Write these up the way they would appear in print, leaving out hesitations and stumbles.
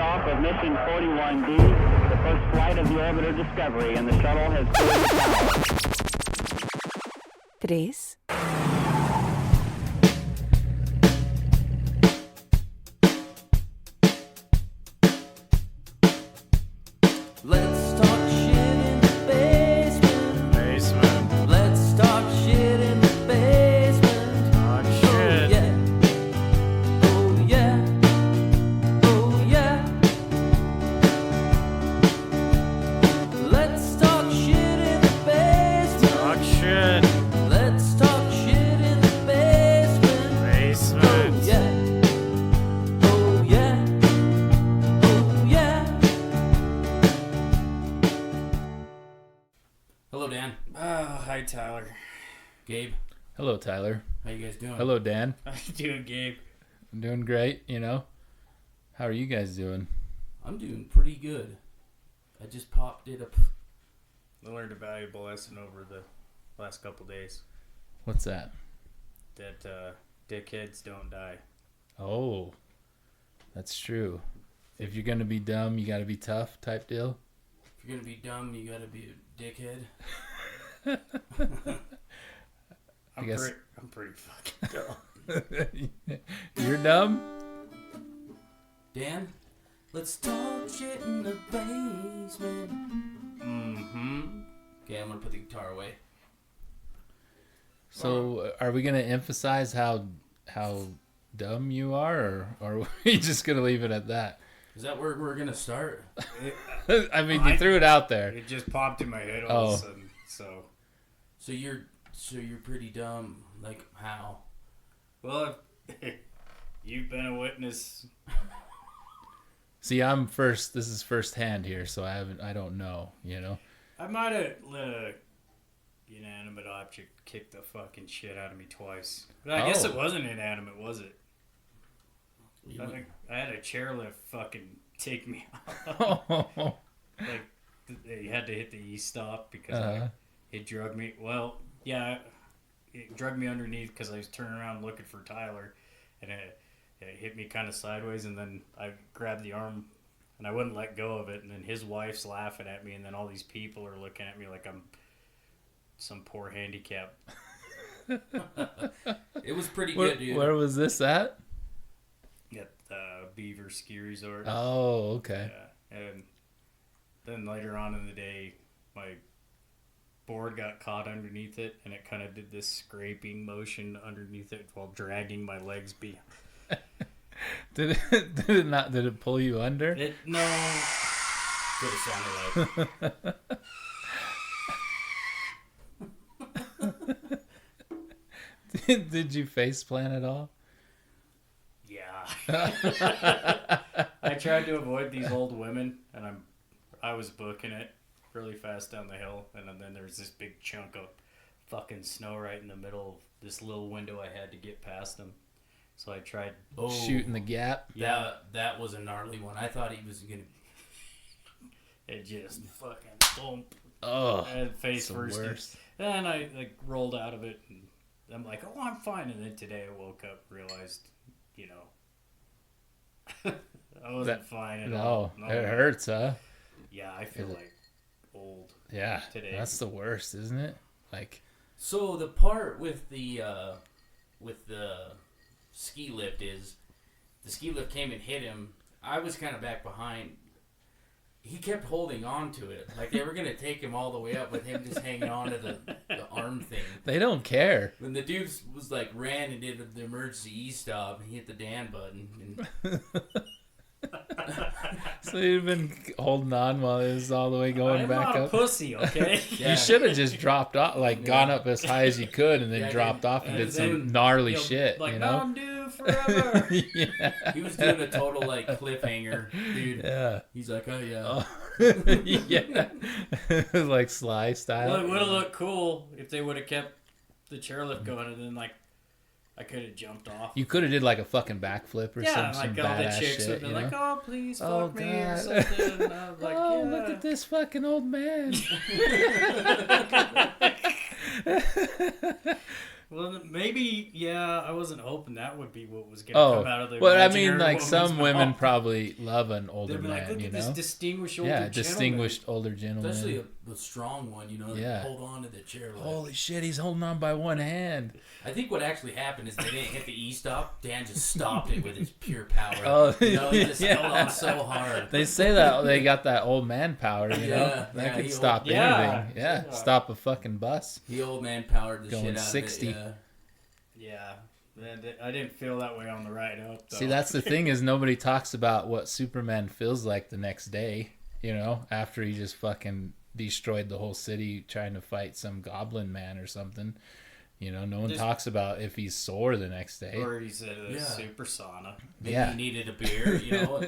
liftoff of mission 41D, the first flight of the orbiter Discovery, and the shuttle has cleared the tower. 3. Let's talk shit in the basement. Basement. Let's talk shit in the basement. Talk shit. Oh yeah. Oh yeah. Let's talk shit in the basement. Talk shit. Let's talk shit in the basement. Basement. Oh yeah. Oh yeah. Oh yeah. Hello, Dan. Hi, Tyler. Gabe, Hello, Tyler. how you guys doing? Hello, Dan. How you doing, Gabe? I'm doing great, you know. How are you guys doing? I'm doing pretty good. I just popped it up. I learned a valuable lesson over the last couple days. What's that? That dickheads don't die. Oh, that's true. If you're going to be dumb, you got to be tough type deal. If you're gonna be dumb, you gotta be a dickhead. I'm guess- pretty fucking dumb. You're dumb? Dan, let's talk shit in the basement. Mm-hmm. Okay, I'm gonna put the guitar away. So are we going to emphasize how dumb you are, or are we just going to leave it at that? Is that where we're gonna start? I mean, you threw it out there. It just popped in my head all of Oh. a sudden. So, So you're pretty dumb. Like how? well, you've been a witness. See, I'm first. This is first hand here, so I don't know, you know. I might have let a inanimate object kick the fucking shit out of me twice. But I guess Oh. it wasn't inanimate, was it? You I would- think I had a chairlift fucking take me out. Like, they had to hit the E-stop because it drugged me. Well, yeah, it drugged me underneath because I was turning around looking for Tyler, and it hit me kind of sideways, and then I grabbed the arm, and I wouldn't let go of it, and then his wife's laughing at me, and then all these people are looking at me like I'm some poor handicap. It was pretty where, good, dude. where was this at? At the Beaver Ski Resort. Oh, okay. Yeah, and then later on in the day, my board got caught underneath it, and it kind of did this scraping motion underneath it while dragging my legs behind. Did it pull you under? It no. Could have sounded like. Did you face plant at all? Yeah. I tried to avoid these old women, and I was booking it really fast down the hill, and then there was this big chunk of fucking snow right in the middle of this little window I had to get past them. So I tried. Oh, Shooting the gap. Yeah, that was a gnarly one. I thought he was gonna. It just fucking boom. Oh, And face it's the first. worst. Then I like rolled out of it, and I'm like, oh, I'm fine. And then today I woke up, realized, I wasn't fine at all. No, it hurts, huh? Yeah, I feel like old. Yeah, Today. that's the worst, isn't it? Like, So the part with the ski lift is the ski lift came and hit him. I was kind of back behind. He kept holding on to it. Like they were going to take him all the way up with him just hanging on to the arm thing. they don't care. When the dude was like ran and did the emergency E-stop and he hit the Dan button. And So you've been holding on while it was all the way going I'm back not a up. pussy, okay? Yeah. You should have just dropped off, like gone up as high as you could, and then Yeah, dropped off and and did some then, gnarly Yo, shit. like You know? Mountain Dew forever. Yeah. he was doing a total like cliffhanger, dude. Yeah. He's like, oh yeah. Oh. Yeah. Like Sly style. Well, it would have looked cool if they would have kept the chairlift going, and then like I could have jumped off. You could have did like a fucking backflip or Yeah, some like all the badass chicks shit. would be You know? like, "Oh, please fuck Oh, me" or God. something. And I was like, Oh, "Yeah." look at this fucking old man. Well, maybe, yeah, I wasn't hoping that would be what was going to Oh, come out of the well, I imaginary mean, like woman's some women mouth. probably love an older They'd be like, man, look you at know? this distinguished older Yeah, gentleman. distinguished older gentleman. Especially the strong one, you know, that Yeah. hold on to the chair. Holy shit, he's holding on by one hand. I think what actually happened is they didn't hit the E-stop. Dan just stopped it with his pure power. Oh, You know, he just yeah. held on so hard. They say that they got that old man power, you know? Yeah, That yeah, could he stop Yeah. anything. Yeah, stop a fucking bus. The old man powered the Going shit out 60. of it. Yeah. I didn't feel that way on the ride up, though. See, that's the thing is nobody talks about what Superman feels like the next day, you know, after he just fucking destroyed the whole city trying to fight some goblin man or something. You know, no one Just- talks about if he's sore the next day. Or he's at a Yeah. super sauna. Maybe Yeah. he needed a beer, you know.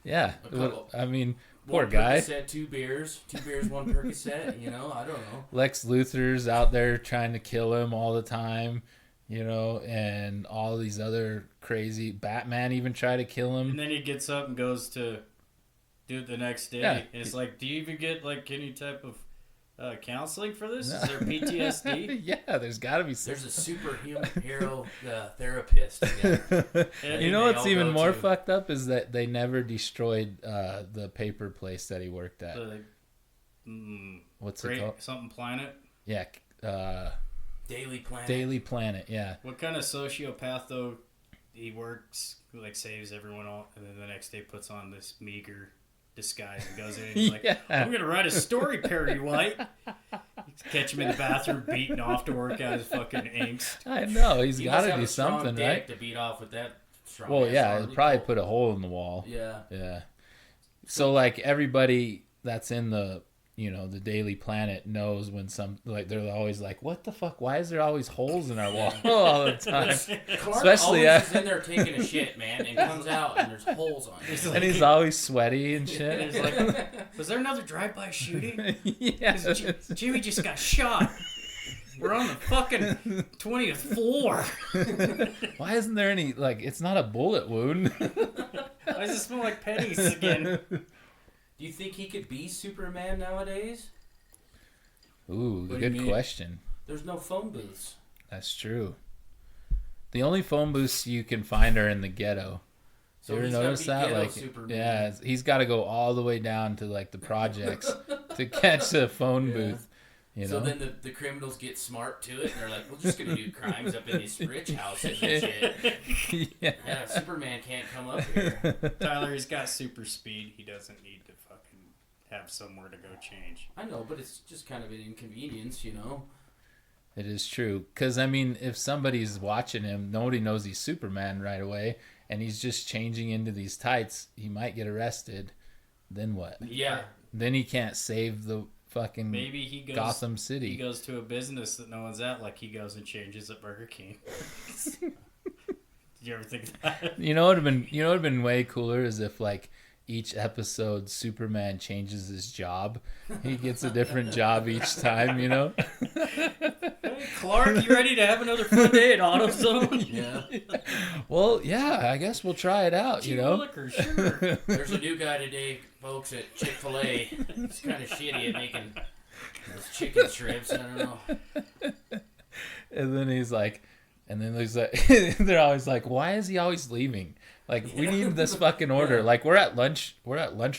yeah. A couple- I mean, poor One guy. Percocet, 2 beers, 2 beers, 1 Percocet, you know, I don't know. Lex Luthor's out there trying to kill him all the time, you know, and all these other crazy Batman even try to kill him. And then he gets up and goes to do it the next day. Yeah. And it's like, do you even get like any type of counseling for this? Is there PTSD? Yeah, there's got to be There's a superhero therapist. Yeah. You know They what's all even go more to. fucked up is that they never destroyed the paper place that he worked at. What's it Great called? something planet. Yeah, Daily Planet. Daily Planet. Yeah, What kind of sociopath though? He works like saves everyone all, and then the next day puts on this meager disguise and goes in. And he's like, Yeah. I'm gonna write a story, Perry White. Catch him in the bathroom, beating off to work out his fucking angst. I know he's He got must to have do a strong something, dick right? to beat off with that strong. Well, ass yeah, Harley it'll probably Bolt. put a hole in the wall. Yeah. Yeah. So like everybody that's in the the Daily Planet knows when they're always like, what the fuck? Why is there always holes in our wall all the time? Clark Especially, always is in there taking a shit, man, and comes out and there's holes on it. And he's always sweaty and And shit. he's like, was there another drive-by shooting? Yeah. 'Cause Jimmy just got shot. We're on the fucking 20th floor. Why isn't there any it's not a bullet wound? Why does it smell like pennies again? Do you think he could be Superman nowadays? Ooh, What do you good mean? question. There's no phone booths. That's true. The only phone booths you can find are in the ghetto. So You ever he's gotta notice be that? ghetto Superman. Yeah, he's got to go all the way down to the projects to catch a phone Yeah. booth. You So know? then the criminals get smart to it, and they're like, we're just going to do crimes up in these rich houses and shit. Yeah. Yeah, Superman can't come up here. Tyler, he's got super speed. He doesn't need to fucking have somewhere to go change. I know, but it's just kind of an inconvenience, you know? It is true. Because, I mean, if somebody's watching him, nobody knows he's Superman right away, and he's just changing into these tights, he might get arrested. Then what? Yeah. Then he can't save the fucking Maybe he goes. Gotham City. He goes to a business that no one's at, like he goes and changes at Burger King. Did you ever think of that? You know what would have been way cooler is if each episode Superman changes his job. He gets a different job each time, you know? Hey, Clark, you ready to have another fun day at AutoZone? Yeah. Well, yeah, I guess we'll try it out, you know? Liquor, sure. There's a new guy today, folks, at Chick-fil-A. He's kind of shitty at making those chicken strips. I don't know. And then he's like, they're always like, why is he always leaving? We need this fucking order. Yeah. We're at lunch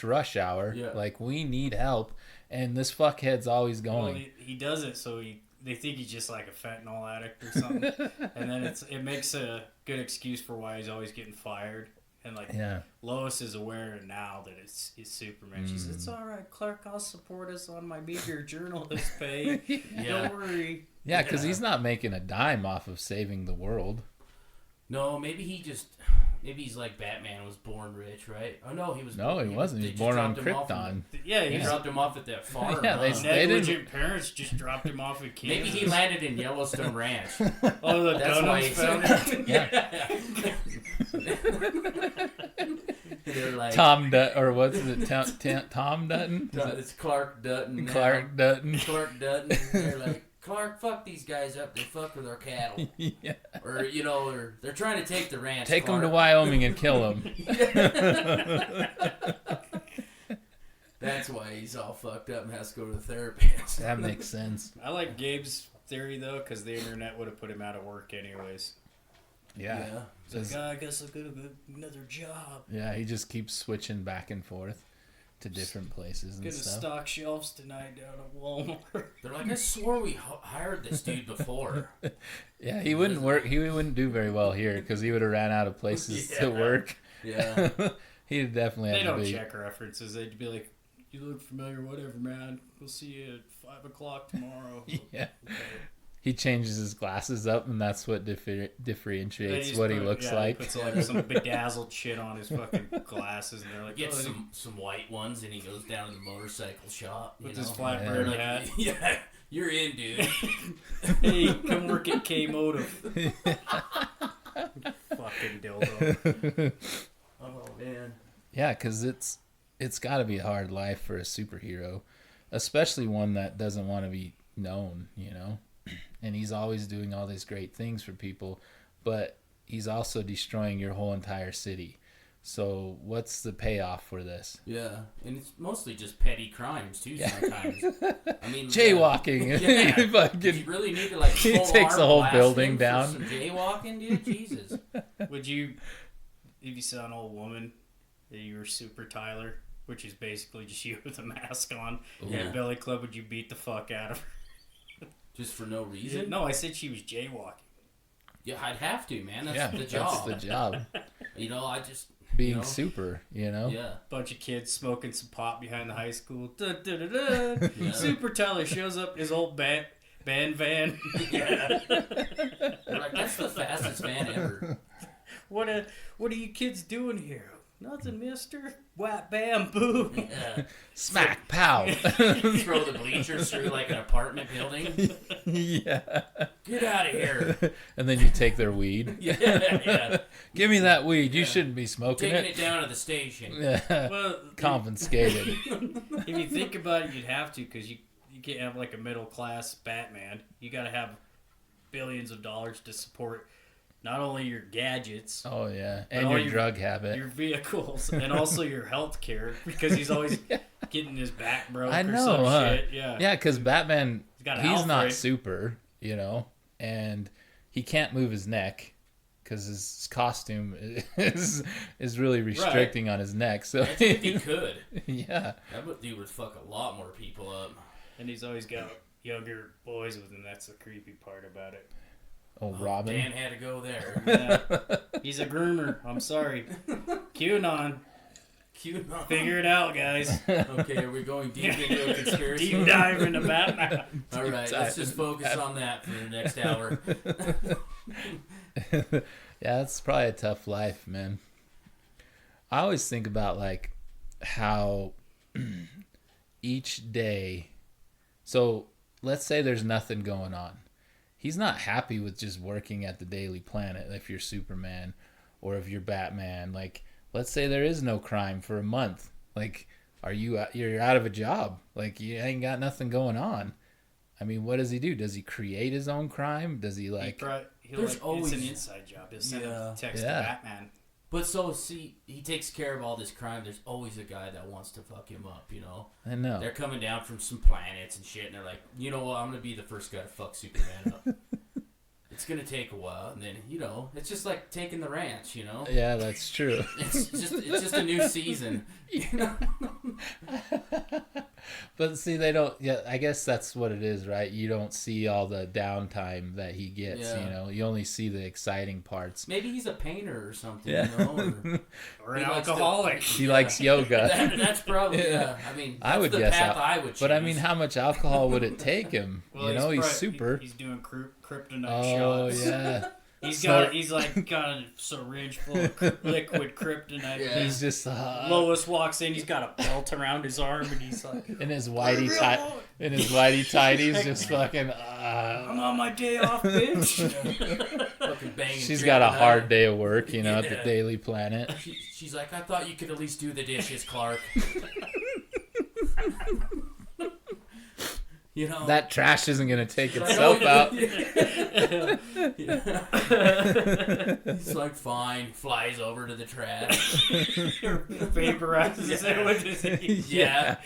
rush hour. Yeah. We need help. And this fuckhead's always Well, going. he does it so they think he's just like a fentanyl addict or something, and then it makes a good excuse for why he's always getting fired. And Yeah. Lois is aware now that it's Superman. She says, "It's all right, Clark. I'll support us on my meager journalist pay. Yeah. Don't worry." Yeah, because he's not making a dime off of saving the world. No, maybe he's like Batman, was born rich, right? Oh, no, he was... No, he wasn't. He they was just born on dropped him off Krypton. Yeah, He he's dropped him off at that farm. Yeah, they- huh? they negligent parents just dropped him off at Kansas. Maybe he landed in Yellowstone Ranch. Oh, the That's why Dunhams he's found him. They're like... Tom Dutton, or what's it? Tom Dutton? Is it It's Clark Dutton now. Clark Dutton. Clark Dutton. They're like, Clark, fuck these guys up. They fuck with our cattle. Yeah. Or, or they're trying to take the ranch. Take him to Clark. Wyoming and kill him. That's why he's all fucked up and has to go to the therapist. That makes sense. I like Gabe's theory though, because the internet would have put him out of work anyways. Yeah. He's like, I guess I'll get another job. Yeah, he just keeps switching back and forth to different places and Gonna stuff. stock shelves tonight down at Walmart. They're like, I swore we hired this dude before. Yeah, he wouldn't work. He wouldn't do very well here because he would have ran out of places to work. Yeah. He'd definitely They have to don't be. check references. They'd be like, you look familiar, whatever, man. We'll see you at 5 o'clock tomorrow. Yeah. Okay. He changes his glasses up, and that's what differentiates Just what he put- looks yeah, like. He puts like some bedazzled shit on his fucking glasses, and they're like, Gets oh, some white ones, and he goes down to the motorcycle shop. with you his know? flat Yeah. brim Like, hat. yeah, you're in, dude. Hey, come work at K Motive. Fucking dildo. Oh man. Yeah, because it's got to be a hard life for a superhero, especially one that doesn't want to be known, you know? And he's always doing all these great things for people, but he's also destroying your whole entire city. So what's the payoff for this? Yeah, and it's mostly just petty crimes too. Sometimes. I mean, Jaywalking. Yeah. He fucking- Did you really need to like? he full takes the arm whole blast building him for down. Some jaywalking, dude. Jesus. Would you, if you saw an old woman that you were Super Tyler, which is basically just you with a mask on, Yeah. at a belly club, would you beat the fuck out of her? Just for no reason? No, I said she was jaywalking. Yeah, I'd have to, man. That's Yeah, the that's job. the job. You know, I just Being you know? super, you know? Yeah. Bunch of kids smoking some pot behind the high school. Da, da, da, da. Yeah. Super Tyler shows up in his old band van. Yeah. They're like, that's the fastest van ever. What are you kids doing here? Nothing, mister. Whap, bam, boom. Yeah. Smack, pow. Throw the bleachers through like an apartment building. Yeah. Get out of here. And then you take their weed. Yeah, yeah. Give me that weed. You Yeah. shouldn't be smoking Taking it. it down to the station. Yeah. Well, Confiscated. if you think about it, you'd have to, because you can't have like a middle class Batman. You got to have billions of dollars to support not only your gadgets, Oh, yeah. But And all your your- drug habit. your vehicles, and also your health care, because he's always getting his back broke I or know, some huh? shit. Yeah. Yeah, because Batman, got he's not Alfred. super, you know, and he can't move his neck because his costume is really restricting on his neck. So That's if he could. yeah, That dude would fuck a lot more people up. And he's always got younger boys with him. That's the creepy part about it. oh Robin. Dan had to go there. Yeah. He's a groomer. I'm sorry. QAnon. Cute. Figure it out, guys. Okay, are we going deep into a conspiracy? Deep dive into Batman. All right, let's just focus on that for the next hour. Yeah, it's probably a tough life, man. I always think about like how each day. So let's say there's nothing going on. He's not happy with just working at the Daily Planet if you're Superman or if you're Batman. Like, let's say there is no crime for a month. Like, you're out of a job. Like, you ain't got nothing going on. I mean, what does he do? Does he create his own crime? Does he like? There's always- it's an inside job. He'll send Yeah. a text Yeah. to Batman. But so, see, he takes care of all this crime. There's always a guy that wants to fuck him up, you know? I know. They're coming down from some planets and shit, and they're like, you know what, I'm going to be the first guy to fuck Superman up. It's going to take a while, and then, you know, it's just like taking the ranch, you know? Yeah, that's true. It's just a new season. You know? But see, they don't. Yeah, I guess that's what it is, right? You don't see all the downtime that he gets. Yeah. You know, you only see the exciting parts. Maybe he's a painter or something, Yeah. you know? Or an He likes to- alcoholic. He likes yoga. That's probably, yeah. I mean, I that's would the guess path al- I would choose. But I mean, how much alcohol would it take him? Well, you know, he's probably- super. He's doing kryptonite Oh shots. yeah, He's Snort- got a syringe full of liquid kryptonite. Yeah. he's just Lois walks in. He's got a belt around his arm, and he's like, in his whitey tighties, just fucking. "I'm on my day off, bitch." Fucking banging She's got a kryptonite. hard day of work, you know, at the Yeah. Daily Planet. She's like, I thought you could at least do the dishes, Clark. You know, That trash isn't gonna take itself out. It's like, fine, flies over to the trash. Vaporizes it with his heat. Yeah.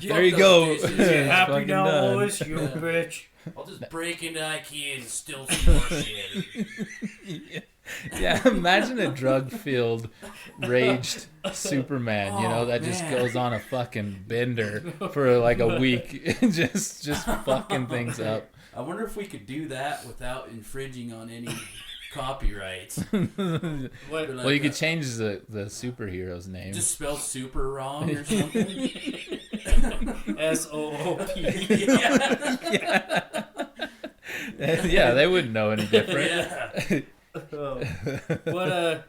There you go. Dishes. It's Happy fucking now, done. Lois, you bitch. I'll just break into IKEA and steal some more shit. Yeah, imagine a drug-filled, raged Superman, that just man. goes on a fucking bender for like a week, just fucking things up. I wonder if we could do that without infringing on any copyrights. What? Well, you could change the superhero's name. Just spell super wrong or something. SOOP. Yeah, they wouldn't know any different. Yeah. What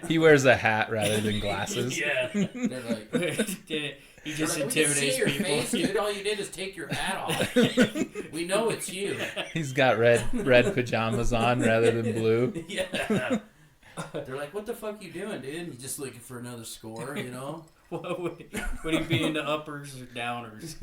He wears a hat rather than glasses. Yeah. They're like, he just we can see intimidates your people. face, dude. All you did is take your hat off. We know it's you. He's got red pajamas on rather than blue. Yeah. They're like, what the fuck you doing, dude? And he's just looking for another score, What would he be into uppers or downers?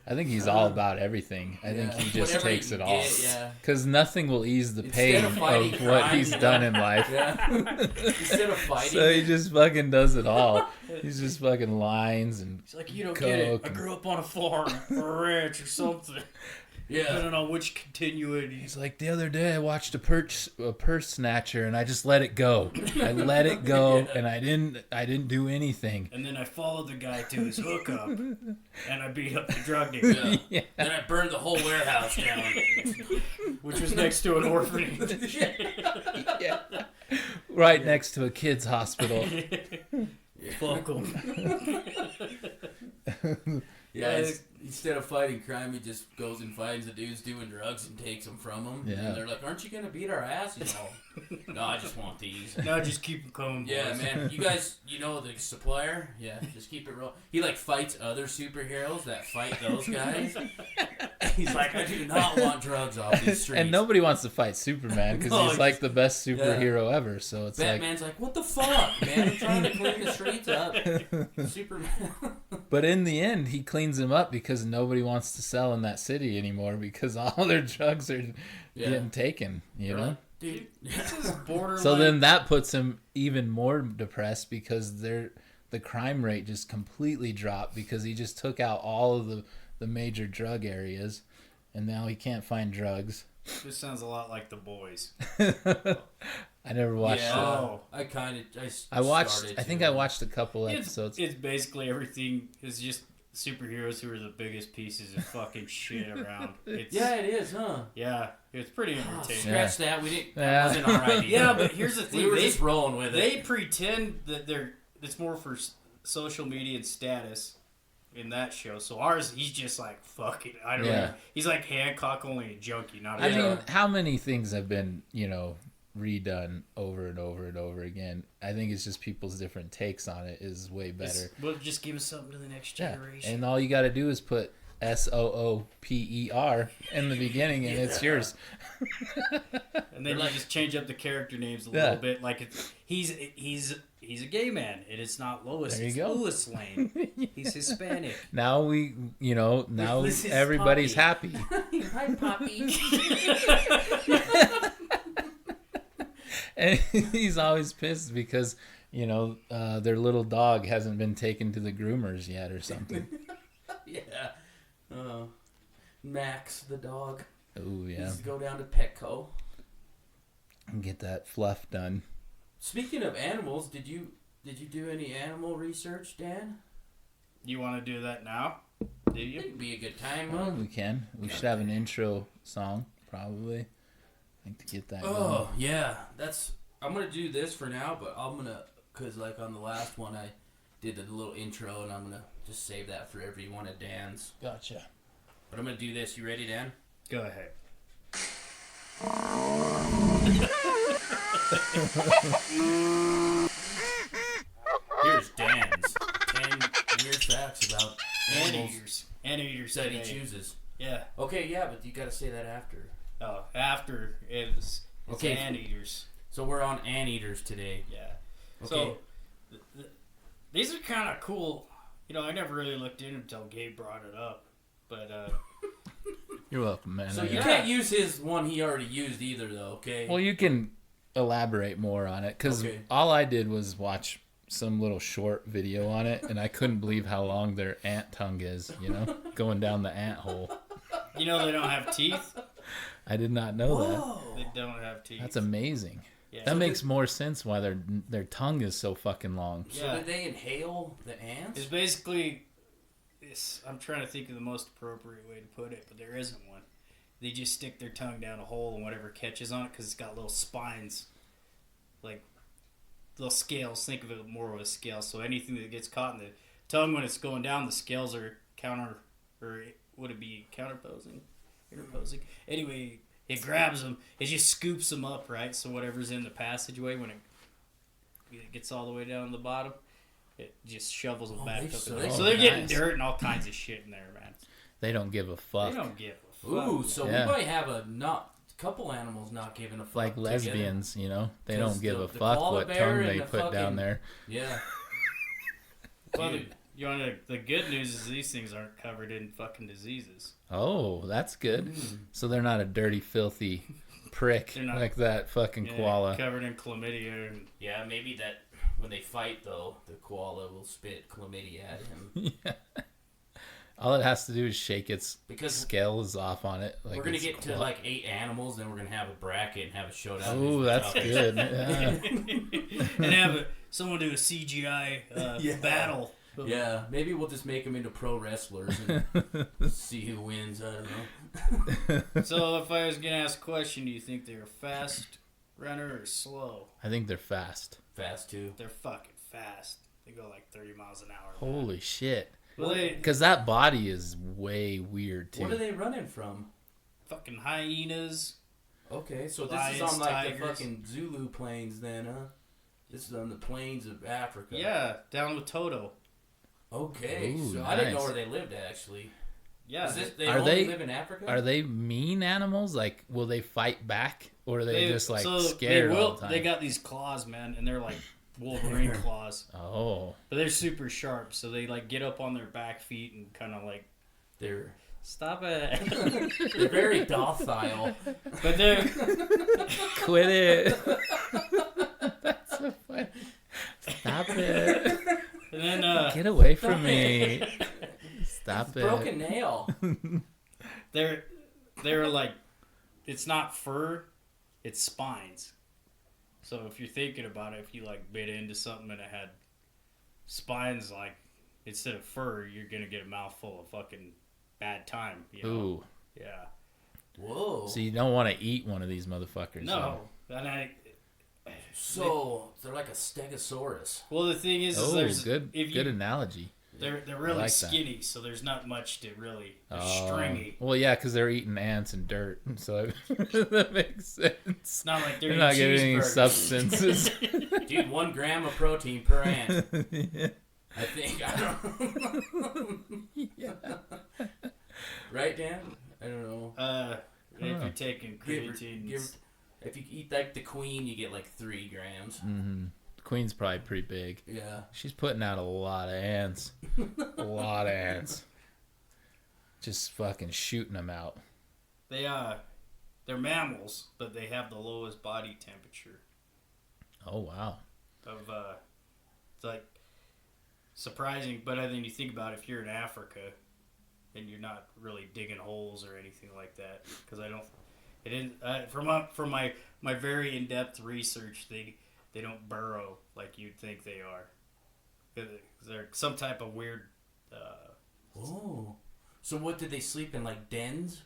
I think he's all about everything. I think he just Whatever takes you it all. get, yeah. Because nothing will ease the Instead pain of fighting of what crime, he's done in life. Yeah. Instead of fighting. So he just fucking does it all. He's just fucking lines and He's like, you don't get it. Coke I and- grew up on a farm or a ranch or something. I yeah. don't know which continuity. he's like, the other day I watched a purse snatcher and I just let it go. I let it go and I didn't do anything. And then I followed the guy to his hookup, and I beat up the drug dealer, Yeah. Then I burned the whole warehouse down. which was next to an orphanage. Yeah. Right next to a kid's hospital. Fuck 'em. Yeah, instead of fighting crime, he just goes and finds the dudes doing drugs and takes them from them. Yeah. And they're like, aren't you going to beat our ass? He's all, no, I just want these. Now just keep them coming, Yeah, boys. man. You guys, the supplier? Yeah, just keep it real. He, fights other superheroes that fight those guys. He's like, I do not want drugs off these streets. And nobody wants to fight Superman because No, he's like the best yeah. superhero ever. So it's Batman's like, what the fuck, man? I'm trying to clean the streets up. Superman. But in the end, he cleans them up because nobody wants to sell in that city anymore because all their drugs are getting taken, Right. Dude. Borderline. So then that puts him even more depressed because the crime rate just completely dropped because he just took out all of the major drug areas and now he can't find drugs. This sounds a lot like The Boys. I never watched it. Oh. I kind of. I think I watched a couple It's episodes. basically everything is just superheroes who are the biggest pieces of fucking shit around. It's, Yeah, it is, huh? Yeah, it's pretty entertaining. Scratch that. We didn't. Yeah. That wasn't our idea. Yeah, but here's the thing. we were they, just rolling with they it. pretend that it's more for social media and status in that show. So ours, he's just like, fuck it. I don't know. He's like Hancock, only a junkie, not a I Yeah. mean, how many things have been, redone over and over and over again? I think it's just people's different takes on it is way better. Well, just give us something to the next Yeah. generation. And all you got to do is put SOOPER in the beginning and it's yours. And then you just change up the character names a Yeah. little bit. Like he's a gay man, and it's not Lois. There you it's go. Louis Lane. He's Hispanic. Now now This is everybody's Poppy. happy. Hi, Poppy. And he's always pissed because, their little dog hasn't been taken to the groomers yet or something. Yeah. Max, the dog. Oh, yeah. Needs to go down to Petco. And get that fluff done. Speaking of animals, did you do any animal research, Dan? You want to do that now? Do you? It'd be a good time, Well, huh? we can. We should have an intro song, probably. I think to get that going. Oh, yeah. I'm going to do this for now, but because on the last one I did the little intro, and I'm going to just save that for every one of Dan's. Gotcha. But I'm going to do this. You ready, Dan? Go ahead. Here's Dan's 10 weird facts about animals Anteaters that he today. chooses. Yeah. Okay, yeah, but you got to say that after. Oh, after it's Okay. Anteaters. So we're on Anteaters today. Yeah. Okay. So these are kind of cool. I never really looked in until Gabe brought it up. But You're welcome, man. So you can't use his one he already used either, though. Okay. Well, you can elaborate more on it because all I did was watch some little short video on it, and I couldn't believe how long their ant tongue is. You know, going down the ant hole. You know they don't have teeth. I did not know Whoa. They don't have teeth. that. That's amazing. Yeah. That makes more sense why their tongue is so fucking long. So did they inhale the ants? It's basically. I'm trying to think of the most appropriate way to put it, but there isn't one. They just stick their tongue down a hole and whatever catches on it because it's got little spines, like little scales. Think of it more of a scale. So anything that gets caught in the tongue when it's going down, the scales are would it be counterposing? Interposing? Anyway, it grabs them. It just scoops them up, right? So whatever's in the passageway when it gets all the way down to the bottom, it just shovels them back up. So they're getting dirt and all kinds of shit in there, man. They don't give a fuck. They don't give a fuck. Ooh, so we might have a couple animals not giving a fuck. Like lesbians, you know, they don't give a the fuck koala what bear tongue and they the put down fucking- there. Yeah. Well, Dude. the good news is these things aren't covered in fucking diseases. Oh, that's good. So they're not a dirty, filthy prick They're not- like that fucking koala. Covered in chlamydia. And, Yeah, maybe that when they fight, though, the koala will spit chlamydia at him. All it has to do is shake its Because scales off on it. Like we're going to it's get to like 8 animals, then we're going to have a bracket and have a showdown. Oh, Who's the that's toughest. good. Yeah. and have someone do a CGI battle. Yeah, maybe we'll just make them into pro wrestlers and see who wins. I don't know. So if I was going to ask a question, do you think they're a fast runner or slow? I think they're fast. Fast, too. They're fucking fast. They go like 30 miles an hour. Holy shit. Well, they Because that body is way weird, too. What are they running from? fucking hyenas. Okay, so this Lions, is on like tigers. the fucking Zulu plains then, huh? This is on the plains of Africa. Yeah, down with Toto. Okay, Ooh, so I didn't know nice. where they lived actually. Yeah, They Are only they- live in Africa? Are they mean animals? Like, will they fight back? Or are they just, like, so scared they all the time? They got these claws, man, and they're like Wolverine claws. Oh. But they're super sharp, so they like get up on their back feet and kind of like They're stop it. they're very docile. But they're Quit it. That's so funny. Stop it. and then Get away from me. Stop it. Broken nail. they're like it's not fur, it's spines. So if you're thinking about it, if you like bit into something and it had spines, like instead of fur, you're gonna get a mouthful of fucking bad time. You know? Ooh. Yeah. Whoa. So you don't want to eat one of these motherfuckers. No. And So they're like a stegosaurus. well, the thing is Oh, there's good if good you, analogy. they're really like that. skinny, so there's not much to really. They're stringy. Well, yeah, because they're eating ants and dirt, so that makes sense. It's not like they're They're not eating getting any cheeseburgers. substances. Dude, 1 gram of protein per ant. Yeah. I think. I don't Right, Dan? I don't know. If you're taking creatine, If you eat like the queen, you get like 3 grams. Mm-hmm. The queen's probably pretty big. Yeah. She's putting out a lot of ants. A lot of ants. Just fucking shooting them out. they're mammals, but they have the lowest body temperature Oh, wow. of it's like surprising. But I think you think about it, if you're in Africa and you're not really digging holes or anything like that, because it didn't from my very in-depth research, they don't burrow like you'd think they are. They're some type of weird. Oh. So what, did they sleep in like dens?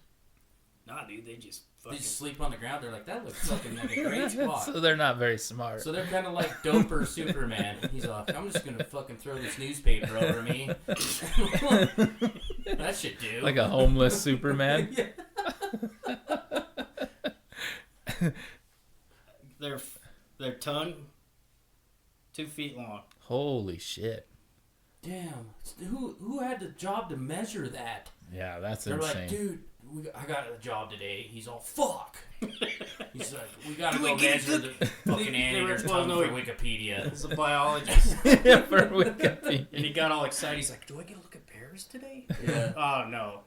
Nah, dude, they just They fucking. just sleep on the ground. They're like, that looks fucking like a great spot. So they're not very smart. So they're kind of like Doper Superman. He's like, I'm just gonna fucking throw this newspaper over me. That should do. Like a homeless Superman. Yeah. Their tongue, 2 feet long. Holy shit. Damn. Who had the job to measure that? Yeah, that's They're insane. like, dude, I got a job today. He's all, fuck. He's like, we gotta Do go we get measure the- the fucking anteater's well, tongue no, for Wikipedia. It's a biologist, Yeah, for Wikipedia. and he got all excited. He's like, "Do I get to look at bears today?" Yeah. Oh no.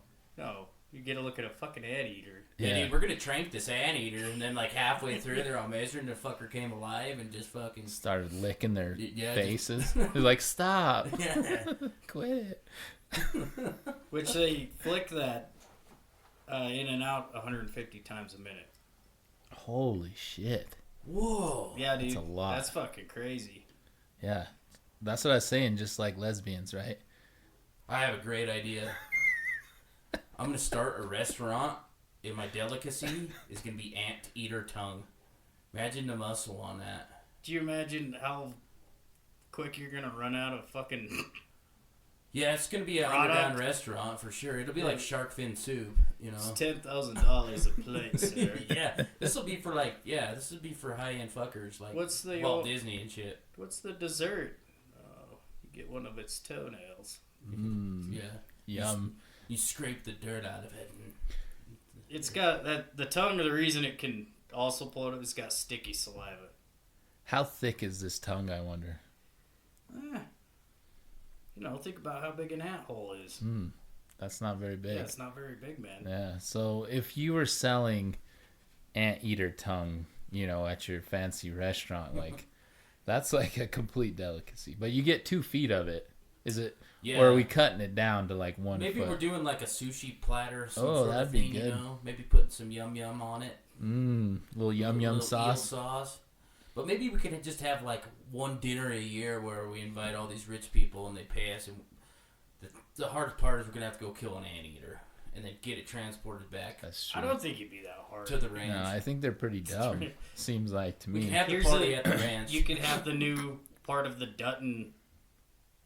You get a look at a fucking anteater. Yeah, dude, we're gonna trank this anteater, and then like halfway through, they're all measuring. The fucker came alive and just fucking started licking their Yeah, faces. They're like, stop, Yeah. quit. Which they flick that in and out 150 times a minute. Holy shit. Whoa. Yeah, dude. That's a lot. That's fucking crazy. Yeah, that's what I was saying. Just like lesbians, right? I have a great idea. I'm gonna start a restaurant, and my delicacy is gonna be anteater tongue. Imagine the muscle on that. Do you imagine how quick you're gonna run out of fucking... Yeah, it's gonna be an Product. underground restaurant for sure. It'll be like shark fin soup, you know. It's $10,000 a plate, sir. Yeah, this will be for this would be for high end fuckers like What's the Walt old- Disney and shit. What's the dessert? Oh, you get one of its toenails. Yeah, Yum. you scrape the dirt out of it. And, It's got that the tongue. The reason it can also pull it up, it's got sticky saliva. How thick is this tongue, I wonder? Think about how big an ant hole is. That's not very big. Yeah, it's not very big, man. Yeah, so if you were selling anteater tongue, at your fancy restaurant, like, that's like a complete delicacy. But you get 2 feet of it. Is it? Yeah. Or are we cutting it down to like 1 maybe foot? we're doing like a sushi platter. Some Oh, sort that'd of be thing, good. You know? Maybe putting some yum yum on it. Little yum yum Little sauce. eel sauce. But maybe we could just have like one dinner a year where we invite all these rich people and they pay us. And the hardest part is we're gonna have to go kill an anteater and then get it transported back That's true. I don't think it'd be that hard. to the ranch. No, I think they're pretty dumb. Seems like to we me. can have the Here's party a- at the ranch. You could have the new part of the Dutton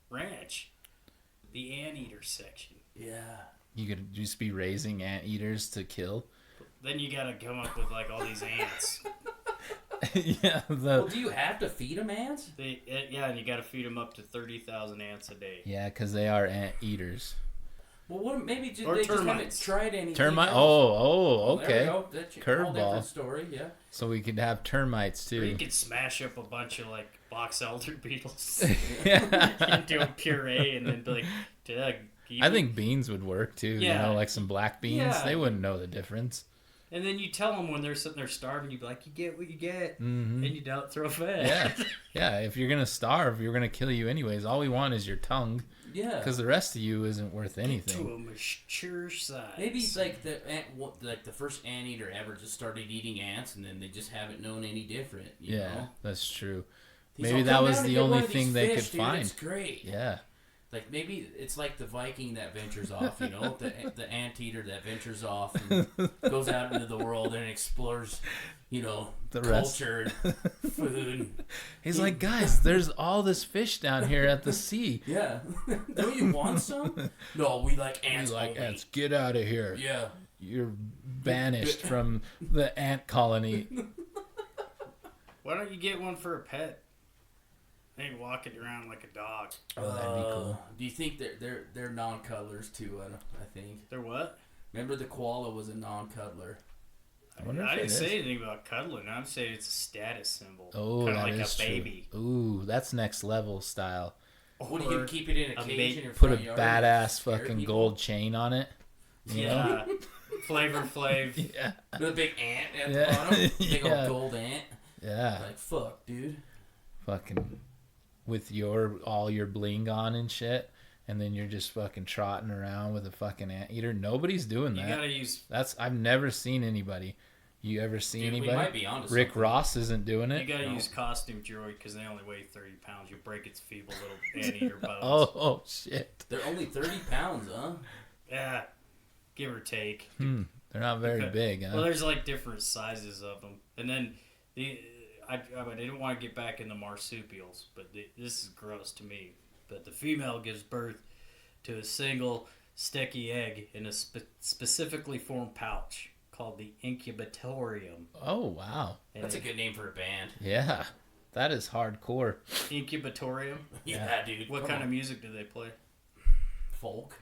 Ranch, the anteater section. Yeah. You could just be raising anteaters to kill. Then you gotta come up with like all these ants. Yeah, Well, do you have to feed them ants? And you gotta feed them up to 30,000 ants a day. yeah, because they are anteaters. Well, what? Maybe just, Or they just haven't termites. tried anything. Termite. else. Oh, There we okay. go. That's a whole Curveball. different story. Yeah. So we could have termites Or you too. could smash up a bunch of like box elder beetles Yeah. into a puree and then be like, Doug, I think beans would work too. Yeah. Like some black beans. Yeah. They wouldn't know the difference. And then you tell them when they're sitting there starving, you be like, you get what you get, Mm-hmm. and you don't throw fat. Yeah. Yeah. If you're gonna starve, you're gonna kill you anyways. All we want is your tongue, Yeah. because the rest of you isn't worth To anything. a mature size. Maybe like the first anteater ever just started eating ants, and then they just haven't known any different. You Yeah, know? that's true. He's Maybe all, that "Come was down and the get only one of these thing they fish, could dude. find. It's great. Yeah. Like maybe it's like the Viking that ventures off, you know, the anteater that ventures off and goes out into the world and explores, you know, The rest. culture, and food. He's like, guys, there's all this fish down here at the sea. Yeah, don't you want some? No, we like ants. He's like, only. ants, get out of here. Yeah, You're banished from the ant colony. Why don't you get one for a pet? They walking around like a dog. Oh, that'd be cool. Do you think they're non-cuddlers too? I think. They're what? Remember the koala was a non-cuddler. I wonder if I it didn't is. say anything about cuddling. I'm saying it's a status symbol. Oh, kind of that like is a baby. true. Ooh, that's next level style. What do you Or keep it in a a cage ba- in your Put a front yard? badass Scare fucking people? gold chain on it. You know? Yeah. Flavor Flav. Yeah. With a big ant at Yeah. the bottom. Big Yeah. old gold ant. Yeah. Like, fuck, dude. Fucking with all your bling on and shit. And then you're just fucking trotting around with a fucking anteater. Nobody's doing You that. gotta use. I've never seen anybody. You ever seen Dude, anybody? we might be onto Rick something. Ross isn't doing You it. gotta No. use costume jewelry because they only weigh 30 pounds. You'll break its feeble little anteater bones. Oh shit. They're only 30 pounds, huh? Yeah, give or take. They're not very Okay. big, huh? Well, there's like different sizes of them, and then I didn't want to get back into marsupials, but this is gross to me. But the female gives birth to a single sticky egg in a specifically formed pouch called the incubatorium. Oh wow. And That's a good name for a band. Yeah. That is hardcore. Incubatorium. Yeah, dude. What come kind on. of music do they play? folk?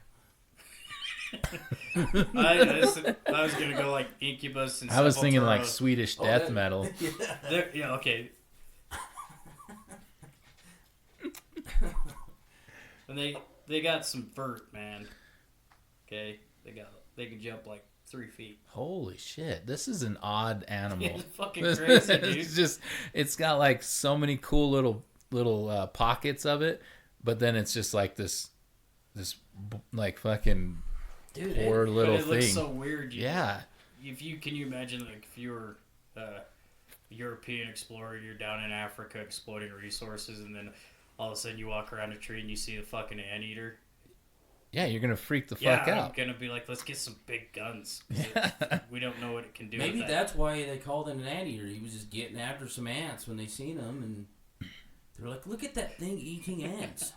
I was gonna go like Incubus and I was thinking Sepultura. like Swedish death that- metal. Yeah, okay. And they got some vert, man. Okay, they got They can jump like 3 feet. Holy shit! This is an odd animal. It's fucking crazy, dude. It's just, it's got like so many cool little pockets of it, but then it's just like this like fucking Dude, poor little But it looks thing. so weird. Yeah. Can you imagine like if you were European explorer, you're down in Africa exploiting resources, and then all of a sudden you walk around a tree and you see a fucking anteater. Yeah, you're gonna freak the Yeah, fuck I'm out. gonna be like, let's get some big guns. We don't know what it can do. maybe with that. that's why they called him an anteater. He was just getting after some ants when they seen him, and they're like, "Look at that thing eating ants."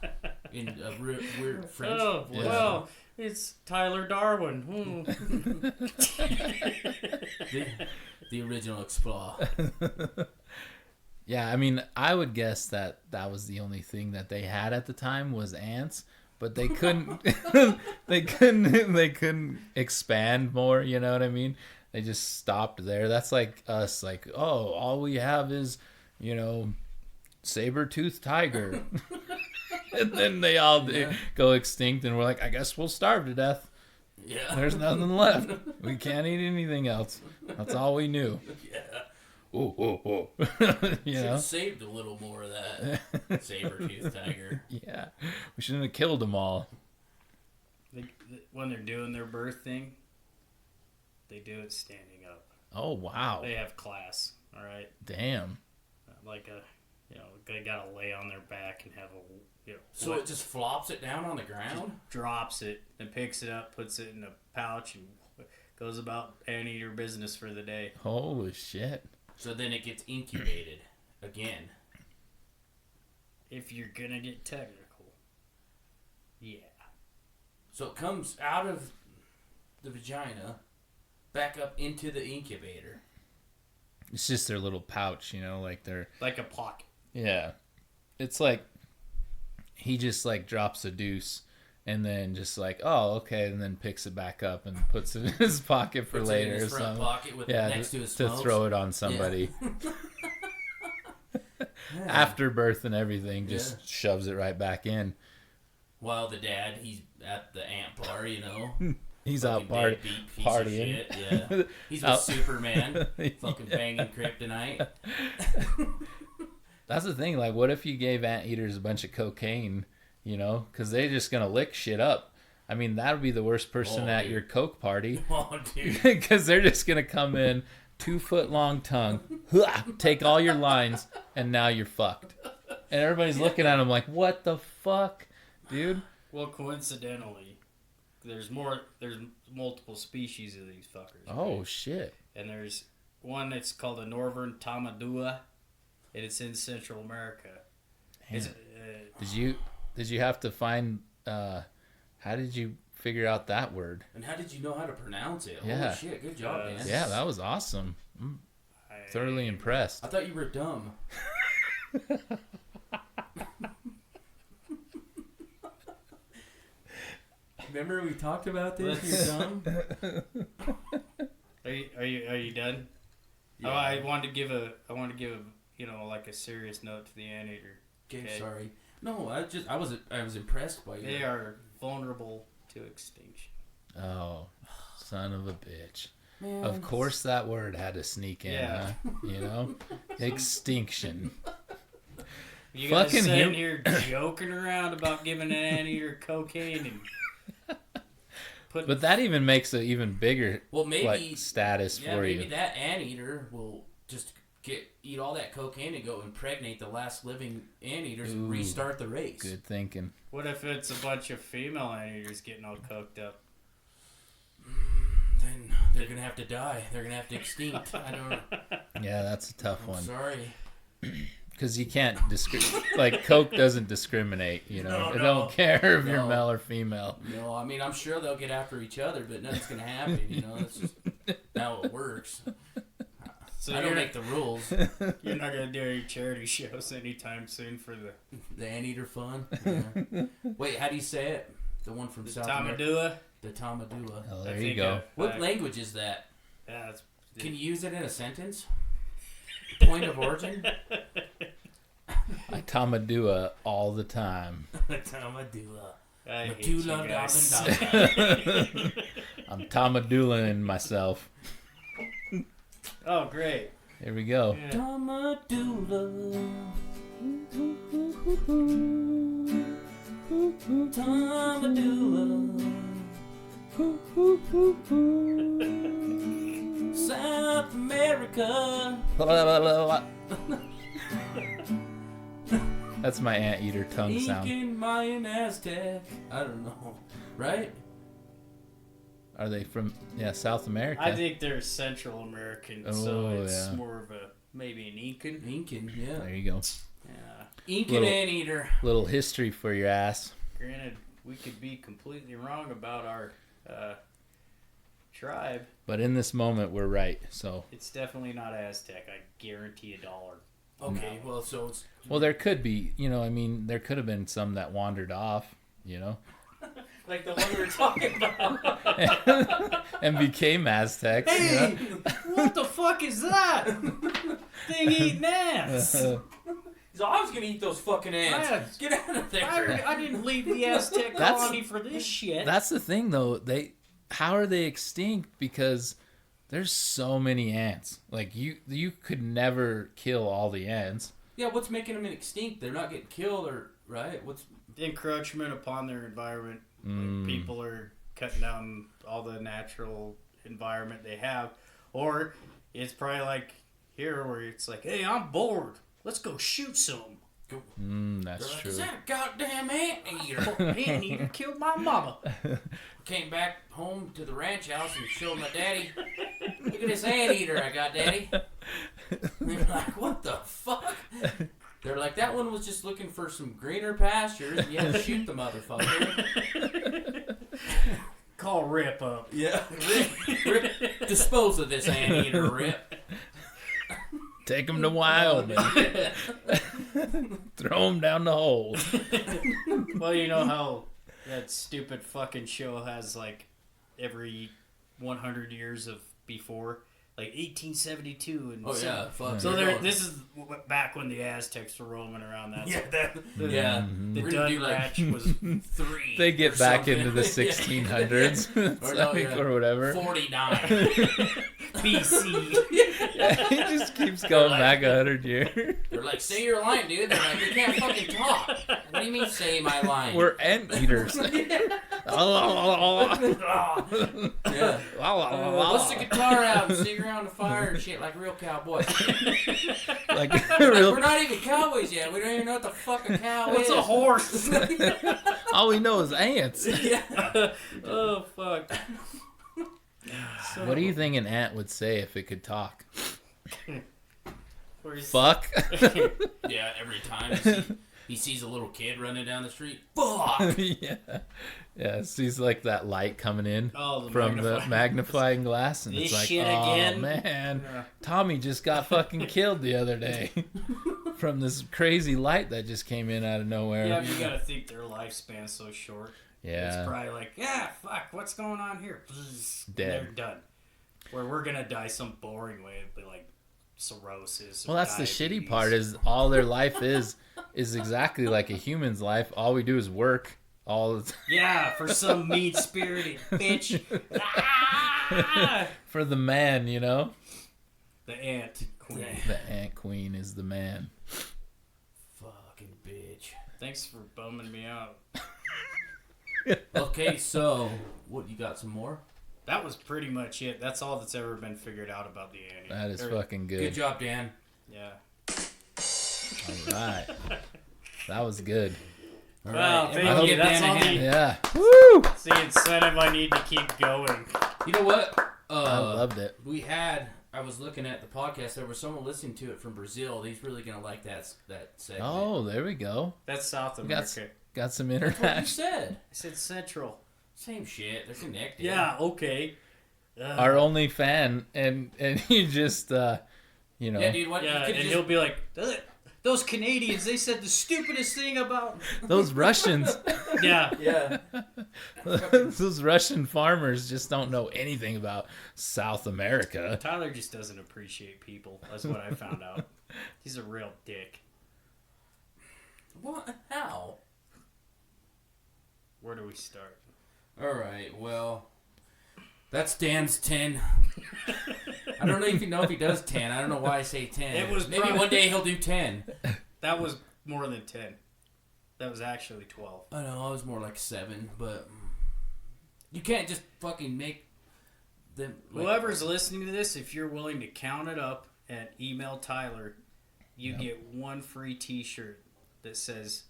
In a weird French Oh, voice. well, it's Tyler Darwin. The original explorer. Yeah, I mean, I would guess that was the only thing that they had at the time was ants, but they couldn't they couldn't expand more, you know what I mean? They just stopped there. That's like us, like, oh, all we have is, you know, saber-toothed tiger. And then they all go extinct, and we're like, I guess we'll starve to death. Yeah. There's nothing left. We can't eat anything else. That's all we knew. Yeah. Oh. You Should know? have saved a little more of that saber-toothed tiger. Yeah. We shouldn't have killed them all. When they're doing their birth thing, they do it standing up. Oh, wow. They have class, all right? Damn. Like they gotta lay on their back and have So it just flops it down on the ground? drops it, then picks it up, puts it in a pouch, and goes about anteater business for the day. Holy shit. So then it gets incubated again. If you're gonna get technical, yeah. So it comes out of the vagina, back up into the incubator. It's just their little pouch, you know, like they're... Like a pocket. Yeah. It's like he just like drops a deuce and then just like, oh, okay, and then picks it back up and puts it in his pocket for Puts later it in or his front something. pocket with Yeah, next to his to smokes. throw it on somebody. After birth and everything, just shoves it right back in. While the dad, he's at the ant bar, you know. He's out Fucking deadbeat piece of partying. shit, yeah. He's with Out- Superman, fucking banging kryptonite. That's the thing. Like, what if you gave anteaters a bunch of cocaine, you know? Because they're just going to lick shit up. I mean, that would be the worst person at dude. your coke party. Oh, dude. Because they're just going to come in, 2-foot long tongue, take all your lines, and now you're fucked. And everybody's looking at him like, what the fuck, dude? Well, coincidentally, there's multiple species of these fuckers. Oh, right? shit. And there's one that's called a northern tamadua, and it's in Central America. It's, Did you have to find, how did you figure out that word? And how did you know how to pronounce it? Yeah. Holy shit, good job, man. Yeah, that was awesome. I'm thoroughly impressed. I thought you were dumb. Remember we talked about this? You're dumb. Are you done? Yeah. Oh, I wanted to give a like a serious note to the anteater. Okay, sorry. No, I was impressed by you. They are vulnerable to extinction. Oh, son of a bitch. Man, Of course that word had to sneak in, Yeah. huh? You know? Extinction. You guys Fucking sitting him- here joking around about giving an anteater cocaine and putting. But that even makes an even bigger Well, maybe like status yeah, for maybe you. that anteater will just eat all that cocaine and go impregnate the last living anteaters and Ooh, restart the race. Good thinking. What if it's a bunch of female anteaters getting all coked up? Then they're gonna have to die. They're gonna have to extinct. I don't know. Yeah, that's a tough I'm one. sorry. Because you can't like Coke doesn't discriminate, you know. No, It no. don't care if you're No. male or female. No, I mean I'm sure they'll get after each other, but nothing's gonna happen. You know, that's just how it works. So I don't make the rules. You're not gonna do any charity shows anytime soon for The anteater fun. Yeah. Wait, how do you say it? The one from the South America. Tamadua. The Tamadua. Oh, I there you think, go. What language is that? Yeah, it's, Can you use it in a sentence? Point of origin? I Tamadua all the time. Tamadua. I hate Medulla you guys. oblongata. I'm Tomadula-ing myself. Oh, great. Here we go. Yeah. Tomadula. Tomadula. South America. That's my anteater tongue sound. Incan, Mayan, Aztec. I don't know. Right? Are they from South America? I think they're Central American, so Oh, it's yeah. more of a maybe an Incan. Incan, yeah. There you go. Yeah. Incan Little- anteater. Little history for your ass. Granted, we could be completely wrong about our tribe. But in this moment, we're right. So, It's definitely not Aztec. I guarantee $1. Okay, well, so it's... well, there could be, there could have been some that wandered off, Like the one we were talking about. and became Aztecs. Hey, what the fuck is that? Thing eating ants. So I was gonna eat those fucking ants. Get out of there. I didn't leave the Aztec That's- colony for this shit. That's the thing, though. How are they extinct? Because there's so many ants. Like you could never kill all the ants. Yeah, what's making them extinct? They're not getting killed, or right? What's Encroachment upon their environment. Like people are cutting down all the natural environment they have. Or it's probably like here where it's like, hey, I'm bored. Let's go shoot some. That's like, true. is that a goddamn anteater? Anteater killed my mama. Came back home to the ranch house and showed my daddy. Look at this anteater I got, Daddy. They're like, what the fuck? They're like, that one was just looking for some greener pastures, and you had to shoot the motherfucker. Call Rip up. Yeah, Rip, dispose of this anteater, Rip. Take them to Wyoming. Throw them down the hole. Well, you know how that stupid fucking show has like every 100 years of before, like 1872 and Oh yeah, fuck. So They're this is back when the Aztecs were roaming around. That's yeah, the We're gonna Dun do, like, Ratch was 3. They get or back something. into the 1600s or whatever. 49. BC. He just keeps going back 100 years. They're like, say your line, dude. They're like, you can't fucking talk. What do you mean, say my line? We're anteaters. Yeah. Bust the guitar out and sing around the fire and shit like real cowboys. Like We're not even cowboys yet. We don't even know what the fuck a cow What's is. a horse? all we know is ants. Yeah. Oh fuck. What do you think an ant would say if it could talk? Where's- Fuck. Yeah, every time he sees a little kid running down the street. Fuck! Yeah. Yeah, sees like that light coming in Oh, the from the magnifying- magnifying glass, and This it's like, shit oh again?" man, Yeah. Tommy just got fucking killed the other day from this crazy light that just came in out of nowhere. Yeah, but you gotta think their lifespan's so short. Yeah. It's probably like, yeah, fuck, what's going on here? Dead. They're done. Where we're gonna die some boring way, but like cirrhosis. or Well, that's the shitty diabetes. part is all their life is exactly like a human's life. All we do is work all the time. Yeah, for some mean-spirited bitch. Ah! For the man, you know? The ant queen. The ant queen is the man. Fucking bitch. Thanks for bumming me out. Okay, so, what, you got some more? That was pretty much it. That's all that's ever been figured out about the ant. That is Or- fucking Good good. job, Dan. Yeah. All right. That was good. All Well, right, thank everyone you. give That's Dan a all hand. the- Yeah. Woo! It's the incentive I need to keep going. You know what? I loved it. I was looking at the podcast. There was someone listening to it from Brazil. He's really gonna like that segment. Oh, there we go. That's South We got, America. got some That's what you international. said. I said Central. Same shit. They're connected. Yeah, okay. Our only fan, and you just, you know, Yeah, dude. What? Yeah, you and could he'll just. be like, those Canadians, they said the stupidest thing about... those Russians, Yeah. Yeah. those Russian farmers just don't know anything about South America. Tyler just doesn't appreciate people. That's what I found out. He's a real dick. What? How? Where do we start? All right. Well, That's Dan's 10. I don't know if he does 10. I don't know why I say 10. It was Maybe probably- one day he'll do 10. That was more than 10. That was actually 12. I know, I was more like 7, but you can't just fucking make them. Whoever's listening to this, if you're willing to count it up and email Tyler, you get one free T-shirt that says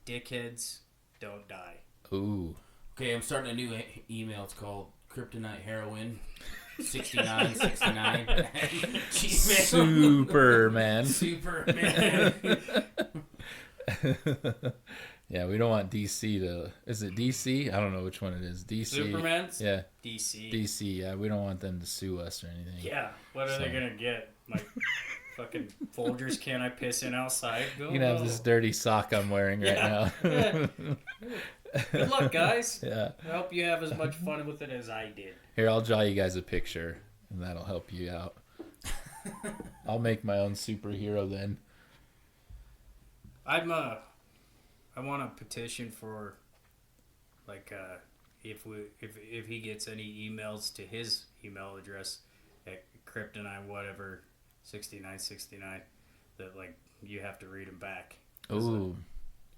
"Dickheads Don't Die." Ooh. Okay, I'm starting a new email. It's called Kryptonite Heroin 6969. Superman. Superman. Yeah, we don't want DC to. Is it DC? I don't know which one it is. DC. Superman's? Yeah. DC. DC. Yeah, we don't want them to sue us or anything. Yeah. What are they gonna get? Like fucking Folgers? Can I piss in outside? Go. You can have this dirty sock I'm wearing right now. Yeah. Good luck, guys. Yeah. I hope you have as much fun with it as I did. Here, I'll draw you guys a picture, and that'll help you out. I'll make my own superhero then. I want a petition for, like, if he gets any emails to his email address at kryptonite whatever 6969, that like you have to read them back. Ooh.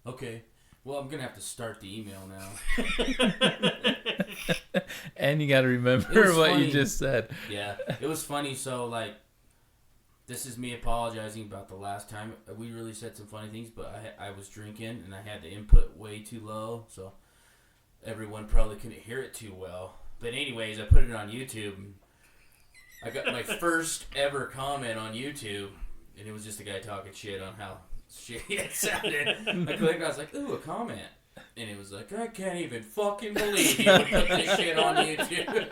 Okay. Well, I'm gonna have to start the email now. And you got to It remember was what funny. you just said. Yeah, it was funny. So, like, this is me apologizing about the last time. We really said some funny things, but I was drinking and I had the input way too low, so everyone probably couldn't hear it too well. But anyways, I put it on YouTube. I got my first ever comment on YouTube, and it was just a guy talking shit on how shitty it sounded. I clicked, I was like, ooh, a comment. And it was like, I can't even fucking believe you would put this shit on YouTube.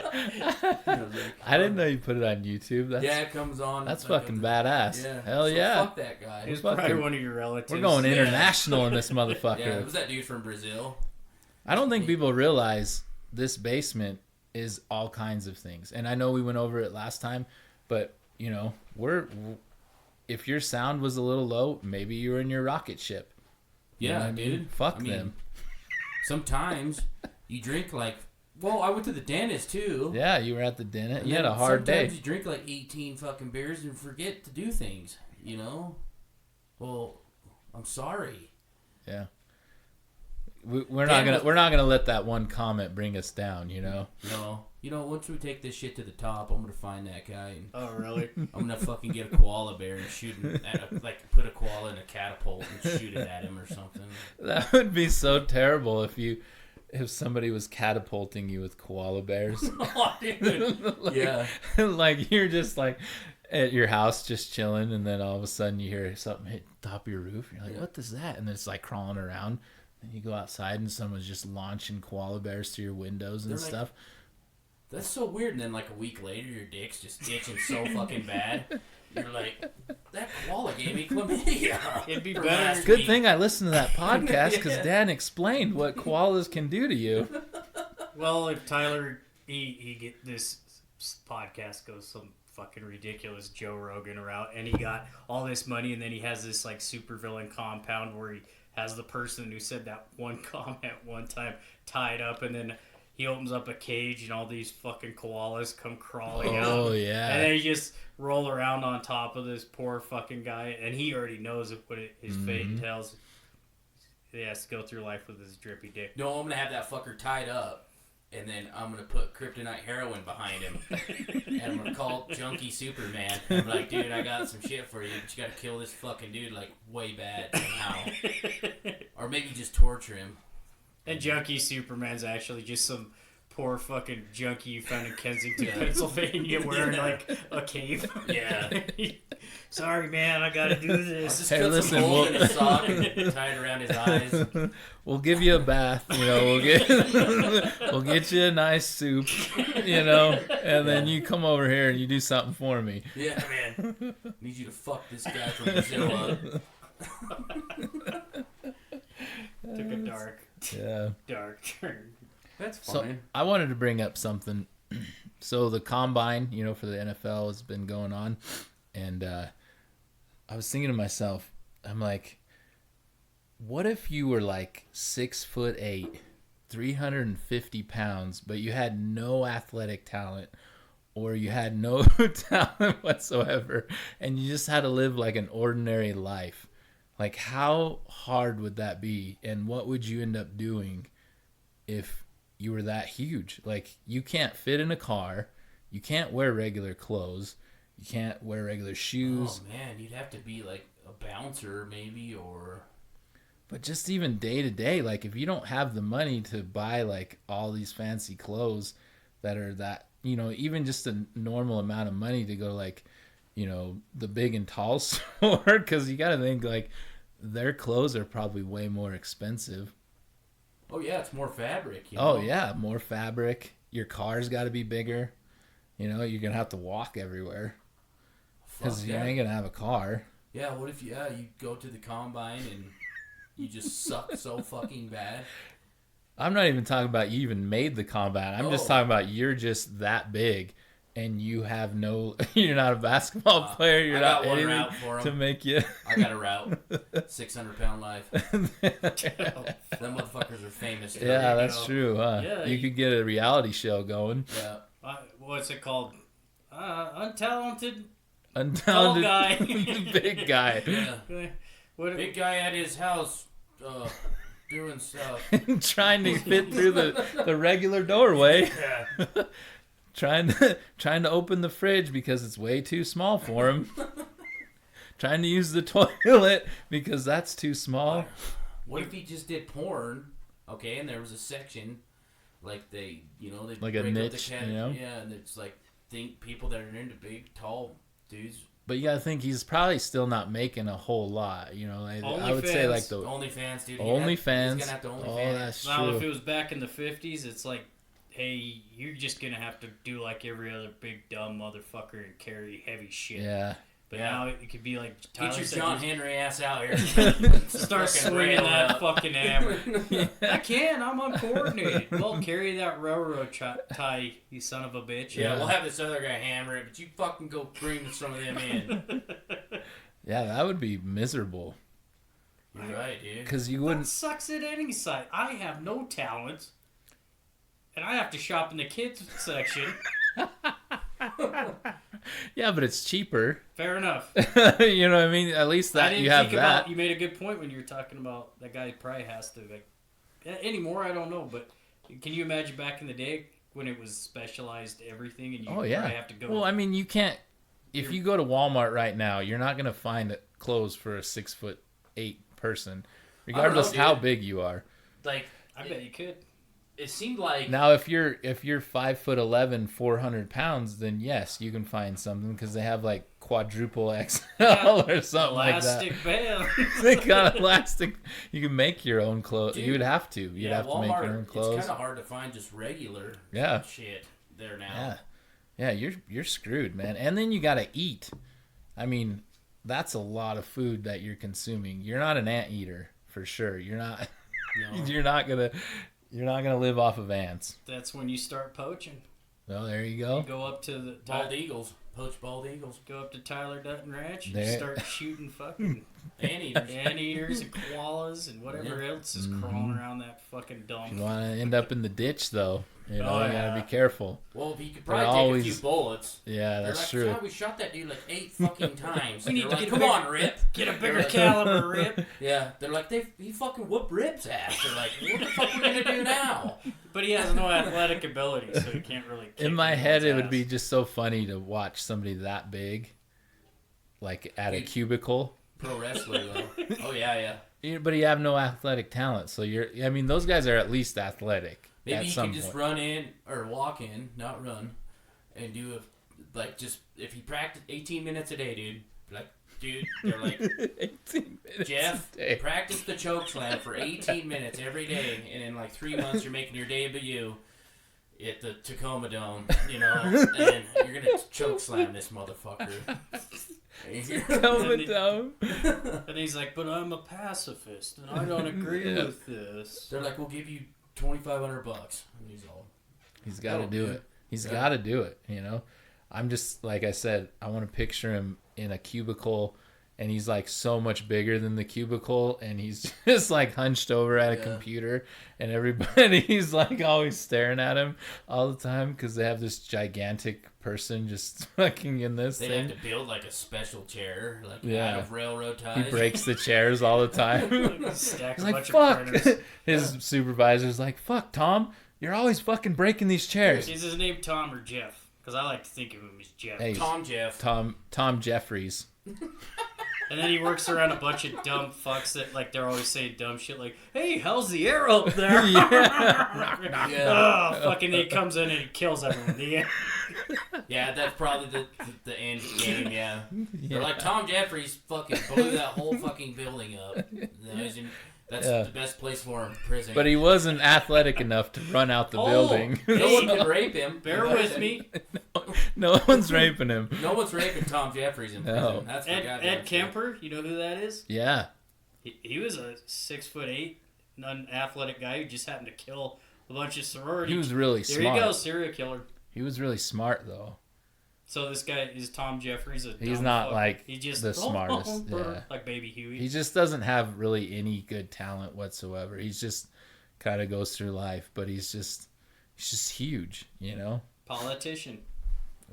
I was like, I didn't know you put it on YouTube. That's, yeah, it comes on. that's like, fucking badass. Yeah. Hell So yeah. Fuck that guy. He's fucking- probably one of your relatives. We're going Yeah. international in this motherfucker. Yeah, it was that dude from Brazil. I don't think people realize this basement is all kinds of things. And I know we went over it last time, but, you know, if your sound was a little low, maybe you were in your rocket ship. You know Yeah, what I mean? dude. Fuck I mean, them. Sometimes you drink like. Well, I went to the dentist too. Yeah, you were at the dinner. And You had then a hard day. Sometimes you drink like 18 fucking beers and forget to do things. You know. Well, I'm sorry. Yeah. We're not gonna let that one comment bring us down, you know. No. You know, once we take this shit to the top, I'm gonna find that guy and Oh, really? I'm gonna fucking get a koala bear and shoot him at like put a koala in a catapult and shoot it at him or something. That would be so terrible if somebody was catapulting you with koala bears. Oh, dude. Like- Yeah. Like you're just like at your house just chilling, and then all of a sudden you hear something hit the top of your roof. You're like, what is that? And then it's like crawling around. And you go outside and someone's just launching koala bears through your windows and They're like- stuff. That's so weird. And then like a week later, your dick's just itching so fucking bad. You're like, that koala gave me chlamydia. It'd be For better. last Good week. thing I listened to that podcast because Yeah. Dan explained what koalas can do to you. Well, if Tyler he get this podcast goes some fucking ridiculous Joe Rogan route, and he got all this money, and then he has this like supervillain compound where he has the person who said that one comment one time tied up, and then he opens up a cage and all these fucking koalas come crawling out. Oh yeah. And then he just roll around on top of this poor fucking guy, and he already knows what his fate entails. He has to go through life with his drippy dick. No, I'm gonna have that fucker tied up, and then I'm gonna put kryptonite heroin behind him, and I'm gonna call Junkie Sooperman. I'm like, dude, I got some shit for you, but you gotta kill this fucking dude like way bad somehow, or maybe just torture him. And Junkie Sooperman's actually just some poor fucking junkie you found in Kensington, Pennsylvania, wearing like a cape. Yeah. Sorry, man, I gotta do I'll this. just Hey, cut listen, some holes we'll- in his sock and tie it around his eyes. We'll give you a bath, you know. We'll get you a nice soup, you know, and then you come over here and you do something for me. Yeah, man. Need you to fuck this guy from Brazil up. Took a dark turn. That's So fine. I wanted to bring up something. So the combine, you know, for the NFL has been going on, and I was thinking to myself, I'm like, what if you were like 6'8", 350 pounds, but you had no athletic talent or you had no talent whatsoever, and you just had to live like an ordinary life. Like, how hard would that be? And what would you end up doing if you were that huge? Like, you can't fit in a car. You can't wear regular clothes. You can't wear regular shoes. Oh, man, you'd have to be like a bouncer maybe, or... But just even day to day, like, if you don't have the money to buy like all these fancy clothes that are that, you know, even just a normal amount of money to go like, you know, the big and tall store, because you got to think like their clothes are probably way more expensive. Oh yeah, it's more fabric. Oh yeah, more fabric. Your car's got to be bigger. You know, you're gonna have to walk everywhere because you ain't gonna have a car. Yeah, what if you go to the combine and you just suck so fucking bad? I'm not even talking about you even made the combine. I'm just talking about you're just that big and you have no, you're not a basketball player. You're not anything to make you. I got a route. 600-pound life. Them motherfuckers are famous. Yeah, that's true, huh? Yeah, you could get a reality show going. Yeah. What's it called? Untalented guy. Big guy. Yeah. Big guy at his house doing stuff. Trying to fit through the regular doorway. Yeah. trying to open the fridge because it's way too small for him. Trying to use the toilet because that's too small. What if he just did porn? Okay, and there was a section like they like a niche, yeah, and it's like people that are into big, tall dudes. But you gotta think he's probably still not making a whole lot, you know. I would say like the OnlyFans, dude. OnlyFans. He's gonna have to OnlyFans. Oh, that's now, true. if it was back in the 50s, it's like, hey, you're just gonna have to do like every other big dumb motherfucker and carry heavy shit. Yeah. But now it could be like Tyler, get your John Henry ass out here. Start swinging that fucking hammer. I can. I'm uncoordinated. Well, carry that railroad tie, you son of a bitch. Yeah, we'll have this other guy hammer it, but you fucking go bring some of them in. Yeah, that would be miserable. You're right, dude. Because you wouldn't. That sucks at any site. I have no talent, and I have to shop in the kids section. Yeah, but it's cheaper. Fair enough. You know what I mean? At least that you have that. You made a good point when you were talking about that guy probably has to, like, anymore, I don't know, but can you imagine back in the day when it was specialized everything and you probably have to go... Well, I mean, you can't... If you go to Walmart right now, you're not going to find clothes for a 6'8" person, regardless how big you are. Like, I bet you could. It seemed like now if you're 5'11", 400 pounds, then yes, you can find something because they have like quadruple XL or something like that. Elastic band. They got elastic. You can make your own clothes. You would have to. You'd have to make Walmart, your own clothes. It's kind of hard to find just regular shit there now. Yeah, you're screwed, man. And then you got to eat. I mean, that's a lot of food that you're consuming. You're not an anteater for sure. You're not. No. You're not gonna live off of ants. That's when you start poaching. Well, there you go. You go up to the bald eagles. Poach bald eagles. Go up to Tyler Dutton Ranch and start shooting fucking anteaters and koalas and whatever else is crawling around that fucking dump. You want to end up in the ditch, though. You know, you gotta be careful. Well, you could probably take a few bullets. Yeah, that's true. Yeah, we shot that dude like 8 fucking times. We need to come on, Rip. Get a bigger caliber, Rip. Yeah, they're like, he fucking whooped Rip's ass. They're like, what the fuck are we gonna do now? But he has no athletic ability, so he can't really kick in my head, it would be just so funny to watch somebody that big, like at a cubicle. Pro wrestler, though. Oh, yeah. But you have no athletic talent, so I mean, those guys are at least athletic. Maybe you can just run in, or walk in, not run, and do if he practice 18 minutes a day, dude, they're like, 18 minutes Jeff, practice the choke slam for 18 minutes every day, and in like 3 months you're making your debut at the Tacoma Dome, you know, and you're going to choke slam this motherfucker. Tacoma Dome. And he's like, but I'm a pacifist, and I don't agree with this. They're like, we'll give you $2,500, and he's got to do it. He's got to do it. You know, I'm just like I said. I want to picture him in a cubicle and he's like so much bigger than the cubicle, and he's just like hunched over at a computer, and everybody's like always staring at him all the time because they have this gigantic person just fucking in this They thing. have to build like a special chair, like Yeah. out of railroad ties. He breaks the chairs all the time. Stack He's a like, bunch fuck. of printers. His supervisor's like, fuck, Tom, you're always fucking breaking these chairs. Is his name Tom or Jeff? Because I like to think of him as Jeff. Hey, Tom Jeff. Tom Jeffries. And then he works around a bunch of dumb fucks that, like, they're always saying dumb shit like, hey, how's the air up there? Oh, fucking he comes in and he kills everyone. Yeah, that's probably the end game, yeah. They're like, Tom Jeffries fucking blew that whole fucking building up. That's the best place for him, prison. But he wasn't athletic enough to run out the building. No one can rape him. Bear with me. No one's raping him. No one's raping Tom Jeffries in prison. No. That's Ed Kemper, you know who that is? Yeah. He was a 6'8", non-athletic guy who just happened to kill a bunch of sorority. He was really There smart. you go, serial killer. He was really smart, though. So this guy is Tom Jeffries. He's dumb not fuck. like He's just the smartest. Yeah. like Baby Huey. He just doesn't have really any good talent whatsoever. He's just kind of goes through life, but he's just huge, you know? Politician.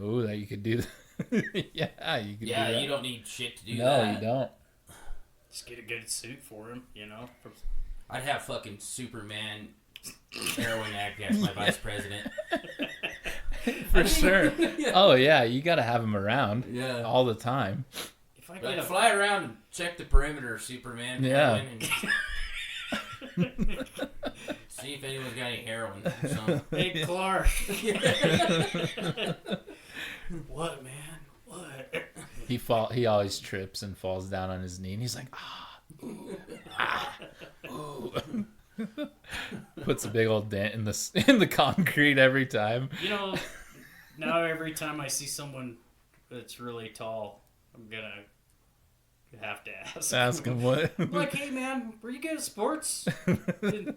Oh, that you could do that. Yeah, you could do that. Yeah, you don't need shit to do No, that. you don't. Just get a good suit for him, you know. I'd have fucking Superman heroin addict as my vice president. For sure. Yeah. Oh, yeah, you got to have him around Yeah. all the time. If I Like, get a fly around and check the perimeter, Superman. Yeah. Heroin, and see if anyone's got any heroin. So. hey Clark, what man? What? He always trips and falls down on his knee, and he's like, ooh. Puts a big old dent in the concrete every time. You know, now every time I see someone that's really tall, I'm gonna have to Ask him what. I'm like, hey man, were you good at sports when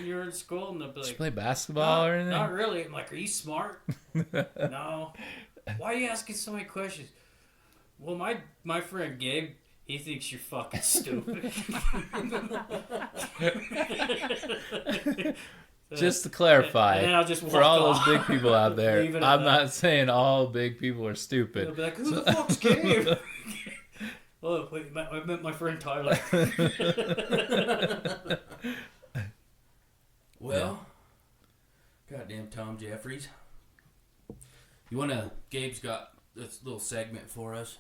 you were in school? And they'll be Did you like, play basketball or anything? not really. I'm like, are you smart? No. Why are you asking so many questions? Well, my friend Gabe, he thinks you're fucking stupid. Just to clarify, And then I'll just for walk all off. those big people out there, Leave it at I'm that. not saying all big people are They'll stupid. be like, who the fuck's Gabe? Oh, wait, I meant my friend Tyler. Well, goddamn Tom Jeffries. Gabe's got this little segment for us.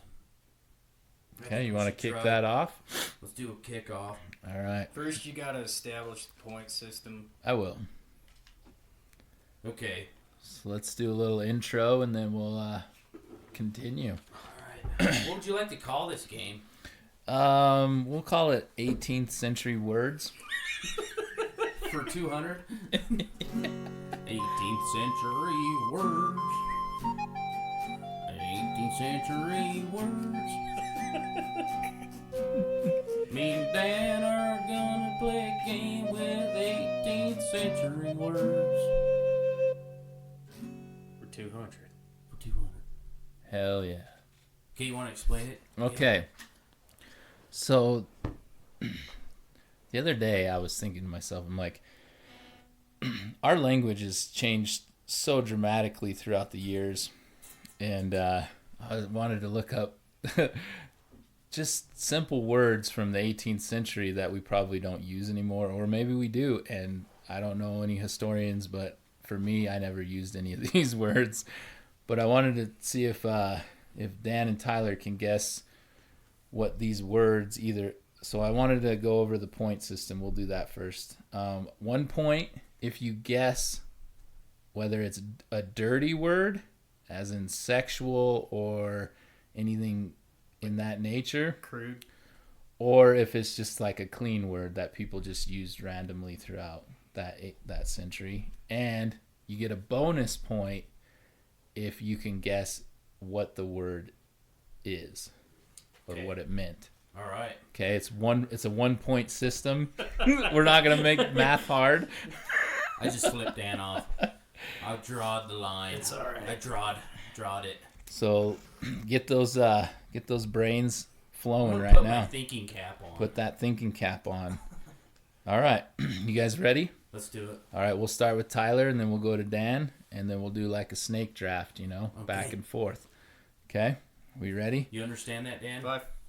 Okay, you want to kick try. that off? Let's do a kickoff. All right, First, you gotta establish the point system. I will. Okay. So let's do a little intro, and then we'll continue. Alright. What would you like to call this game? We'll call it 18th century words. For 200? 18th century words. 18th century words. Me and Dan are gonna play a game with 18th century words. For 200. For 200. Hell yeah. Okay, you want to explain it? Okay. So the other day I was thinking to myself, I'm like, our language has changed so dramatically throughout the years, and I wanted to look up just simple words from the 18th century that we probably don't use anymore, or maybe we do, and I don't know any historians, but for me, I never used any of these words. But I wanted to see if Dan and Tyler can guess what these words either. So I wanted to go over the point system. We'll do that first. 1 point if you guess whether it's a dirty word, as in sexual or anything in that nature, Crude. or if it's just like a clean word that people just used randomly throughout that century. And you get a bonus point if you can guess what the word is or Okay. what it meant. All right. Okay, it's a 1 point system. We're not gonna make math hard. I just flipped Dan off. I drawed the line. It's all right. I drawed it. So get those brains flowing gonna right put my now. thinking cap on. Put that thinking cap on. All right. You guys ready? Let's do it. All right. We'll start with Tyler, and then we'll go to Dan, and then we'll do like a snake draft, Okay. back and forth. Okay? We ready? You understand that, Dan?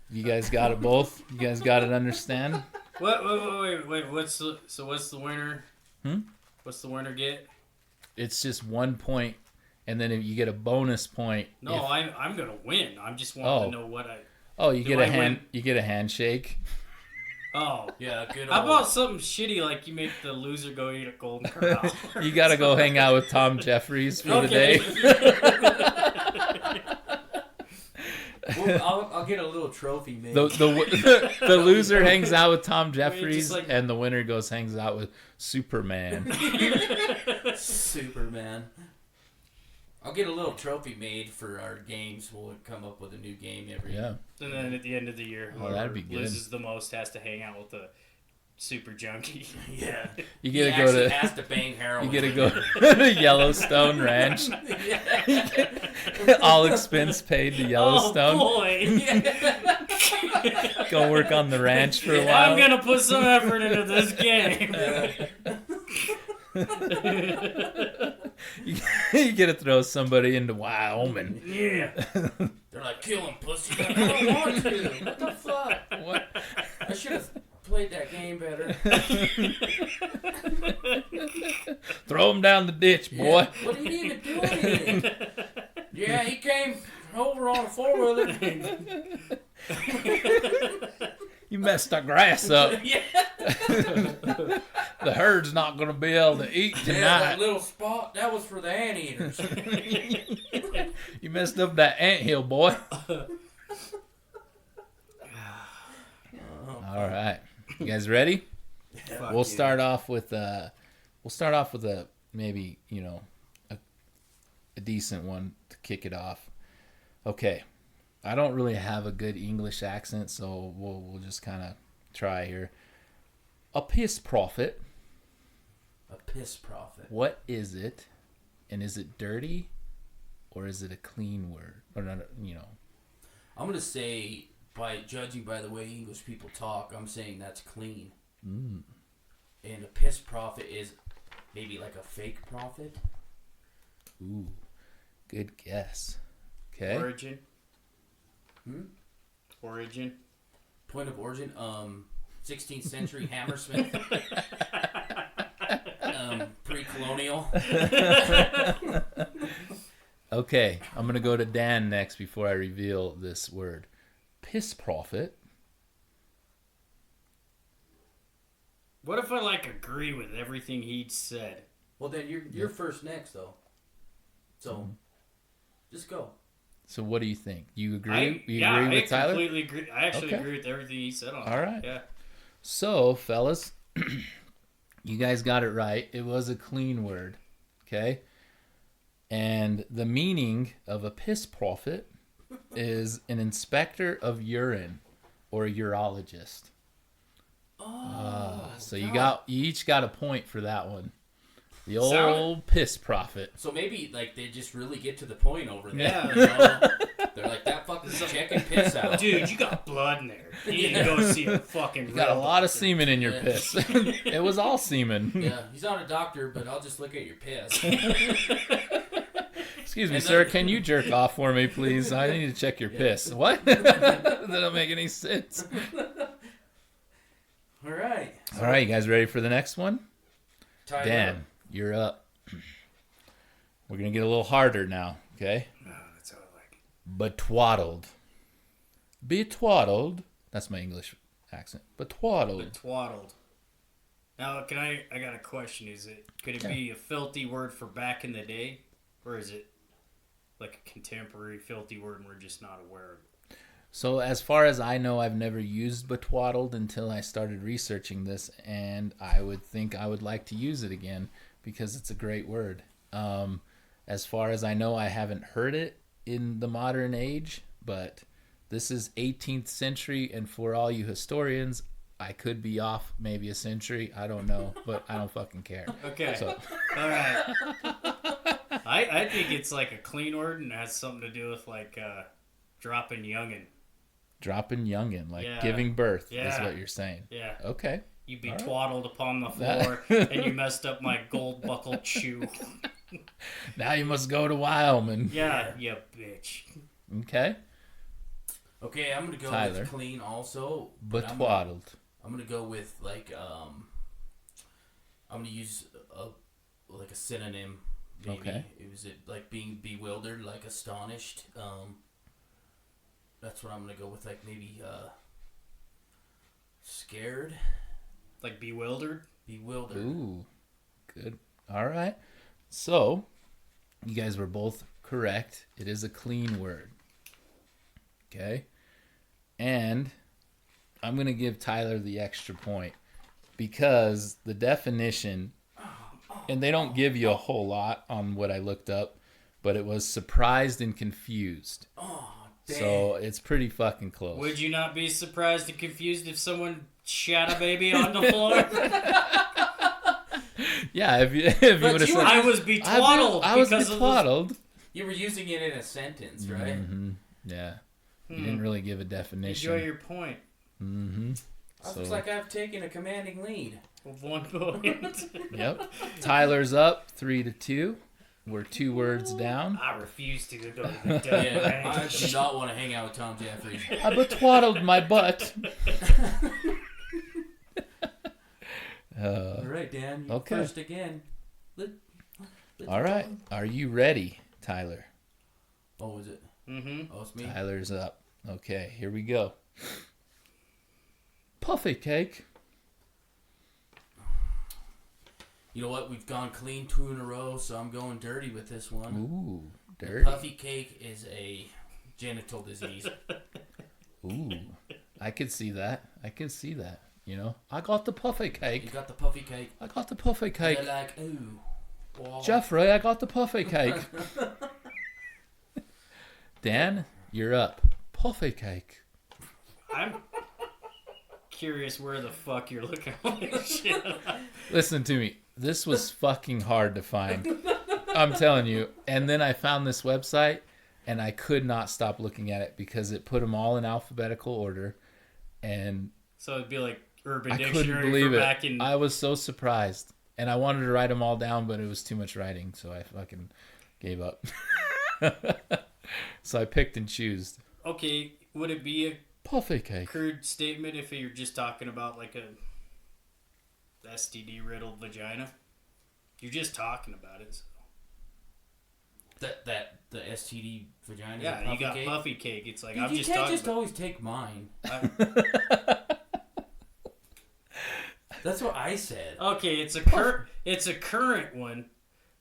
You guys got it both? You guys got it understand? Wait. What's the winner? What's the winner get? It's just 1 point, and then if you get a bonus point. No, I'm gonna win. I'm just wanting to know what I. Oh, you Do get I a hand. win? You get a handshake. Oh. Yeah, good. How old- about something shitty like you make the loser go eat a golden corral? You got to go hang out with Tom Jeffries for the Okay. day. Well, I'll get a little trophy made. The loser hangs out with Tom Jeffries, like- and the winner hangs out with Superman. Superman. I'll get a little trophy made for our games. We'll come up with a new game every. Yeah. And then at the end of the year, Oh, whoever that'd be good. loses the most has to hang out with the super junkie. Yeah. You He get to go actually to. has to bang heroin. You get to go to Yellowstone Ranch. All expense paid to Yellowstone. Oh boy! Go work on the ranch for a while. I'm gonna put some effort into this game. You get to throw somebody into Wyoming. Yeah. They're like, kill him, pussy. I don't want to. What the fuck? What? I should have played that game better. Throw him down the ditch, boy. Yeah, what did he even do anything? Yeah, he came over on a 4-wheeler. You messed our grass up. Yeah. The herd's not going to be able to eat Yeah, tonight. that little spot, that was for the anteaters. You messed up that anthill, boy. All right, you guys ready? We'll start off with a maybe a decent one to kick it off. Okay, I don't really have a good English accent, so we'll just kind of try here. A piss prophet. A piss prophet. What is it? And is it dirty, or is it a clean word? Or not? I'm going to say, judging by the way English people talk, I'm saying that's clean. And a piss prophet is maybe like a fake prophet. Ooh, good guess. Okay. Origin. Origin. Point of origin, 16th century Hammersmith. Pre-colonial. Okay, I'm gonna go to Dan next before I reveal this word. Piss prophet. What if I agree with everything he'd said? Well, then you're first next, though. So, just go. So what do you think? You agree? I agree with Tyler? completely agree. I actually Okay. agree with everything he said on it. All right. Yeah. So, fellas, you guys got it right. It was a clean word. Okay? And the meaning of a piss prophet is an inspector of urine or a urologist. So you each got a point for that one. The old piss prophet. So maybe they just really get to the point over there. Yeah. You know? They're like, that fucking checking piss out. Dude, you got blood in there. You need to go see a fucking. You got a real lot of doctor. semen in your Yeah. piss. It was all semen. Yeah, he's not a doctor, but I'll just look at your piss. Excuse me, And sir. then- Can you jerk off for me, please? I need to check your piss. What? That don't make any sense. All right. All right, you guys ready for the next one? Tyler. Dan, you're up. We're going to get a little harder now, okay? Oh, that's how I like it. Betwaddled. Betwaddled. That's my English accent. Betwaddled. Twaddled. Now, I got a question. Could it be a filthy word for back in the day? Or is it like a contemporary filthy word and we're just not aware of it? So as far as I know, I've never used betwaddled until I started researching this, and I would think I would like to use it again because it's a great word. As far as I know, I haven't heard it in the modern age, but this is 18th century, and for all you historians, I could be off maybe a century. I don't know, but I don't fucking care. Okay. So, All right. I think it's like a clean word and has something to do with dropping youngin. Dropping youngin, like Yeah. giving birth is Yeah. what you're saying. Yeah. Okay. You be All right. twaddled upon the That- floor, and you messed up my gold buckled shoe. Now you must go to Wyoming. Yeah, you bitch. Okay. Okay, I'm gonna go Tyler. with clean also. But I'm twaddled. gonna go with like I'm gonna use a synonym. Maybe. Okay. It was like being bewildered, like astonished. That's what I'm gonna go with. Like maybe scared, Like bewildered. bewildered. Ooh. Good. All right. So, you guys were both correct. It is a clean word. Okay. And I'm going to give Tyler the extra point because the definition, and they don't give you a whole lot on what I looked up, but it was surprised and confused. Oh, dang. So it's pretty fucking close. Would you not be surprised and confused if someone shat a baby on the floor? Yeah, if you would have said, I was betwaddled I was because of betwaddled. You were using it in a sentence, right? Mm-hmm. Yeah. You didn't really give a definition. Enjoy your point. Mm-hmm. Looks like I've taken a commanding lead. Of 1 point. Yep. Tyler's up 3-2. We're 2 words down. I refuse to go to the Yeah, I range. do not want to hang out with Tom Jeffries. I betwaddled my butt. All right, Dan. You Okay. first again. All right. Are you ready, Tyler? Oh, is it? Mm-hmm. Oh, it's me. Tyler's up. Okay, here we go. Puffy cake. You know what? We've gone clean 2 in a row, so I'm going dirty with this one. Ooh, The dirty. puffy cake is a genital disease. Ooh, I could see that. You know, I got the puffy You cake. got the puffy cake. I got the puffy cake. They're like, ooh. Wow. Jeffrey, I got the puffy cake. Dan, you're up. Puffy cake. I'm curious where the fuck you're looking at this shit. Listen to me. This was fucking hard to find. I'm telling you. And then I found this website, and I could not stop looking at it because it put them all in alphabetical order. And So it'd be like Urban I couldn't Dictionary believe for it. back in... I was so surprised. And I wanted to write them all down, but it was too much writing, so I fucking gave up. So I picked and chose. Okay, would it be a Puffy cake. crude statement if you're just talking about like a STD-riddled vagina? You're just talking about it. So. The STD vagina. is a Yeah, you puffy got cake? puffy cake. It's like, Dude, I'm you just can't talking just about always take mine. I- That's what I said. Okay, it's a current one,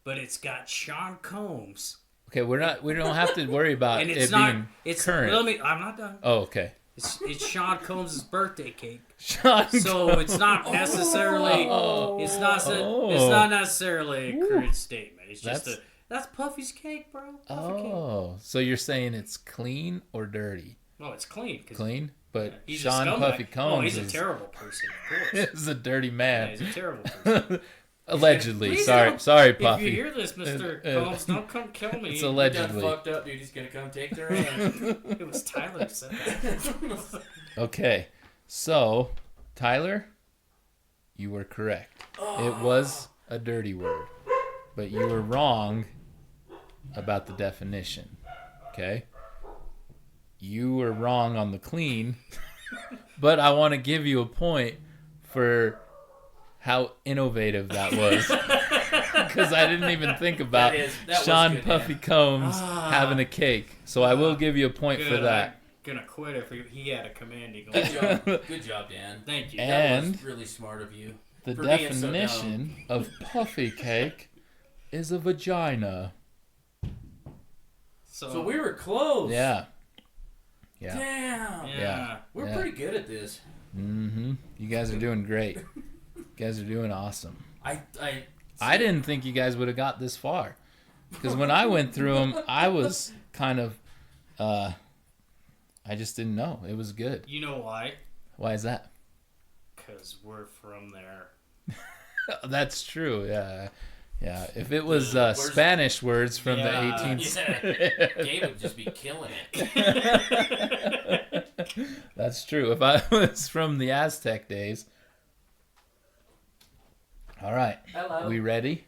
but it's got Sean Combs. Okay, we don't have to worry about And it it's not being it's current. I'm not done. Oh, okay. It's Sean Combs' birthday cake. Sean So it's not necessarily it's not necessarily a crude statement. It's just that's Puffy's cake, bro. Puffy cake. Oh, so you're saying it's clean or dirty? No, it's clean. 'Cause Clean, but he's Sean a scumbag. Puffy Combs he's a terrible person, of course. is a dirty Yeah, man. he's a terrible person. Allegedly. Please Sorry, don't- sorry, If Puffy. you hear this, Mr. Combs, don't come kill me. It's You allegedly. done fucked up, dude. He's gonna come take their hand. It was Tyler who said that. Okay, so Tyler, you were correct. It was a dirty word, but you were wrong about the definition. Okay, you were wrong on the clean, but I want to give you a point for how innovative that was, because I didn't even think about That was Sean good, Puffy man. Combs having a cake. So I will give you a point for Good, that. I'm gonna quit if he had a commanding Good order. job. Good job, Dan. Thank you. That And was really smart of you. the for being so definition of puffy cake is a vagina. So we were close. Yeah. Yeah. Damn. Yeah. We're Yeah. pretty good at this. Mm-hmm. You guys are doing great. You guys are doing awesome. I I didn't think you guys would have got this far. Because when I went through them, I was kind of, I just didn't know. It was good. You know why? Why is that? Because we're from there. That's true. Yeah. Yeah. If it was Where's- Spanish words from Yeah, the 18th yeah. Gabe would just be killing it. That's true. If I was from the Aztec days. All right. Hello. We ready?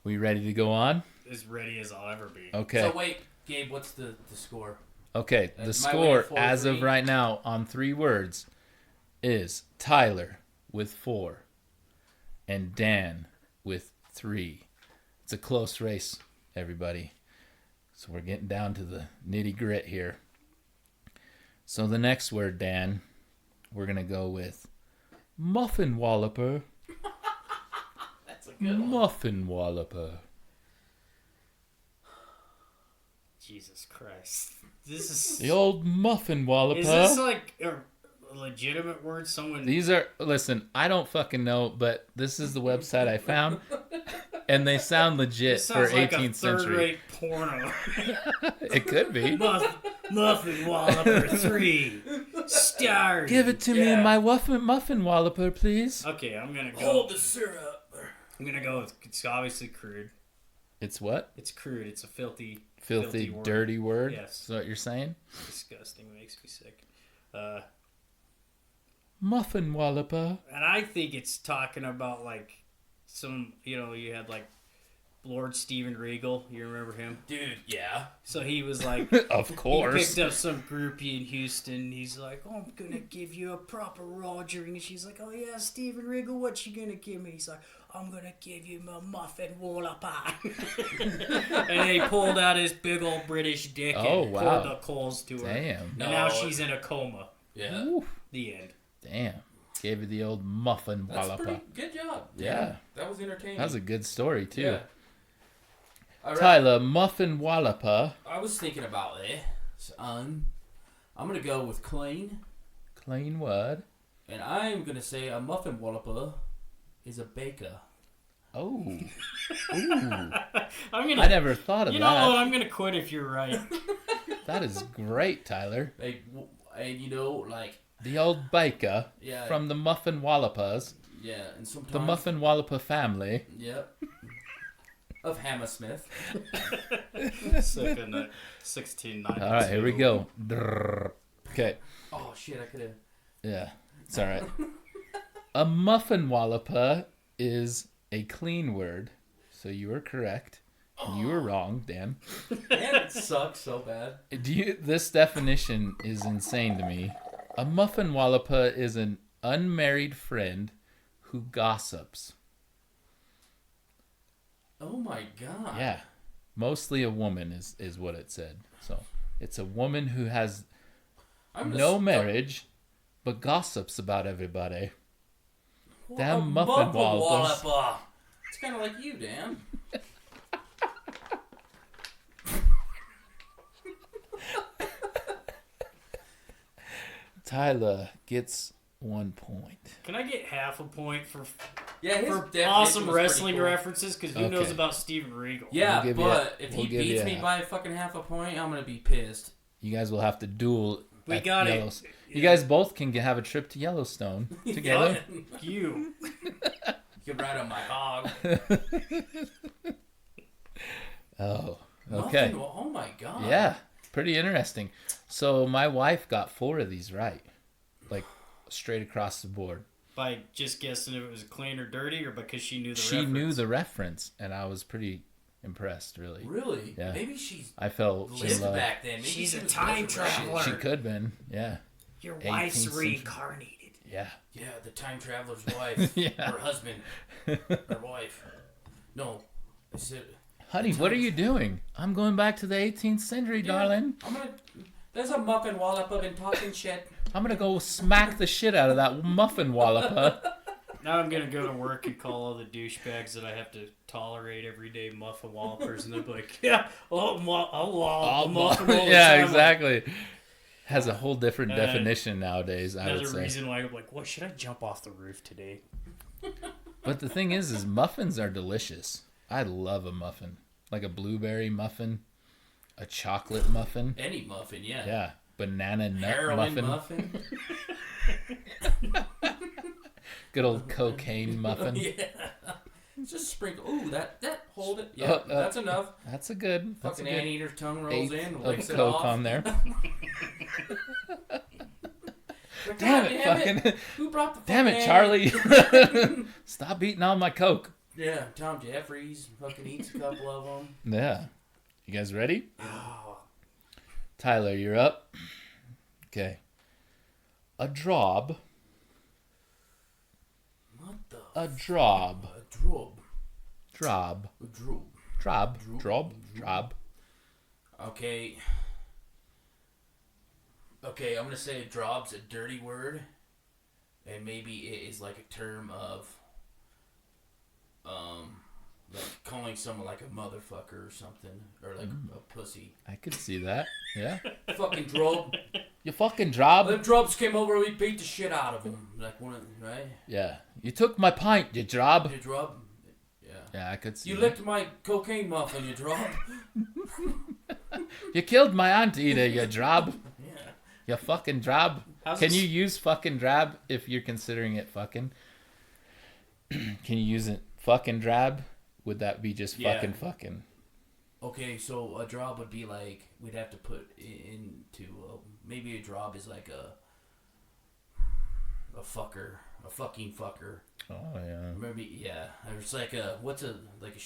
We ready to go on? As ready as I'll ever be. Okay. So wait, Gabe, what's the score? Okay. The My score winning as of 4-3. right now on 3 words is Tyler with 4 and Dan with 3. It's a close race, everybody. So we're getting down to the nitty grit here. So the next word, Dan, we're going to go with muffin walloper. That's a good one. Muffin walloper. Jesus Christ. This is... The old muffin walloper. Is this like a legitimate word? Someone... These are, listen, I don't fucking know, but this is the website I found. And they sound legit This for sounds like 18th a century. third-rate porno. It could be. Muffin Walloper 3 stars. Give it to me in my muffin walloper, please. Okay, I'm gonna go. Hold the syrup. I'm gonna go with. It's obviously crude. It's what? It's crude. It's a filthy word. dirty word? Yes. Is that what you're saying? Disgusting. Makes me sick. Muffin walloper. And I think it's talking about like some. You had like Lord Steven Regal. You remember him? Dude, yeah. So he was like. Of course. He picked up some groupie in Houston. He's like, "Oh, I'm gonna give you a proper raw drink." And she's like, "Oh yeah, Steven Regal, what you gonna give me?" He's like, "I'm gonna give you my muffin walloper." And he pulled out his big old British dick Oh, and wow. poured the coals to her. Damn. And No, now she's in a coma. Yeah. Ooh, The end. damn. Gave you the old muffin That's walloper. pretty good job. Yeah. That was entertaining. That was a good story, too. Yeah. All right. Tyler, muffin walloper. I was thinking about it. I'm going to go with clean. Clean word. And I'm going to say a muffin walloper is a baker. Oh. Ooh. I'm gonna. I never thought of You that. know what? I'm gonna quit if you're right. That is great, Tyler. And like... The old baker Yeah. from the Muffin Wallopers, Yeah, and sometimes... the Muffin Walloper family. Yep. Of Hammersmith. Second, 1690. All right, here we go. Drrrr. Okay, Oh, shit, I could have... yeah, it's all right. A Muffin Walloper is a clean word, so you were correct. You were wrong, Dan. Man, it sucks so bad. This definition is insane to me. A Muffin Walloper is an unmarried friend who gossips. Oh, my God. Yeah. Mostly a woman is what it said. So it's a woman who has I'm no just- marriage, but gossips about everybody. Damn A muffin wallopers. walloper. It's kind of like you, Dan. Tyler gets 1 point. Can I get half a point for Yeah, his definition awesome was wrestling pretty cool. references? Because who knows Okay. about Steven Regal? Yeah, We'll give you but a- if we'll he give beats you me a- by fucking half a point, I'm gonna be pissed. You guys will have to duel. We at got it. Yellowstone. You guys both can have a trip to Yellowstone together. You. You can ride on my hog. Oh, okay. Muffin, oh my god. Yeah, pretty interesting. So my wife got 4 of these right, like straight across the board. By just guessing if it was clean or dirty, or because she knew the She reference? knew the reference, and I was pretty impressed, really. Really? Yeah. Maybe she's I felt in lived love. back then. Maybe She's she a was time resurrected. traveler. She could have been, yeah. Your 18th wife's century. reincarnated. Yeah. Yeah, the time traveler's wife. Yeah. Her husband. Her wife. No. I said... Honey, what are you doing? I'm going back to the 18th century, darling. I'm gonna... There's a muffin wallop I've been talking shit. I'm going to go smack the shit out of that muffin walloper. Now I'm gonna go to work and call all the douchebags that I have to tolerate every day muffin wallopers, and they'll be like, "Yeah, I'll muffin all the Yeah, time." exactly. Has a whole different definition nowadays, I would Another say. reason why I'm like, "What should I jump off the roof today?" But the thing is muffins are delicious. I love a muffin. Like a blueberry muffin, a chocolate muffin. Any muffin, yeah. Yeah, banana nut Heroin muffin. muffin. Good old cocaine muffin. Yeah. Just sprinkle. Ooh, that hold it. Yeah, that's enough. That's a good. That's a Fucking good anteater tongue rolls eighth in, of licks it coke off. on there. Like, Damn God it, damn fucking. Who brought the Damn it, fucking Charlie. Stop eating all my Coke. Yeah, Tom Jeffries fucking eats a couple of them. Yeah. You guys ready? Oh, Tyler, you're up. Okay. A drob. what the? A drob. A drob. Drob. A drob. Drob. Drob. Drob. Okay. Okay, I'm gonna say a drob's a dirty word, and maybe it is like a term of, like calling someone like a motherfucker or something, or like a pussy. I could see that. Yeah. Fucking drob. You fucking drob. Them drobs came over, we beat the shit out of them. Like one of them, right? Yeah. You took my pint, you drob. You drob? Yeah. Yeah, I could see You that. licked my cocaine muffin, you drob? You killed my anteater, you drob. Yeah. You fucking drob. How's Can this- you use fucking drab if you're considering it fucking? Can you use it fucking drab? Would that be just Yeah. fucking? Okay, so a drob would be like, we'd have to put into, maybe a drob is like a fucker, a fucking fucker. Oh yeah. Maybe, yeah. It's like a, what's a, like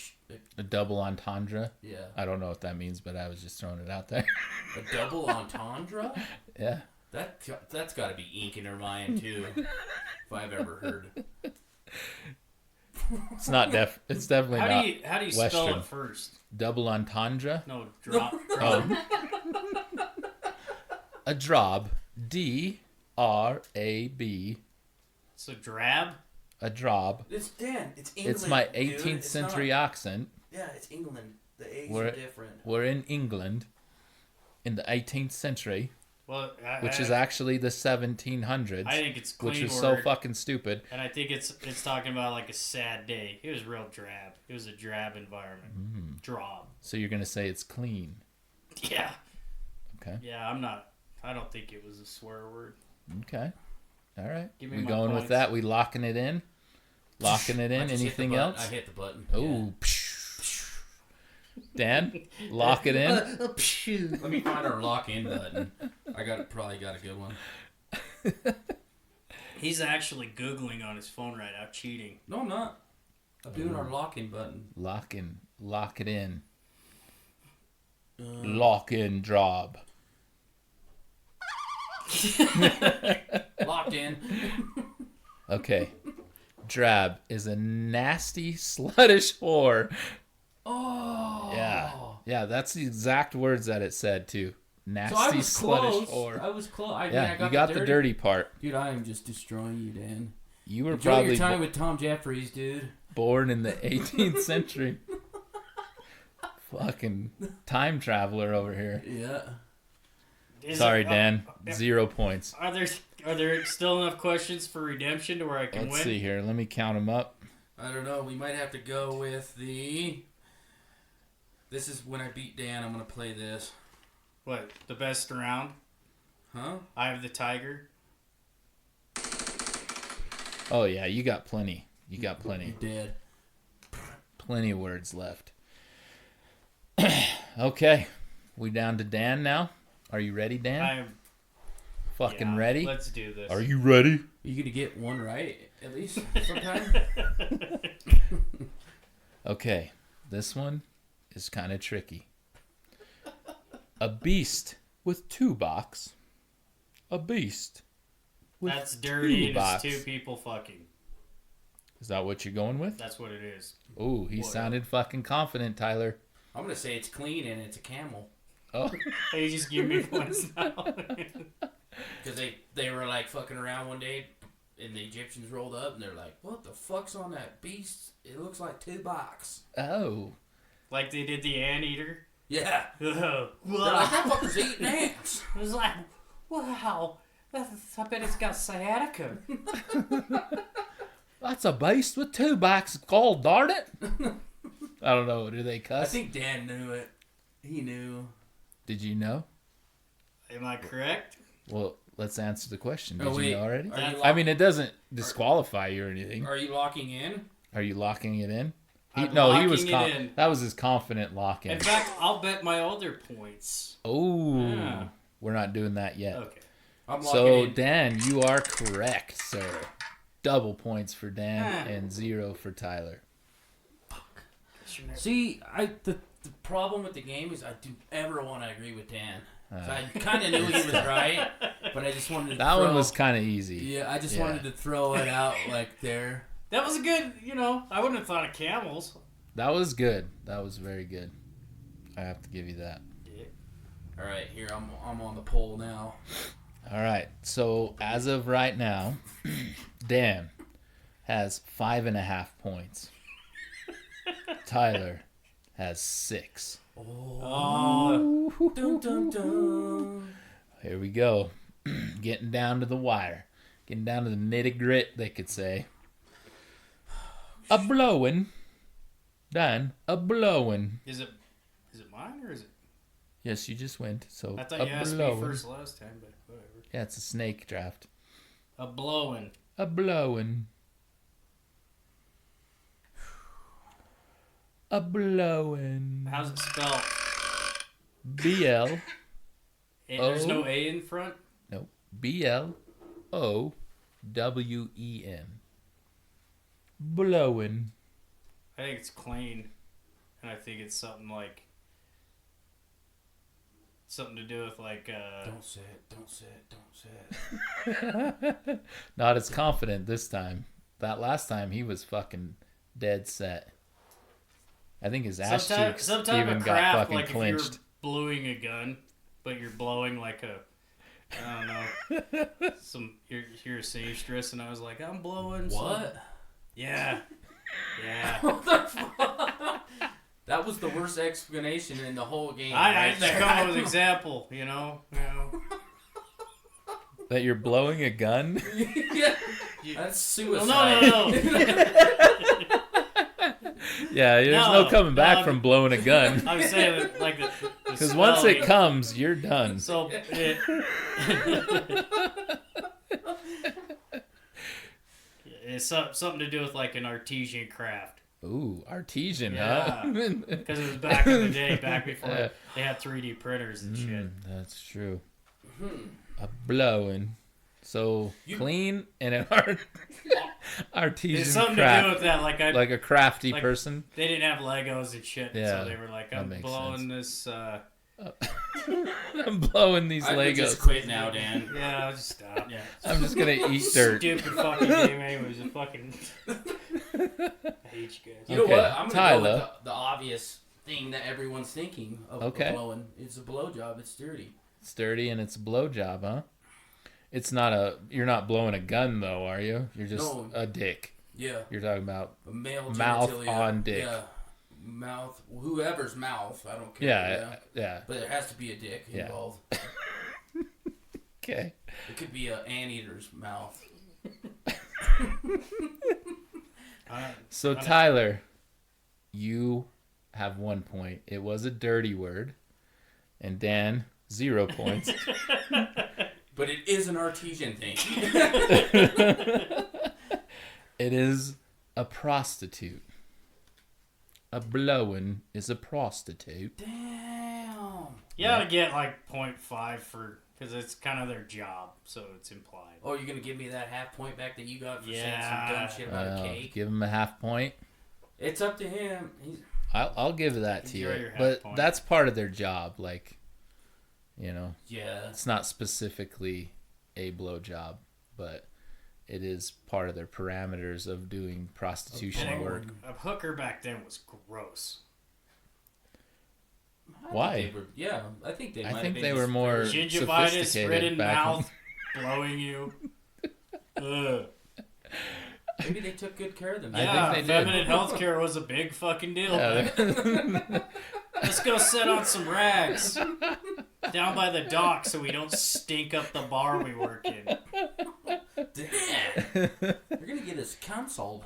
A double entendre. yeah. I don't know what that means, but I was just throwing it out there. A double entendre? Yeah. That's got to be ink in her mind, too. If I've ever heard. It's not it's definitely How not do you Western. spell it first? double entendre. No, drop. Oh. A drob. D-R-A-B. So drab. A drob. It's Dan. It's England. It's my dude. 18th It's century not- accent. Yeah, it's England. The A's We're- are different. We're in England in the 18th century, Well, which is actually the 1700s, I think it's clean which is word, so fucking stupid. and I think it's talking about like a sad day. It was real drab. It was a drab environment. Drob. So you're gonna say it's clean. Yeah. Okay. Yeah, I don't think it was a swear word. Okay. All right. Give me We my going with points. that? We locking it in? Locking it I in? just hit the Anything button. else? I hit the button. Oh. Dan, lock it in. Let me find our lock-in button. Probably got a good one. He's actually Googling on his phone right now, cheating. No, I'm not. I'm doing our lock-in button. Lock it in. Lock in drob. Locked in. Okay. Drab is a nasty, sluttish whore. Oh. Yeah, that's the exact words that it said too. So I Nasty, was sluttish close. whore. I was close. I You got the dirty part. Dude, I am just destroying you, Dan. You were Enjoy probably your time with Tom Jeffries, dude. born in the 18th century. Fucking time traveler over here. Yeah. Sorry, Dan. 0 points. Are there still enough questions for redemption to where I can Let's win? see here. Let me count them up. I don't know. We might have to go with the... This is when I beat Dan. I'm going to play this. What, the best round? Huh? I have the tiger. Oh, yeah. You got plenty. You got plenty. You're dead. Plenty of words left. Okay. We down to Dan now? Are you ready, Dan? I'm Fucking ready? Let's do this. Are you ready? Are you going to get one right, at least, sometime? Okay. This one is kind of tricky. A beast with 2 box. A beast with That's dirty and box. it's 2 people fucking. Is that what you're going with? That's what it is. Oh, he What? sounded fucking confident, Tyler. I'm going to say it's clean and it's a camel. Oh, Hey, just give me points now. Because they were like fucking around one day and the Egyptians rolled up and they're like, what the fuck's on that beast? It looks like 2 box. oh. Like they did the Anteater. Yeah. It They're like, that fucker's eating ants. was like, wow, I bet it's got sciatica. That's a beast with 2 box. Gold, darn it. I don't know. Do they I cuss? think Dan knew it. He knew. Did you know? Am I correct? Well, let's answer the question. Did Oh, wait. you know already? Are you I mean, it doesn't disqualify you or anything. Are you locking in? Are you locking it in? I'm He locking was. it in. That was his confident lock in. In fact, I'll bet my other points. Oh, Yeah. we're not doing that yet. Okay. I'm So, locking in. Dan, you are correct, sir. Double points for Dan and 0 for Tyler. See, the problem with the game is I do ever want to agree with Dan. So I kind of knew he was right, but I just wanted to That throw, one was kind of easy. Yeah, I just wanted to throw it out like there. That was a good, I wouldn't have thought of camels. That was good. That was very good. I have to give you that. All right, here I'm on the pole now. All right. So as of right now, Dan has 5.5 points. Tyler has 6. Oh, Dun, dun, dun. Here we go. Getting down to the wire. Getting down to the nitty grit, they could say. A blowing. Dan, a blowing. is it mine or is it? Yes, you just went. So I thought a you asked me blowing. first last time, but whatever. Yeah, it's a snake draft. A blowing. A blowing. A blowing. How's it spelled? BL. There's no A in front. No. BLOWEN. Blowing. I think it's clean, and I think it's something to do with Don't say it. Don't say it. Don't say it. Not as confident this time. That last time he was fucking dead set. I think his ass cheeks some type even of got craft, fucking like clinched. if you're blowing a gun, but you're blowing like a, I don't know, you're a seamstress, and I was like, I'm blowing. What? Yeah. That was the worst explanation in the whole game. I right just there. come up with an example, That you're blowing a gun? Yeah. That's Well, suicide. no. Yeah, there's no coming back from blowing a gun. I'm saying that, like the Because once it comes, you're done. So it's something to do with like an artesian craft. Ooh, artesian, Yeah. huh? Because it was back in the day, back before they had 3D printers and shit. That's true. A blowing. So clean and an artesian It's something craft. to do with that, Like a crafty like- person. They didn't have Legos and shit, Yeah, so they were like, that I'm makes blowing this. I'm blowing these I would Legos. just quit now, Dan. Yeah, I'll just stop. Yeah. I'm just gonna eat dirt. Stupid fucking game, anyways. A fucking. I hate you guys. You know Okay, what? I'm gonna go Tyler. with the obvious thing that everyone's thinking of blowing. It's a blowjob. It's dirty. Sturdy and it's a blowjob, huh? It's not you're not blowing a gun though, are you? You're just a dick. Yeah. You're talking about A male mouth genitalia. on dick. Yeah. Mouth. Whoever's mouth. I don't care. yeah. But there has to be a dick involved. Okay. It could be an anteater's mouth. So Tyler, you have 1 point. It was a dirty word. And Dan, 0 points. But it is an artesian thing. It is a prostitute. A blowin' is a prostitute. Damn. You ought to get like 0.5 because it's kind of their job, so it's implied. Oh, you're gonna give me that half point back that you got for saying Yeah. some dumb shit about a cake? Give him a half point. It's up to him. I'll give that to Enjoy you. your half But point. that's part of their job. Like, Yeah. it's not specifically a blowjob, but it is part of their parameters of doing prostitution work. A hooker back then was gross. Why? I think they. I might think have they been were just more very- Gingivitis, sophisticated red in back mouth, blowing you. Ugh. Maybe they took good care of them. Yeah, think they did. feminine healthcare was a big fucking deal. Yeah. Let's go sit on some rags down by the dock so we don't stink up the bar we work in. Damn. You're gonna get us cancelled.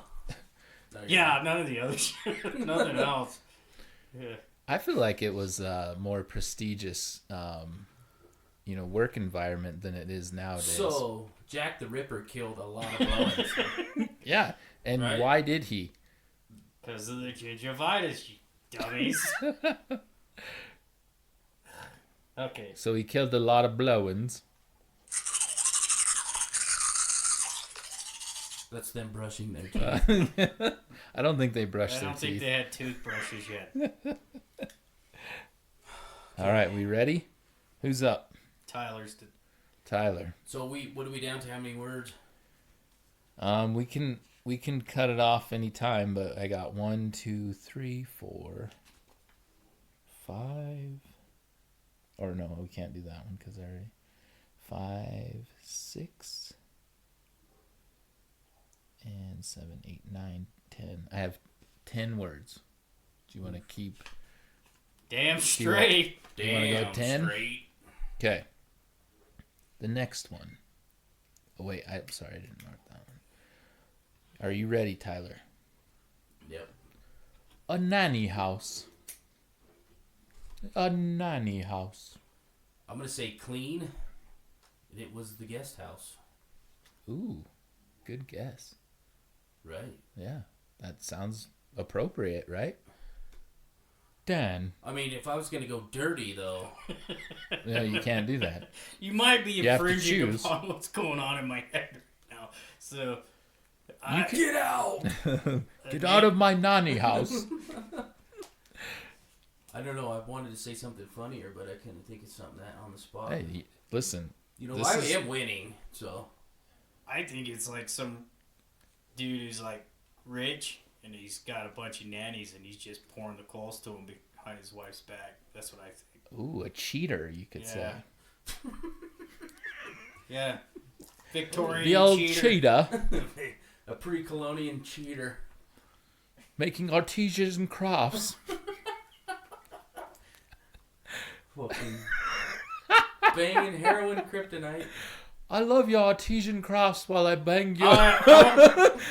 Yeah, none of the other shit. Nothing else. Yeah. I feel like it was a more prestigious, work environment than it is nowadays. So Jack the Ripper killed a lot of blowings. Yeah, and Right? why did he? Because of the gingivitis, you dummies. Okay. So he killed a lot of blowins. That's them brushing their teeth. I don't think they brush I their don't think teeth. they had toothbrushes yet. All right, we ready? Who's up? Tyler's did. Tyler. So what are we down to? How many words? We can cut it off anytime, but I got 1, 2, 3, 4, 5. Or no, we can't do that one because I already 5, 6, and 7, 8, 9, 10. I have 10 words. Do you want to keep? Damn straight. You want to go Damn 10? straight. Okay. The next one. Oh wait, I'm sorry, I didn't mark that one. Are you ready, Tyler? Yep. A nanny house. A nanny house. I'm gonna say clean. It was the guest house. Ooh, good guess. Right. Yeah, that sounds appropriate, right? Dan. I mean, if I was gonna go dirty though, No, you can't do that. You might be You have to infringing choose. upon what's going on in my head right now. So, get out. Get out of my nanny house. I don't know. I wanted to say something funnier, but I couldn't think of something that on the spot. Hey, listen. You know, this I is- am winning, so I think it's like some dude who's like rich and he's got a bunch of nannies and he's just pouring the calls to him behind his wife's back. That's what I think. Ooh, a cheater, you could say. Yeah. Yeah. Victorian The old cheater. cheater a pre-colonial cheater. making artesian crafts. Fucking banging heroin kryptonite. I love your artesian crafts while I bang you. I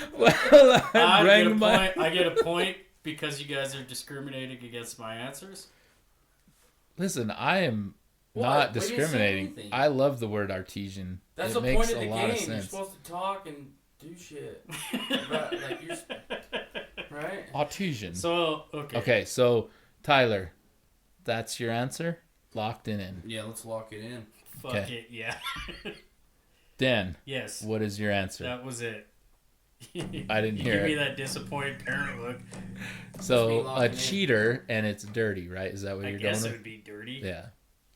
bang my... I get a point because you guys are discriminating against my answers. Listen, I am What? not Why didn't you say discriminating. anything? I love the word artesian. That's it the makes point of a the lot game. of You're sense. supposed to talk and do shit. Like you're, right? Artesian. So, okay. Okay, so Tyler, that's your answer? Locked in. Yeah, let's lock it in. Fuck Okay. it, yeah. Dan, Yes. what is your answer? That was it. I didn't You hear give me it. that disappointed parent look. So me a locking in. cheater and it's dirty, right? Is that what I you're guess going it with? would be dirty. Yeah.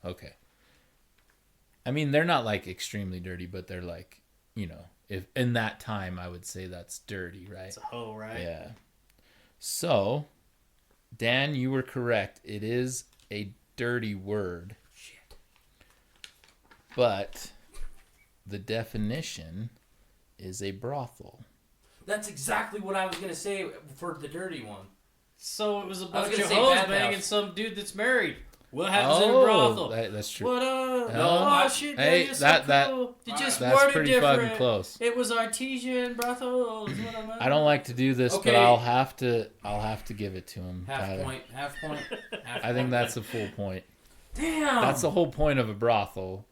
Okay. I mean, they're not like extremely dirty, but they're like, you know, if in that time I would say that's dirty, right? It's a hoe, right? Yeah. So, Dan, you were correct. It is a dirty word. Shit. But the definition is a brothel. That's exactly what I was gonna say for the dirty one. So it was a I was bunch gonna of say hoes bathhouse. banging some dude that's married. What happens in a brothel? That's true. What up? No, Oh, shit, hey, you're that- cool. You just That's worded pretty different. fucking close. It was artesian brothel. Is what I'm I don't like to do this, Okay. but I'll have to give it to him. Half Tyler. point. Half point. Half I think point. that's a full point. Damn. That's the whole point of a brothel.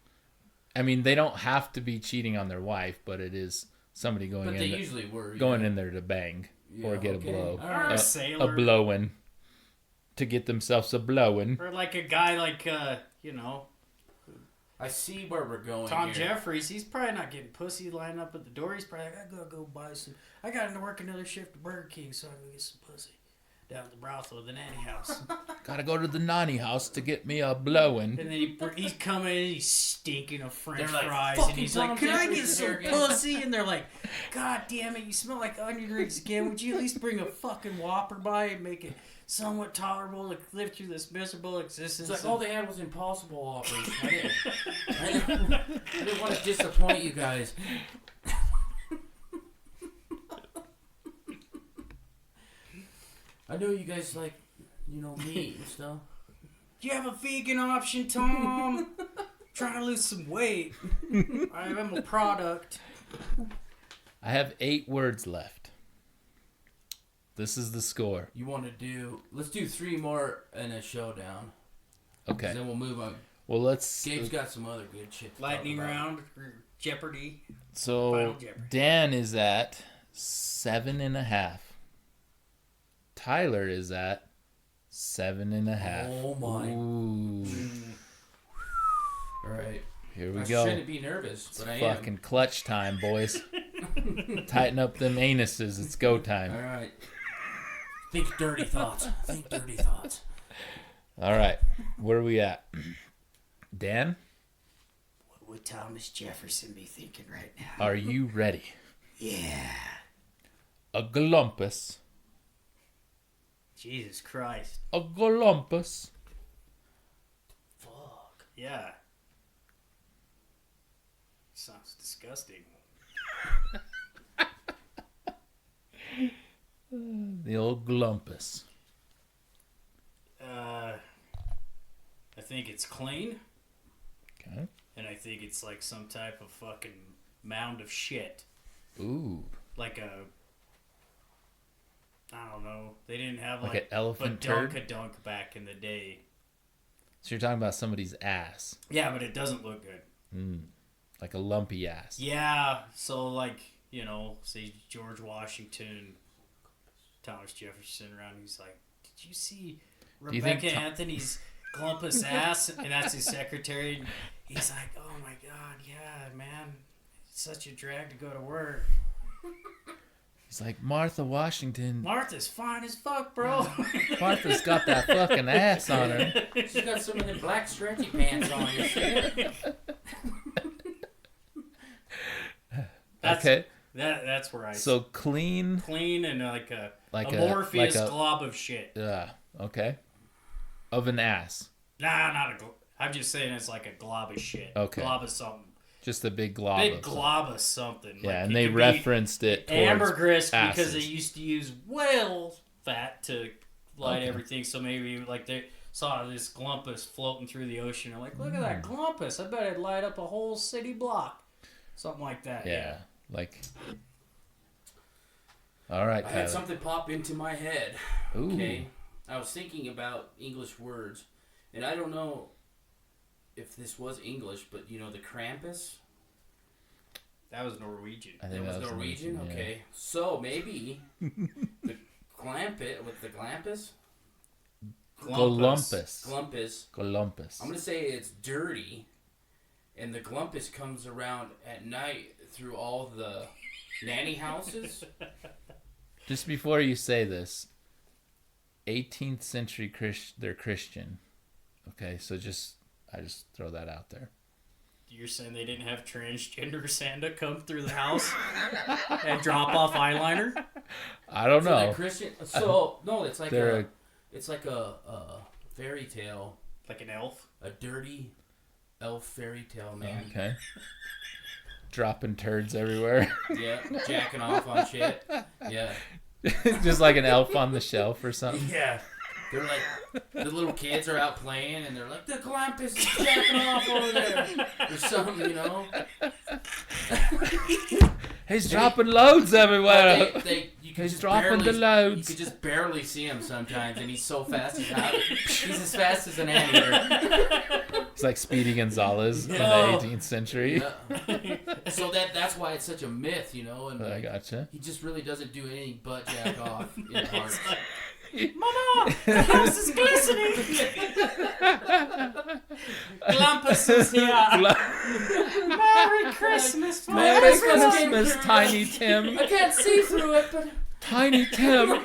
I mean, they don't have to be cheating on their wife, but it is somebody going But they in usually were. going in there to bang or Yeah, get okay. a blow, All right. A a sailor. blowing, to get themselves a blowing. Or like a guy like, you know, I see where we're going. Tom here. Jeffries. He's probably not getting pussy lining up at the door. He's probably like, I gotta go buy some. I gotta work another shift at Burger King so I can get some pussy down at the brothel, the nanny house. Gotta go to the nanny house to get me a blowing. And then he's coming in, he's stinking of French They're like, fries, and "Fucking he's Tom like, "Can I Jeffries get is some here again." pussy?" And they're like, "God damn it, you smell like onion rings again. Would you at least bring a fucking Whopper by and make it somewhat tolerable to live through this miserable existence?" It's like all they had was Impossible offers. I didn't want to disappoint you guys. I know you guys like, meat and stuff. Do you have a vegan option, Tom? Trying to lose some weight. I am a product. I have 8 words left. This is the score. You want to let's do 3 more in a showdown. Okay. Then we'll move on. Well, let's. Gabe's got some other good shit to Lightning talk about. round or Jeopardy. So Final Jeopardy. Dan is at 7.5. Tyler is at 7.5. Oh my. Ooh. All right. Here we I go. shouldn't be nervous, It's but I fucking clutch time, boys. Tighten up them anuses. It's go time. All right. Think dirty thoughts. Think dirty thoughts. All right. Where are we at? Dan, What would Thomas Jefferson be thinking right now? are you ready? Yeah. A glumpus. Jesus Christ. A glumpus. Fuck. Yeah. Sounds disgusting. The old glumpus. I think it's clean, Okay. and I think it's like some type of fucking mound of shit. Ooh. Like a... I don't know. They didn't have Like like an elephant Badunk turd? a dunk back in the day. So you're talking about somebody's ass. Yeah, but it doesn't look good. Like a lumpy ass. Yeah, so like, you know, say George Washington, Thomas Jefferson around, he's like, did you see you think Rebecca Anthony's glumpus ass? And that's his secretary. And he's like, oh my God, yeah, man. It's such a drag to go to work. He's like, Martha Washington. Martha's fine as fuck, bro. Martha's got that fucking ass on her. She's got some of them black stretchy pants on. You see it? Okay. That's where I So clean. clean and like a Like amorphous like a- glob of shit. Okay. Of an ass. Nah, not a. I'm just saying it's like a glob of shit. Okay. Glob of something. Just a big glob. Big of something. glob of something. Yeah, Like, and it they could be referenced it towards ambergris because asses. they used to use whale fat to light Okay. everything. So maybe like they saw this glumpus floating through the ocean. And like, look at that glumpus. I bet it'd light up a whole city block. Something like that. Yeah. Like. All right, I Tyler. had something pop into my head. Ooh. Okay. I was thinking about English words, and I don't know if this was English, but you know the Krampus? That was Norwegian. I think It was that Norwegian? yeah. Okay. So maybe the Glampit with the Glampus? Glumpus. Glumpus. Glumpus. I'm going to say it's dirty, and the Glumpus comes around at night through all the nanny houses. Just before you say this, 18th century they're Christian. Okay, so I just throw that out there. You're saying they didn't have transgender Santa come through the house and drop off eyeliner? I don't So they're know. Christian. So no, it's like They're a fairy tale, Like an elf? a dirty elf fairy tale man. Okay. Dropping turds everywhere. Yeah, jacking off on shit. Yeah, Just like an elf on the shelf or something. yeah. They're like the little kids are out playing, and they're like the Glampus is jacking off over there, or something, you know. He's dropping loads everywhere. You can He's just dropping the loads. You could just barely see him sometimes, and he's so fast. He's as fast as an anteater. It's like Speedy Gonzalez in the Yeah. 18th century. Yeah. So that's why it's such a myth, you know. And I gotcha. he just really doesn't do anything but jack off in heart. Mama, the house is glistening. Glampus is here. Merry Christmas, folks. Merry Christmas, Tiny Tim. I can't see through it, but Tiny Tim.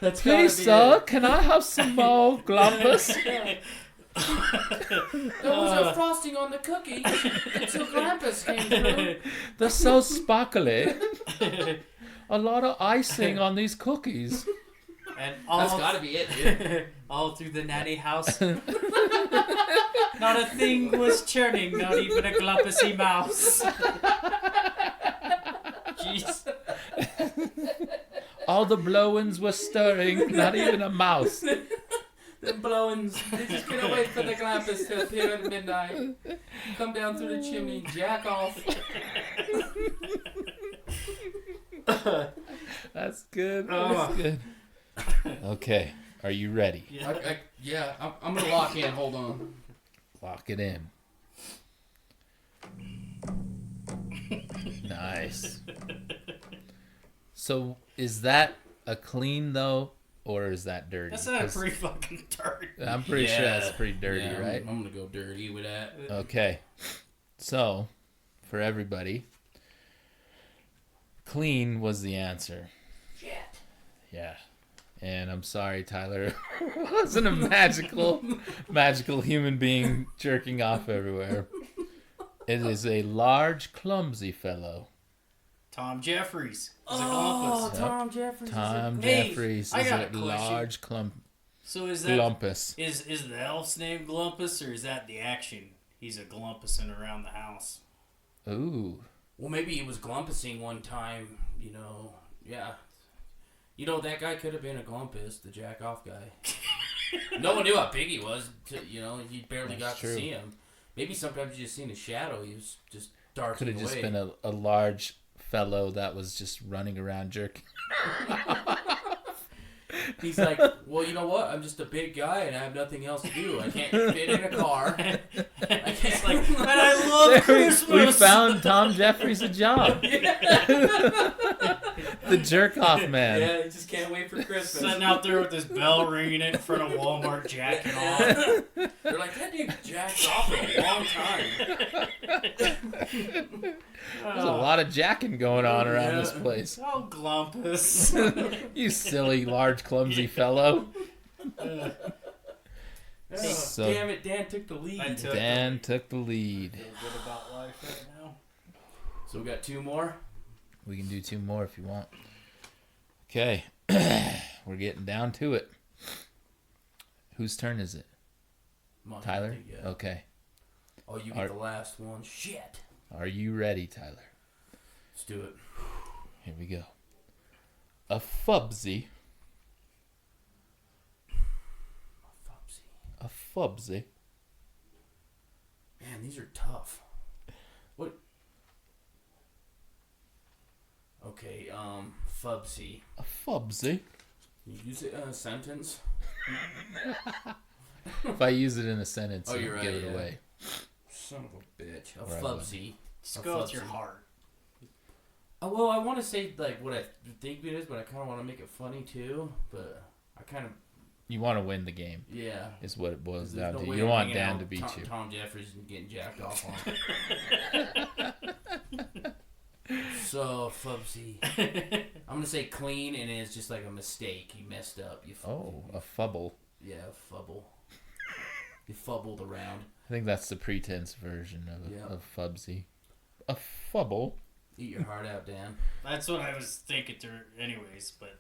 that's Please, sir, can I have some more Glampus? There was a frosting on the cookie until Glampus came through. They're so sparkly. A lot of icing on these cookies. And That's all, gotta be it, dude. all through the natty house. Not a thing was churning, not even a glumpusy mouse. Jeez. All the blowings were stirring, not even a mouse. The blowings. They just couldn't wait for the Glampus to appear at midnight. Come down through the chimney, jack off. That's good. That's good. Okay, are you ready? I'm gonna lock in. Hold on. Lock it in. Nice. So, is that a clean though, or is that dirty? That's not 'Cause pretty fucking dirty. I'm pretty sure Yeah. that's pretty dirty, Yeah, right? I'm gonna go dirty with that. Okay. So, for everybody, Clean was the answer. Shit. Yeah. And I'm sorry, Tyler. It wasn't a magical human being jerking off everywhere. It is a large, clumsy fellow. Tom Jeffries. Is a Oh, Glumpus. Tom Jeffries. Tom Hey, Jeffries I is got a a question. large So is that Glumpus. is the elf's name Glumpus, or is that the action? He's a Glumpussing around the house. Ooh. Well, maybe he was glumpusing one time, you know. Yeah. You know, that guy could have been a glumpus, the jack-off guy. No one knew how big he was. You know, you barely That's got true. to see him. Maybe sometimes you just seen his shadow. He was just darting Could have away. just been a large fellow that was just running around jerking. He's like, well, you know what? I'm just a big guy and I have nothing else to do. I can't fit in a car. I can't. Like, and I love Christmas. We found Tom Jeffries a job. The jerk off man. Yeah, he just can't wait for Christmas. Sitting out there with his bell ringing in front of Walmart, jacking off. They're like, that dude jacked off for a long time. There's a lot of jacking going on around this place. Oh, Glumpus. You silly, large, clumsy fellow. Oh, So- damn it, Dan took the lead. I took- Dan took the lead. Feel good about life right now. So we got 2 more. We can do 2 more if you want. Okay. We're getting down to it. Whose turn is it? Mine, I Tyler? think, yeah. Okay. Oh, you Are- get the last one. Shit. Are you ready, Tyler? Let's do it. Here we go. A fubsy. Fubsy. A fubsy. Man, these are tough. What? Okay, Fubsy. A fubsy. Can you use it in a sentence? If I use it in a sentence, Oh, it'll you're right, give it yeah. away. Son of a bitch. A Right. Fubsy. Just A go with your Fubsy. heart. Oh, well, I want to say like what I think it is, but I kind of want to make it funny too. But I kind of, You want to win the game, yeah. is what it boils There's down no to. way You don't I'm want hanging Dan out to with beat Tom, you. Tom Jeffries and getting jacked off on. So, Fubsy. I'm going to say clean, and it's just like a mistake. You messed up. Oh, a fubble. Yeah, fubble. You fubbled around. I think that's the pretense version Yeah. of fubsy. A fubble. Eat your heart out, Dan. That's what I was thinking through anyways, but...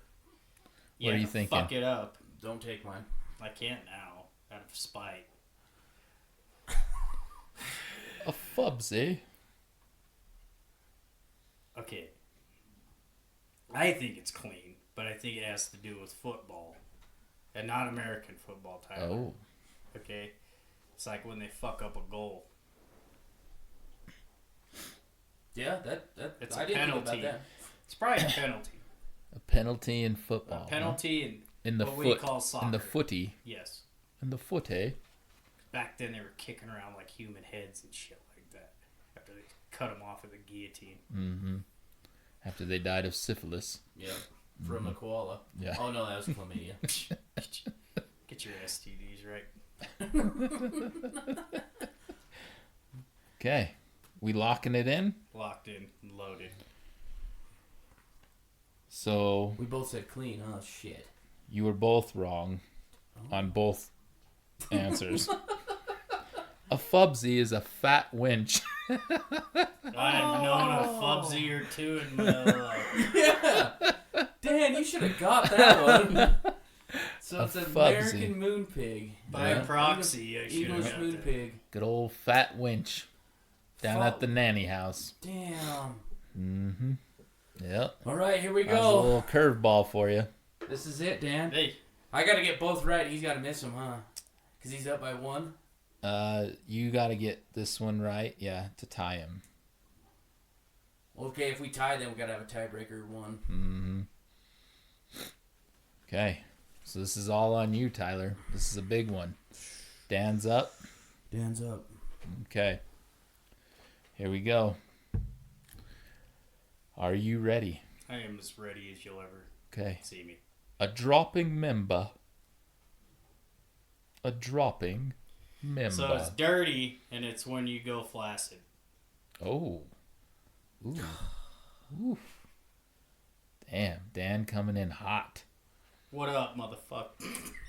What are you thinking? Fuck it up. Don't take mine. I can't now, out of spite. A fubsy. Okay. I think it's clean, but I think it has to do with football. And not American football, Tyler. Oh. Okay? It's like when they fuck up a goal. Yeah, that It's I a didn't think penalty. about that. It's probably a penalty. A penalty in A football. huh? penalty In the what we foot. call soccer. In the footy. Yes. In the footy. Back then they were kicking around like human heads and shit like that. After they cut them off with a guillotine. Mm-hmm. After they died of syphilis. Yeah, from a koala. Yeah. Oh no, that was chlamydia. Get your STDs right. Okay. We locking it in? Locked in and loaded. So We both said clean. Oh shit. you were both wrong on both answers. A fubsy is a fat winch. I've known a fubsy or two in my life. Yeah. Dan, you should have got that one. So A it's an fubsy. American moon pig. By Yeah. proxy, I should have English got moon that. pig. Good old fat winch. Down at the nanny house. Damn. Mm-hmm. Yep. All right, here we That was a go. little curveball for you. This is it, Dan. Hey, I gotta get both right. He's gotta miss them, huh? Because he's up by 1. You got to get this one right, yeah, to tie him. Okay, if we tie, then we gotta have a tiebreaker 1. Mm-hmm. Okay, so this is all on you, Tyler. This is a big one. Dan's up. Dan's up. Okay. Here we go. Are you ready? I am as ready as you'll ever Okay. see me. A dropping member. A dropping member. So it's dirty, and it's when you go flaccid. Oh. Ooh. Ooh. Damn, Dan coming in hot. What up, motherfucker?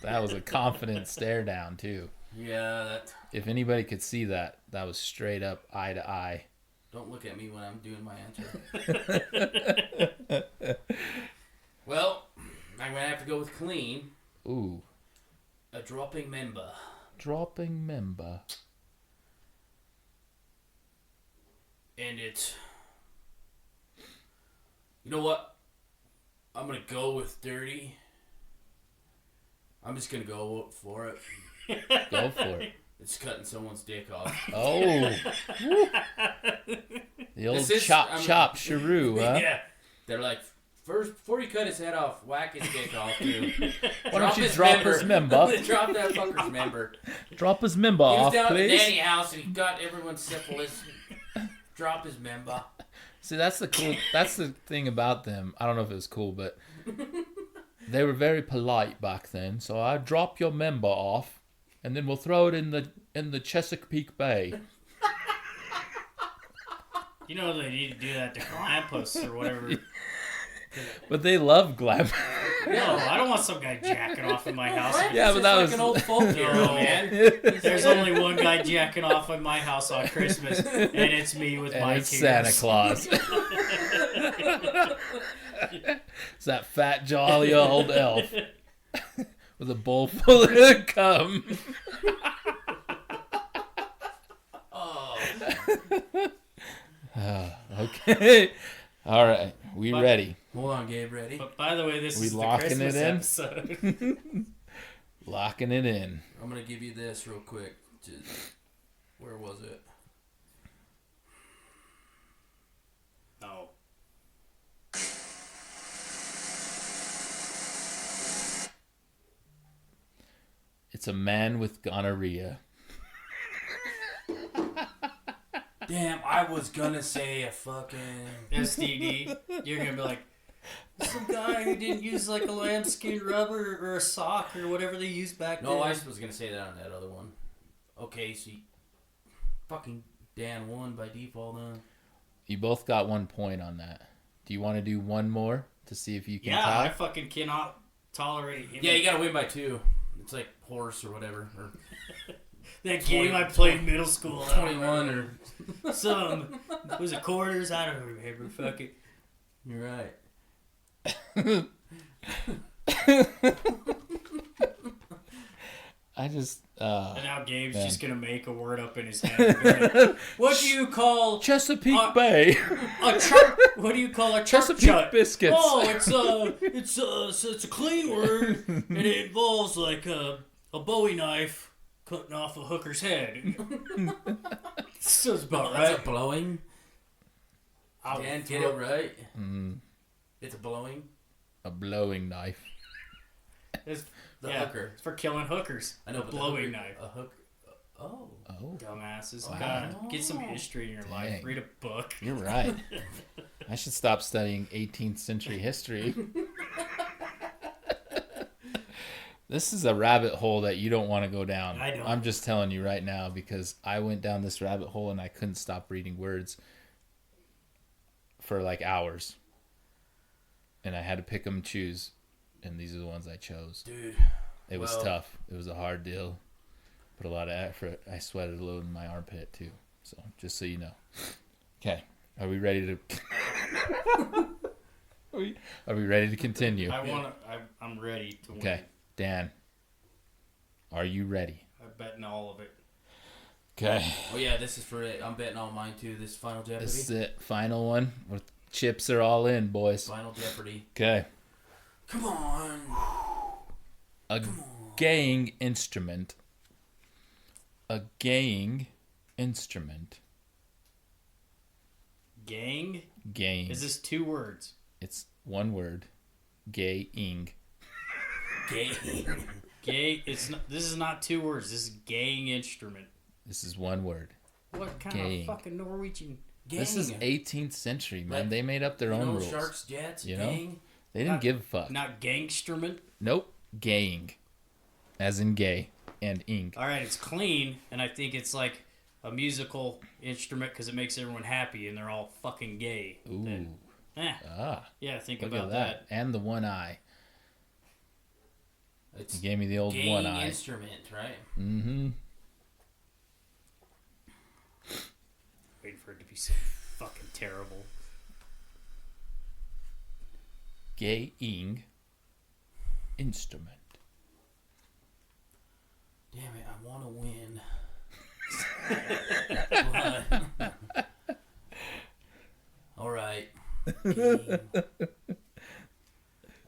That was a confident stare down, too. Yeah, that. If anybody could see that, that was straight up eye to eye. Don't look at me when I'm doing my answer. Well, I'm gonna have to go with clean. Ooh. A dropping member. Dropping member. And it's. You know what? I'm gonna go with dirty. I'm just gonna go for it. Go for it. It's cutting someone's dick off. Oh. Woo. The old chop, shiroo, huh? Yeah. They're like, first, before you cut his head off, whack his dick off, too. Why don't you drop his member? Drop that fucker's member. Drop his member He was off, down at the please. nanny house and he got everyone's syphilis. Drop his member. See, that's the thing about them. I don't know if it was cool, but they were very polite back then. So I drop your member off, and then we'll throw it in the Chesapeake Bay. You know they need to do that to Glampus or whatever. But they love glam. No, I don't want some guy jacking off in my house. Yeah, but that like was an old folk hero, No. man. There's only one guy jacking off in my house on Christmas, and it's me with and my it's tears. Santa Claus. It's that fat, jolly old elf with a bowl full of cum. Okay. All right. We ready. Hold on, Gabe, ready? But by the way, this We is the locking Christmas it in? episode. Locking it in. I'm going to give you this real quick. Where was it? Oh. It's a man with gonorrhea. Damn, I was going to say a fucking... STD. You're gonna be like, some guy who didn't use like a lambskin rubber or a sock or whatever they used back then. No, I was going to say that on that other one. Okay, so fucking Dan won by default, huh? You both got 1 point on that. Do you want to do one more to see if you can Yeah, I tie? fucking cannot tolerate him. Yeah, you got to win by 2. It's like horse or whatever. Or That game I played in middle school. 21 or... Was it quarters? I don't remember. Fuck it. You're right. I just... And now Gabe's man. just gonna make a word up in his head. Like, what do you call Chesapeake Bay. What do you call a Chesapeake chut? biscuits. Oh, it's a clean word, and it involves like a Bowie knife cutting off a hooker's head. Sounds about That's right. a blowing. I'll Dan, throw- get it right. Mm, It's a blowing. a blowing knife. It's, The yeah, hooker. it's for killing hookers. I know, A but blowing the knife. hooker, a hook. Oh. Oh, Dumbasses. Wow. God, get some history in your life. Dang. Read a book. you're right. I should stop studying 18th century history. This is a rabbit hole that you don't want to go down. I don't. I'm just telling you right now because I went down this rabbit hole and I couldn't stop reading words for like hours. And I had to pick them and choose. And these are the ones I chose. Dude. It was Well- tough. It was a hard deal. Put a lot of effort. I sweated a little in my armpit too. So just so you know. Okay. Are we ready to Are we ready to continue? I'm ready to win. Okay. Dan. Are you ready? I'm betting all of it. Okay. Oh yeah, this is for it. I'm betting on mine too. This Final Jeopardy. This is it. Final one. Chips are all in, boys. Final Jeopardy. Okay. Come on. A gaying instrument. A gaying instrument. Gang? Gaying. Is this 2 words? It's one word. Gaying. Gay. Gay. This is not 2 words. This is gang instrument. This is one word. What kind Gang. of fucking Norwegian? Gang. This is 18th century, man. Like, they made up their You own know, rules. Sharks, Jets, You know? gang. They didn't give a fuck. Not gangsterment. Nope. Gaying. As in gay. And ing. All right, it's clean, and I think it's like a musical instrument because it makes everyone happy, and they're all fucking gay. Ooh. Yeah, think Look about at that. And the one eye. It's You gave me the old gang one eye. instrument, right? Mm-hmm. Waiting for it to be so fucking terrible. Gaying instrument. Damn it, I want to win. All right. Gang.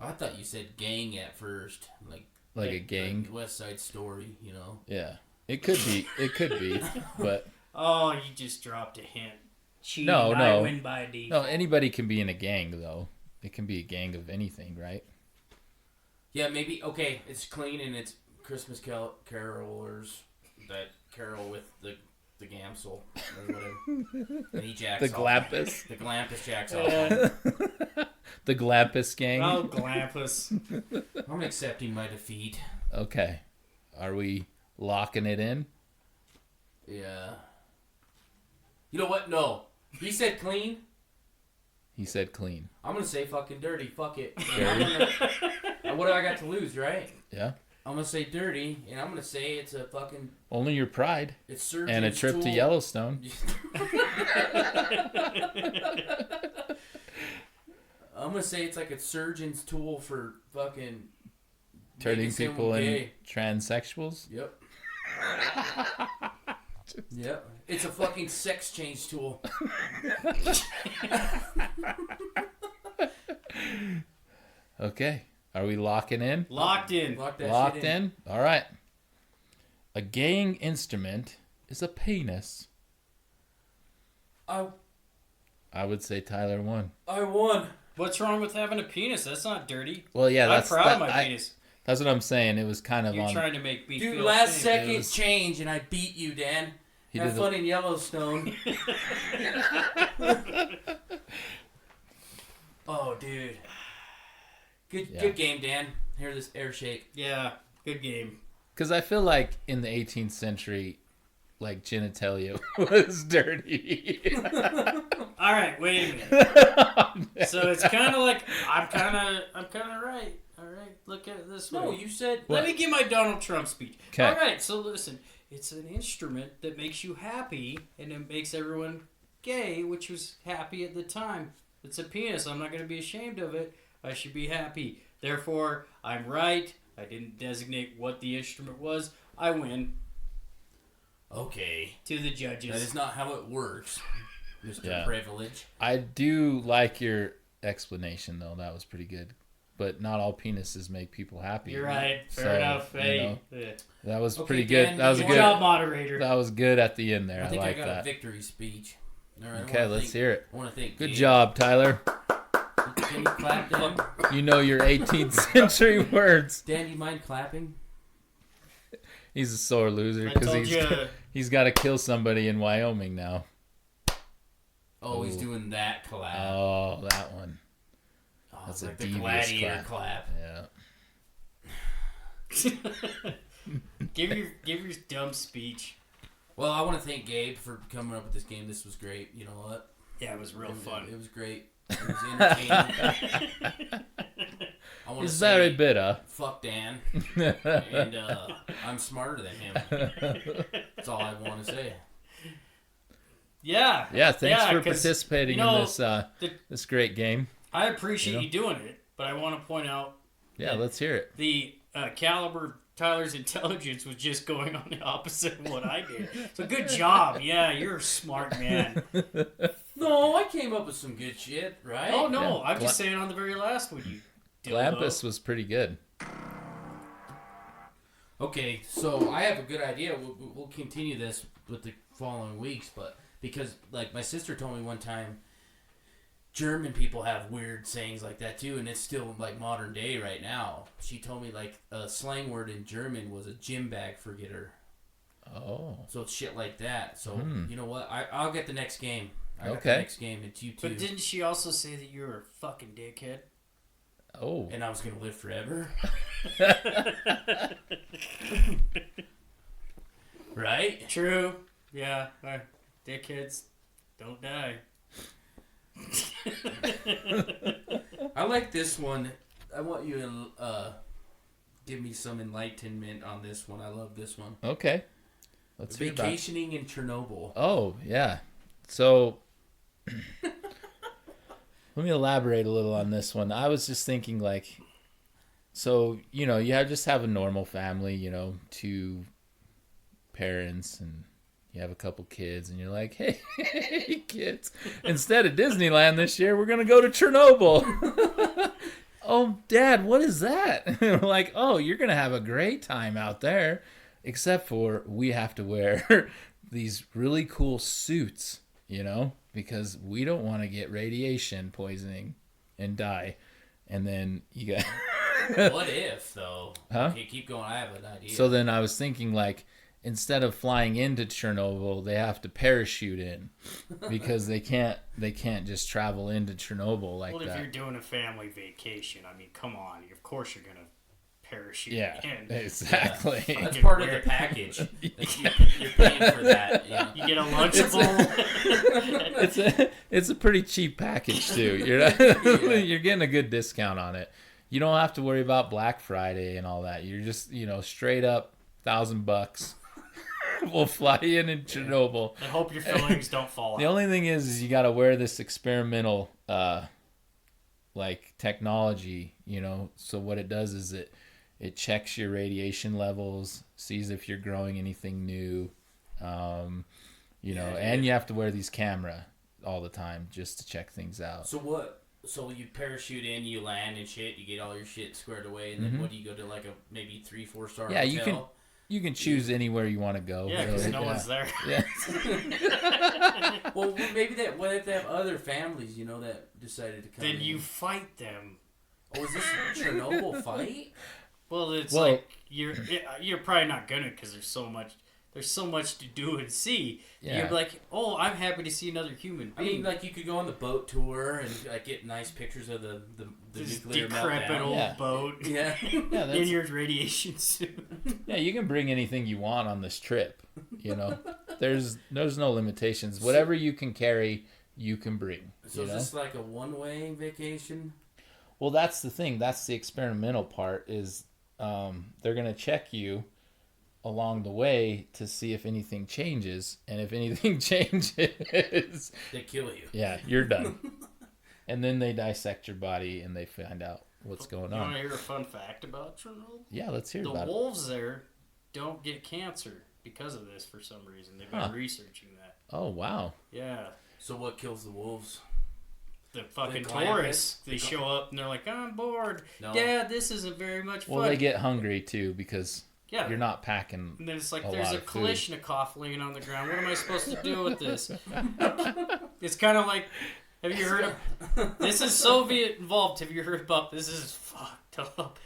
I thought you said gang at first, like Like a gang. like West Side Story, you know. Yeah. It could be. It could be. But Oh, you just dropped a hint. Cheating, No. I win by default. no, anybody can be in a gang, though. It can be a gang of anything, right? Yeah, maybe. Okay, it's clean and it's Christmas carolers that carol with the gamsel or whatever. And he jacks The off. Glampus. The Glampus jacks off. The Glampus gang. Oh, Glampus. I'm accepting my defeat. Okay. Are we locking it in? Yeah. You know what? No. He said clean. He said clean. I'm gonna say fucking dirty. Fuck it. Dirty? What do I got to lose, right? Yeah. I'm gonna say dirty, and I'm gonna say it's a fucking. Only your pride It's surgeon's and a trip tool. to Yellowstone. I'm gonna say it's like a surgeon's tool for fucking Turning making someone people in gay. transsexuals. Yep. Yep. It's a fucking sex change tool. Okay. Are we locking in? Locked in. Lock that Locked shit in? All right. A gang instrument is a penis. I I would say Tyler won. won. What's wrong with having a penis? That's not dirty. Well, yeah, that's I'm proud of my that- penis. That's what I'm saying. It was kind of You're on. trying to make me Dude, feel last shame. second It was- change and I beat you, Dan. He Have did fun in Yellowstone. Oh, dude. Good game, Dan. Hear this air shake. Yeah, good game. Because I feel like in the 18th century, like genitalia was dirty. All right, wait a minute. So it's kind of like I'm kind of right. All right, look at it this way. No, you said. Let me give my Donald Trump speech. 'Kay. All right, so listen, it's an instrument that makes you happy and it makes everyone gay, which was happy at the time. It's a penis. I'm not going to be ashamed of it. I should be happy. Therefore, I'm right. I didn't designate what the instrument was. I win Okay. to the judges. That is not how it works, Mr. Yeah. Privilege. I do like your explanation, though. That was pretty good. But not all penises make people happy. You're right. Fair So, enough. you Hey, know, yeah. that was Okay, pretty Dan, good. That was a you Good good. job, moderator. That was good at the end there. I I think I like got a that. victory speech. All right, Okay, let's hear it. I want to thank Good Gabe. job, Tyler. Can you clap, Dan? You know your 18th century words. Dan, do you mind clapping? He's a sore loser I because told you. he's got to kill somebody in Wyoming now. Oh, he's Ooh. doing that clap. Oh, that one. Oh, that's it's a like the devious gladiator clap. clap. Yeah. give your dumb speech. Well, I want to thank Gabe for coming up with this game. This was great. You know what? Yeah, it was real fun. It was great. It was entertaining. I want to He's say, very bitter. fuck Dan, and I'm smarter than him. That's all I want to say. Yeah. Yeah, thanks for 'cause, participating you know, in this this great game. I appreciate You know? you doing it, but I want to point out Yeah, let's hear it. the caliber of Tyler's intelligence was just going on the opposite of what I did. So good job. Yeah, you're a smart man. No, I came up with some good shit, right? Oh, no. Yeah. I'm just saying on the very last one, you dildo. Glampus was pretty good. Okay, so I have a good idea. We'll continue this with the following weeks, but because like my sister told me one time, German people have weird sayings like that too, and it's still like modern day right now. She told me like a slang word in German was a gym bag forgetter. Oh. So it's shit like that. So you know what? I'll get the next game. I got Okay. the next game. It's you two. But didn't she also say that you were a fucking dickhead? Oh. And I was gonna live forever. Right? True. Yeah. Dickheads don't die. I like this one. I want you to give me some enlightenment on this one. I love this one. Okay. Let's hear about it. Vacationing in Chernobyl. Oh, yeah. So, let me elaborate a little on this one. I was just thinking, like, so, you know, you just have a normal family, you know, 2 parents, and you have a couple kids, and you're like, hey, kids, instead of Disneyland this year, we're going to go to Chernobyl. Oh, Dad, what is that? And we're like, oh, you're going to have a great time out there, except for we have to wear these really cool suits, you know, because we don't want to get radiation poisoning and die. And then you got... What if, though? Huh? Okay, keep going. I have an idea. So then I was thinking, like, instead of flying into Chernobyl, they have to parachute in because they can't just travel into Chernobyl like Well, that. if you're doing a family vacation, I mean, come on. Of course you're going to parachute Yeah, in. exactly. Yeah. That's part of the package. You're paying for that. Yeah. You get a Lunchable. It's a pretty cheap package too. You're getting a good discount on it. You don't have to worry about Black Friday and all that. You're just, you know, straight up $1,000. We'll fly in Chernobyl. I hope your fillings don't fall The out. only thing is you got to wear this experimental like technology, you know. So what it does is it checks your radiation levels, sees if you're growing anything new, you know, and you have to wear these camera all the time just to check things out. So what? So you parachute in, you land and shit, you get all your shit squared away, and then what do you go to, like a maybe 3-4 star Yeah, hotel? you can choose anywhere you want to go. Yeah, because really. no one's there. Yeah. Well, maybe what if they have other families, you know, that decided to come Then in? you fight them. Oh, is this a Chernobyl fight? Well, it's Well- like you're probably not gonna because there's so much to do and see. Yeah. You're like, oh, I'm happy to see another human I being. mean, like, you could go on the boat tour and, like, get nice pictures of the this nuclear decrepit meltdown. old Yeah. boat Yeah. Yeah, in your radiation suit. yeah, you can bring anything you want on this trip. You know, there's no limitations. Whatever you can carry, you can bring. So you is know? this like a one-way vacation? Well, that's the thing. That's the experimental part. Is they're gonna check you along the way to see if anything changes, and if anything changes, They kill you. yeah, you're done. And then they dissect your body and they find out what's going You want on. to hear a fun fact about Chernobyl? Yeah, let's hear The about it. wolves there don't get cancer because of this for some reason. They've been Huh. researching that. Oh wow. Yeah. So what kills the wolves? The fucking climate? tourists, they show up and they're like, I'm bored. No. Dad, this isn't very much fun. Well, they get hungry too because yeah. you're not packing. And then it's like, a there's lot a of food. Kalashnikov laying on the ground. What am I supposed to do with this? It's kind of like, have you heard of, this is Soviet involved. Have you heard about, this is fucked up.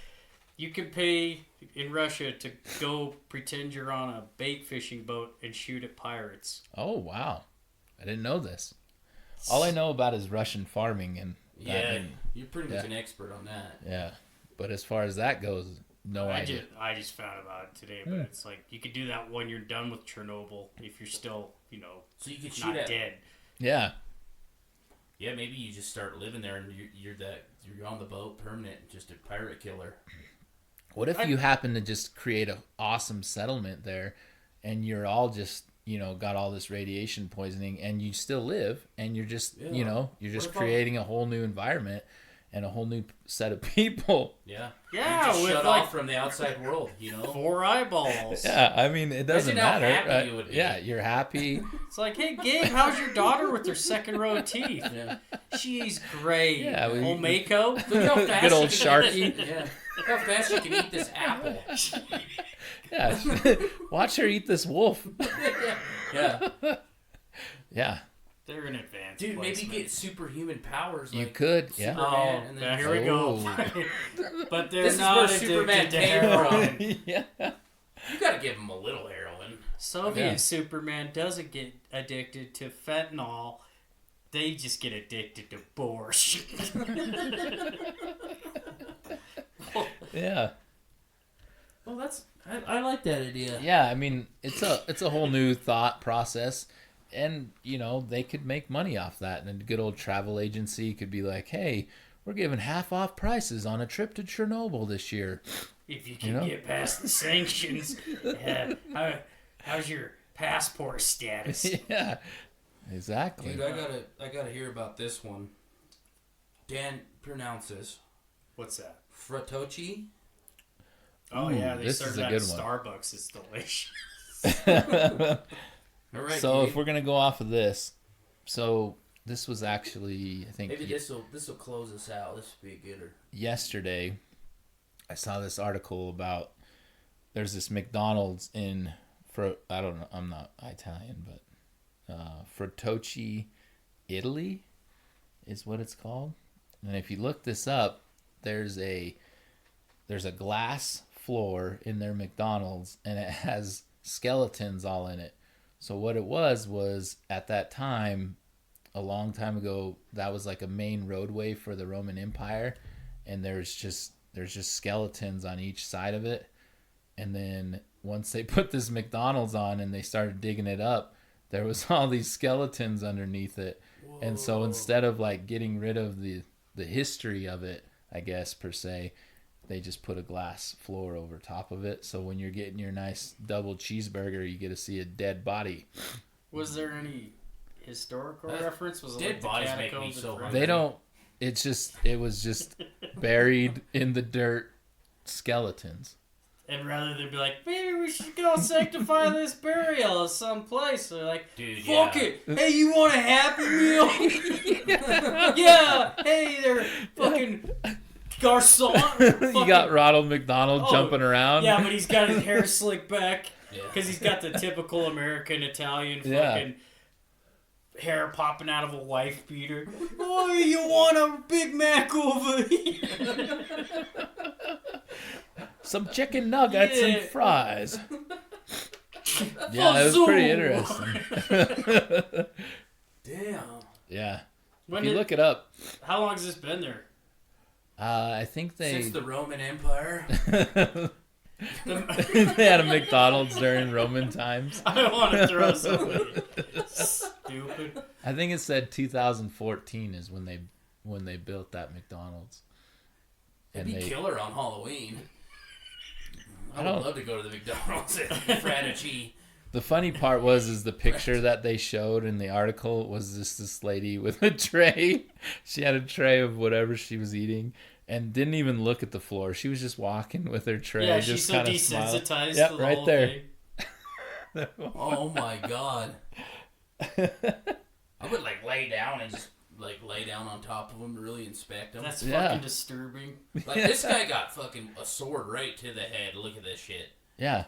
You can pay in Russia to go pretend you're on a bait fishing boat and shoot at pirates. Oh wow, I didn't know this. All I know about is Russian farming and that, Yeah, and- you're pretty much yeah. an expert on that. yeah. But as far as that goes, no idea. I just found about it today, but it's like you could do that when you're done with Chernobyl if you're still, So you could shoot not at. dead. Yeah. Yeah, maybe you just start living there and you're on the boat permanent, just a pirate killer. What if you happen to just create an awesome settlement there, and you're all just got all this radiation poisoning, and you still live, and you're just Yeah. You're just What if creating a whole new environment and a whole new set of people. Yeah. Yeah, You just with shut like off from the outside world, you know? 4 eyeballs. Yeah, I mean it doesn't Imagine how matter. happy you would be. Yeah, you're happy. It's like, hey, Gabe, how's your daughter with her second row of teeth? Yeah. She's great. Yeah, we- Old Mako. Look how fast Good old you can Sharky. Yeah. Look how fast you can eat this apple. Yeah, watch her eat this wolf. Yeah. Yeah, They're an advanced Dude, maybe placement. get superhuman powers. you like could. Yeah. Superman, Oh, and yeah, then here we go. Oh. But they're This is not where addicted Superman to came heroin. from. Yeah. You gotta give him a little heroin. Soviet Yeah. Superman doesn't get addicted to fentanyl. They just get addicted to borscht. Yeah. Well, I like that idea. Yeah, I mean, it's a whole new thought process, And, you know, they could make money off that. And a good old travel agency could be like, hey, we're giving half off prices on a trip to Chernobyl this year. If you can get past the sanctions, how's your passport status? Yeah, exactly. Dude, I gotta hear about this one. Dan, pronounce this. What's that? Fratocci? Oh, yeah, they this serve is a that good at one. Starbucks. It's delicious. All right, So Gabe. if we're going to go off of this, so this was actually, I think, Maybe this will close us out. This will be a gooder. yesterday, I saw this article about there's this McDonald's I don't know, I'm not Italian, but Fratocci, Italy is what it's called. And if you look this up, there's a glass floor in their McDonald's, and it has skeletons all in it. So what it was at that time, a long time ago, that was like a main roadway for the Roman Empire, and there's just skeletons on each side of it. And then once they put this McDonald's on and they started digging it up, there was all these skeletons underneath it. Whoa. And so instead of like getting rid of the history of it, I guess per se, they just put a glass floor over top of it. So when you're getting your nice double cheeseburger, you get to see a dead body. Was there any historical reference? Was it dead like the bodies make me catacombs so of hungry. They don't. It was just buried in the dirt skeletons. And rather than be like, maybe we should go sanctify this burial someplace, they're like, Dude, fuck yeah. it. Hey, you want a Happy Meal? Yeah. Hey, they're fucking garçon. You got Ronald McDonald jumping around. Yeah, but he's got his hair slicked back Yeah. because he's got the typical American Italian fucking Yeah. hair popping out of a wife beater. Oh, you want a Big Mac over here? Some chicken nuggets Yeah. and fries. Yeah, it was pretty interesting. Damn. Yeah. When If you did- look it up, How long has this been there? I think Since the Roman Empire. they had a McDonald's during Roman times. I don't want to throw somebody. Stupid. I think it said 2014 is when they built that McDonald's. It'd be killer on Halloween. I don't- would love to go to the McDonald's at Fratocci. The funny part is the picture that they showed in the article was just this lady with a tray. She had a tray of whatever she was eating and didn't even look at the floor. She was just walking with her tray. Yeah, just she's so kinda desensitized smiling. to Yep, the right whole there. thing. Oh my god. I would like lay down and just like lay down on top of them to really inspect them. That's Yeah. fucking disturbing. Like this guy got fucking a sword right to the head. Look at this shit. Yeah.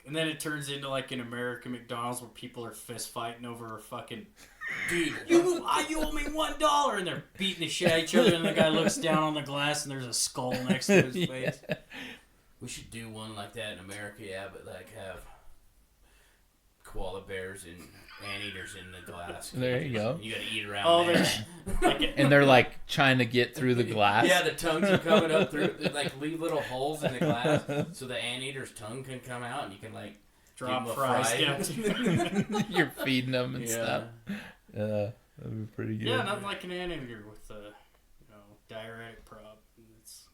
And then it turns into like an American McDonald's where people are fist fighting over a fucking Dude, you owe me $1 and they're beating the shit out of each other and the guy looks down on the glass and there's a skull next to his face. we should do one like that in America, yeah, but like have koala bears and anteaters in the glass. There you go. You gotta eat around Oh, there. there's like And they're like trying to get through the glass. Yeah, the tongues are coming up through. They, like leave little holes in the glass so the anteater's tongue can come out and you can like drop give 'em a fries fry. down to You're feeding them and Yeah. stuff. That'd be pretty good. Yeah, nothing like an anteater with a diuretic prop. It's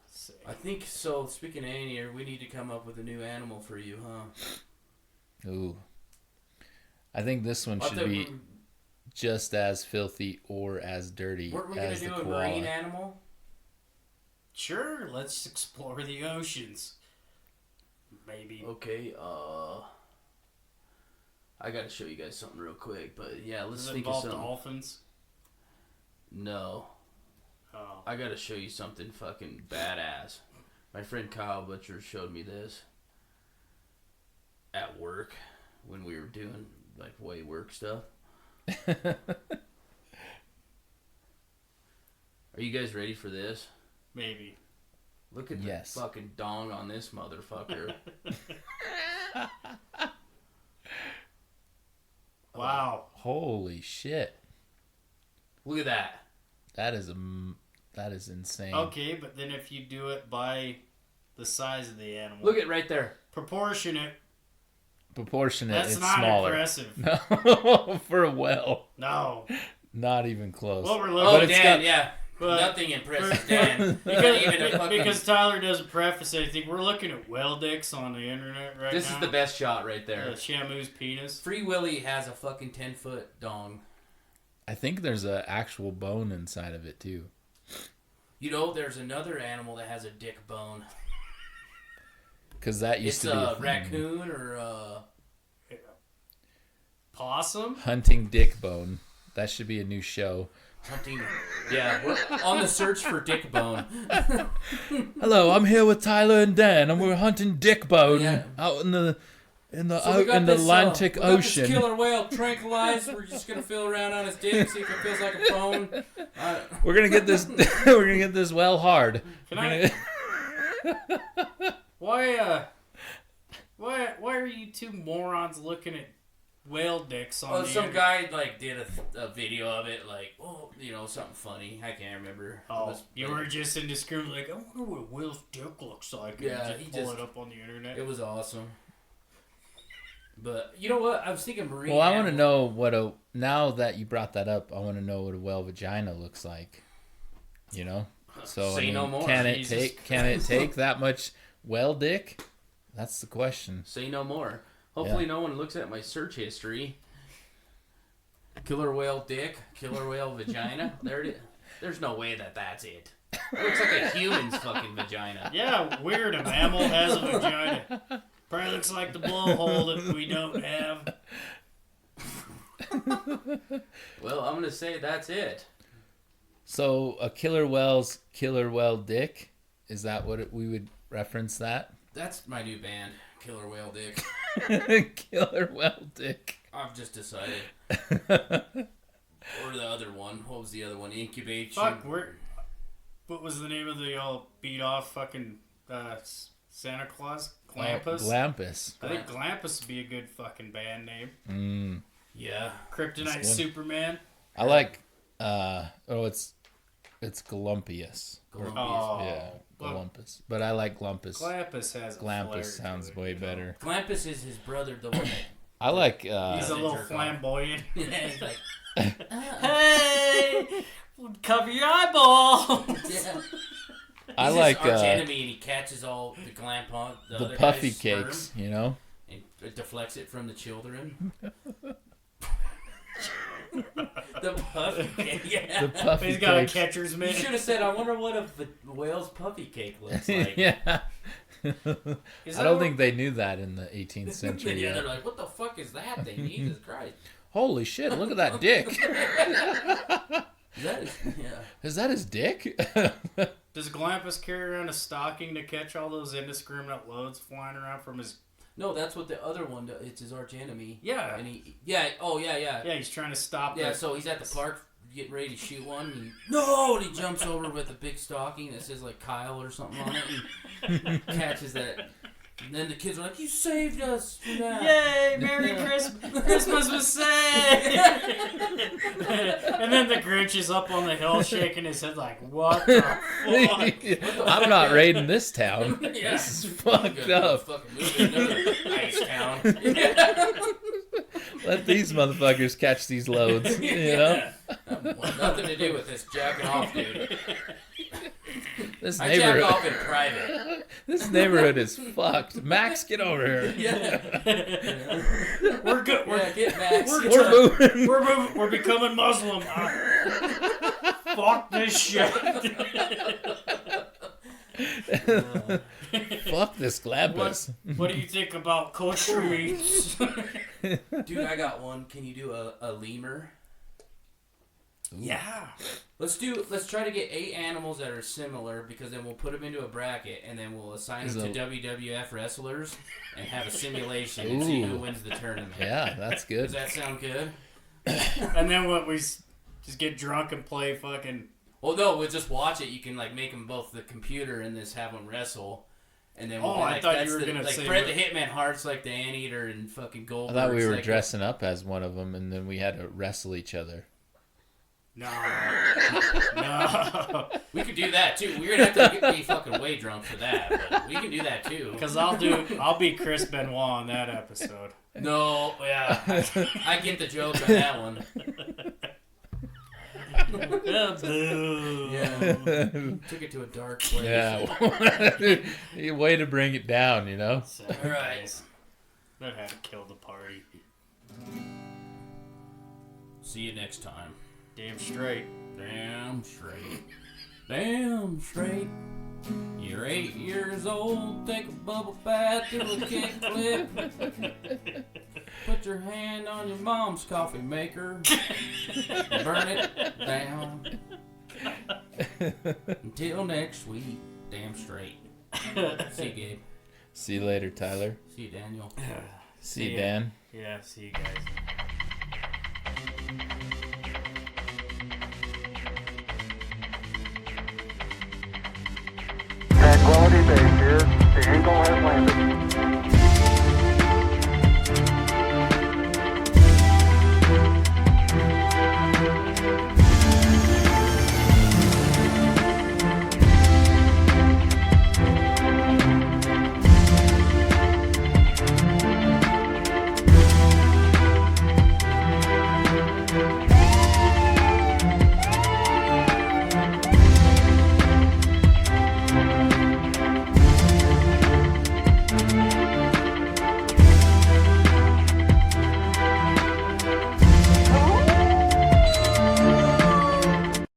sick. I think so. Speaking of anteater, we need to come up with a new animal for you, huh? Ooh. I think this one I should thought be just as filthy or as dirty weren't we gonna as do the a koala. marine animal? Sure, let's explore the oceans. Maybe. Okay, I gotta show you guys something real quick, but yeah, let's Does it think of involve something. dolphins? No, Oh. I gotta show you something fucking badass. My friend Kyle Butcher showed me this at work when we were doing like way work stuff. Are you guys ready for this? Maybe. Look at Yes. the fucking dong on this motherfucker. Wow. Holy shit. Look at that. That is insane. Okay, but then if you do it by the size of the animal, Look at right there. proportionate. proportionate. That's It's not smaller. impressive. No, for a well, No. not even close. What we're Oh, looking it's Dan, got- yeah. But- Nothing impresses Dan. Not even a fucking... Because Tyler doesn't preface anything. We're looking at well dicks on the internet right This now. is the best shot right there. Shamu's penis. Free Willy has a fucking 10-foot dong. I think there's an actual bone inside of it too. You know, there's another animal that has a dick bone. Because that used It's to be a thing. raccoon or Possum? Hunting dick bone. That should be a new show. hunting. Yeah, we're on the search for dick bone. Hello, I'm here with Tyler and Dan, and we're hunting dick bone Yeah. out in the So we got in the this, Atlantic we got this Ocean. killer whale tranquilized. We're just gonna feel around on his dick, see if it feels like a bone. We're gonna get this. We're gonna get this well hard. Can I? Why are you two morons looking at whale dicks on Oh, the some internet? guy like did a video of it, like, oh, you know, something funny. I can't remember. It Oh, was- you were just indiscriminate, like, I wonder what a whale's dick looks like. And Yeah, just he pull just- it up on the internet. It was awesome. But you know what? I was thinking marine. Well, I want to animal. know what a. Now that you brought that up, I want to know what a whale vagina looks like. You know. So Say no more. Can it Jesus. take? Can it take that much whale dick? That's the question. Say no more. Hopefully, no one looks at my search history. Killer whale dick, killer whale vagina. There it is. There's no way that that's it. It looks like a human's fucking vagina. Yeah, weird. A mammal has a vagina. Probably looks like the blowhole that we don't have. Well, I'm gonna say that's it. So a killer whale's killer whale dick. Is that what we would reference that? That's my new band, Killer Whale Dick. Killer whale dick. I've just decided. Or the other one. What was the other one? Incubate. Fuck, what was the name of the all beat off fucking Santa Claus? Glampus? Glampus. I think Glampus would be a good fucking band name. Yeah. Kryptonite That's good. Superman. I like. It's Glumpius. Columbia. Oh, Yeah, well, Glumpus. But I like Glumpus. Glampus has a flair Glampus to sounds it, way you know. better. Glampus is his brother, the one that... I like. He's a Doesn't little jerk off. flamboyant. Yeah, he's like... Hey, cover your eyeballs. Yeah. I He's like his arch enemy, and he catches all the glamp on the the other puffy guy's sperm, cakes. You know. and it deflects it from the children. The puffy cake, yeah. The puffy He's got a cakes. catcher's You mitt. should have said, "I wonder what a whale's puffy cake looks like." Yeah. Is I that don't what- think they knew that in the 18th century Yeah, yet. they're like, "What the fuck is that thing?" Jesus Christ! Holy shit! Look at that dick. That is, yeah. Is that his dick? Does Glampus carry around a stocking to catch all those indiscriminate loads flying around from his... No, that's what the other one does. It's his arch enemy. Yeah. And yeah. Yeah, he's trying to stop Yeah, that. so he's at the park getting ready to shoot one. And no! And he jumps over with a big stocking that says like Kyle or something on it and catches that. And then the kids are like, "You saved us for that." Yay! Merry Christmas! Christmas was saved! And then the Grinch is up on the hill shaking his head like, what the fuck? I'm not raiding this town. Yeah. This is fucked Good up. fucking movie, another ice town. Let these motherfuckers catch these loads. You know, Nothing to do with this jacking off, dude. this I jack neighborhood. off in private. This neighborhood is fucked. Max, get over here. Yeah. We're good. Yeah, get Max. We're moving. We're moving. We're becoming Muslim. Fuck this shit. Fuck this Glampus. What do you think about kosher meats? Dude, I got one. Can you do a lemur? Yeah. Let's try to get 8 animals that are similar, because then we'll put them into a bracket and then we'll assign them to WWF wrestlers and have a simulation and see who Ooh. wins the tournament. Yeah, that's good. Does that sound good? And then what we just get drunk and play fucking. Well, no, we'll just watch it. You can like make them both the computer and just have them wrestle. And then we'll Oh, be I like, thought you that's were the, gonna like say Bret what- the Hitman Hart's like the Anteater and fucking I Goldberg. thought we were like dressing up as one of them, and then we had to wrestle each other. No. No. We could do that too. We're gonna have to be fucking way drunk for that, but we can do that too. Because I'll be Chris Benoit on that episode. No, yeah. I get the joke on that one. Yeah. Took it to a dark place. Yeah. Way to bring it down, you know? Right. That had to kill the party. See you next time. Damn straight. Damn straight. Damn straight. You're 8 years old, take a bubble bath, do a kickflip. Put your hand on your mom's coffee maker. Burn it down. Until next week, damn straight. See you, Gabe. See you later, Tyler. See you, Daniel. See you, Dan. Yeah, see you guys.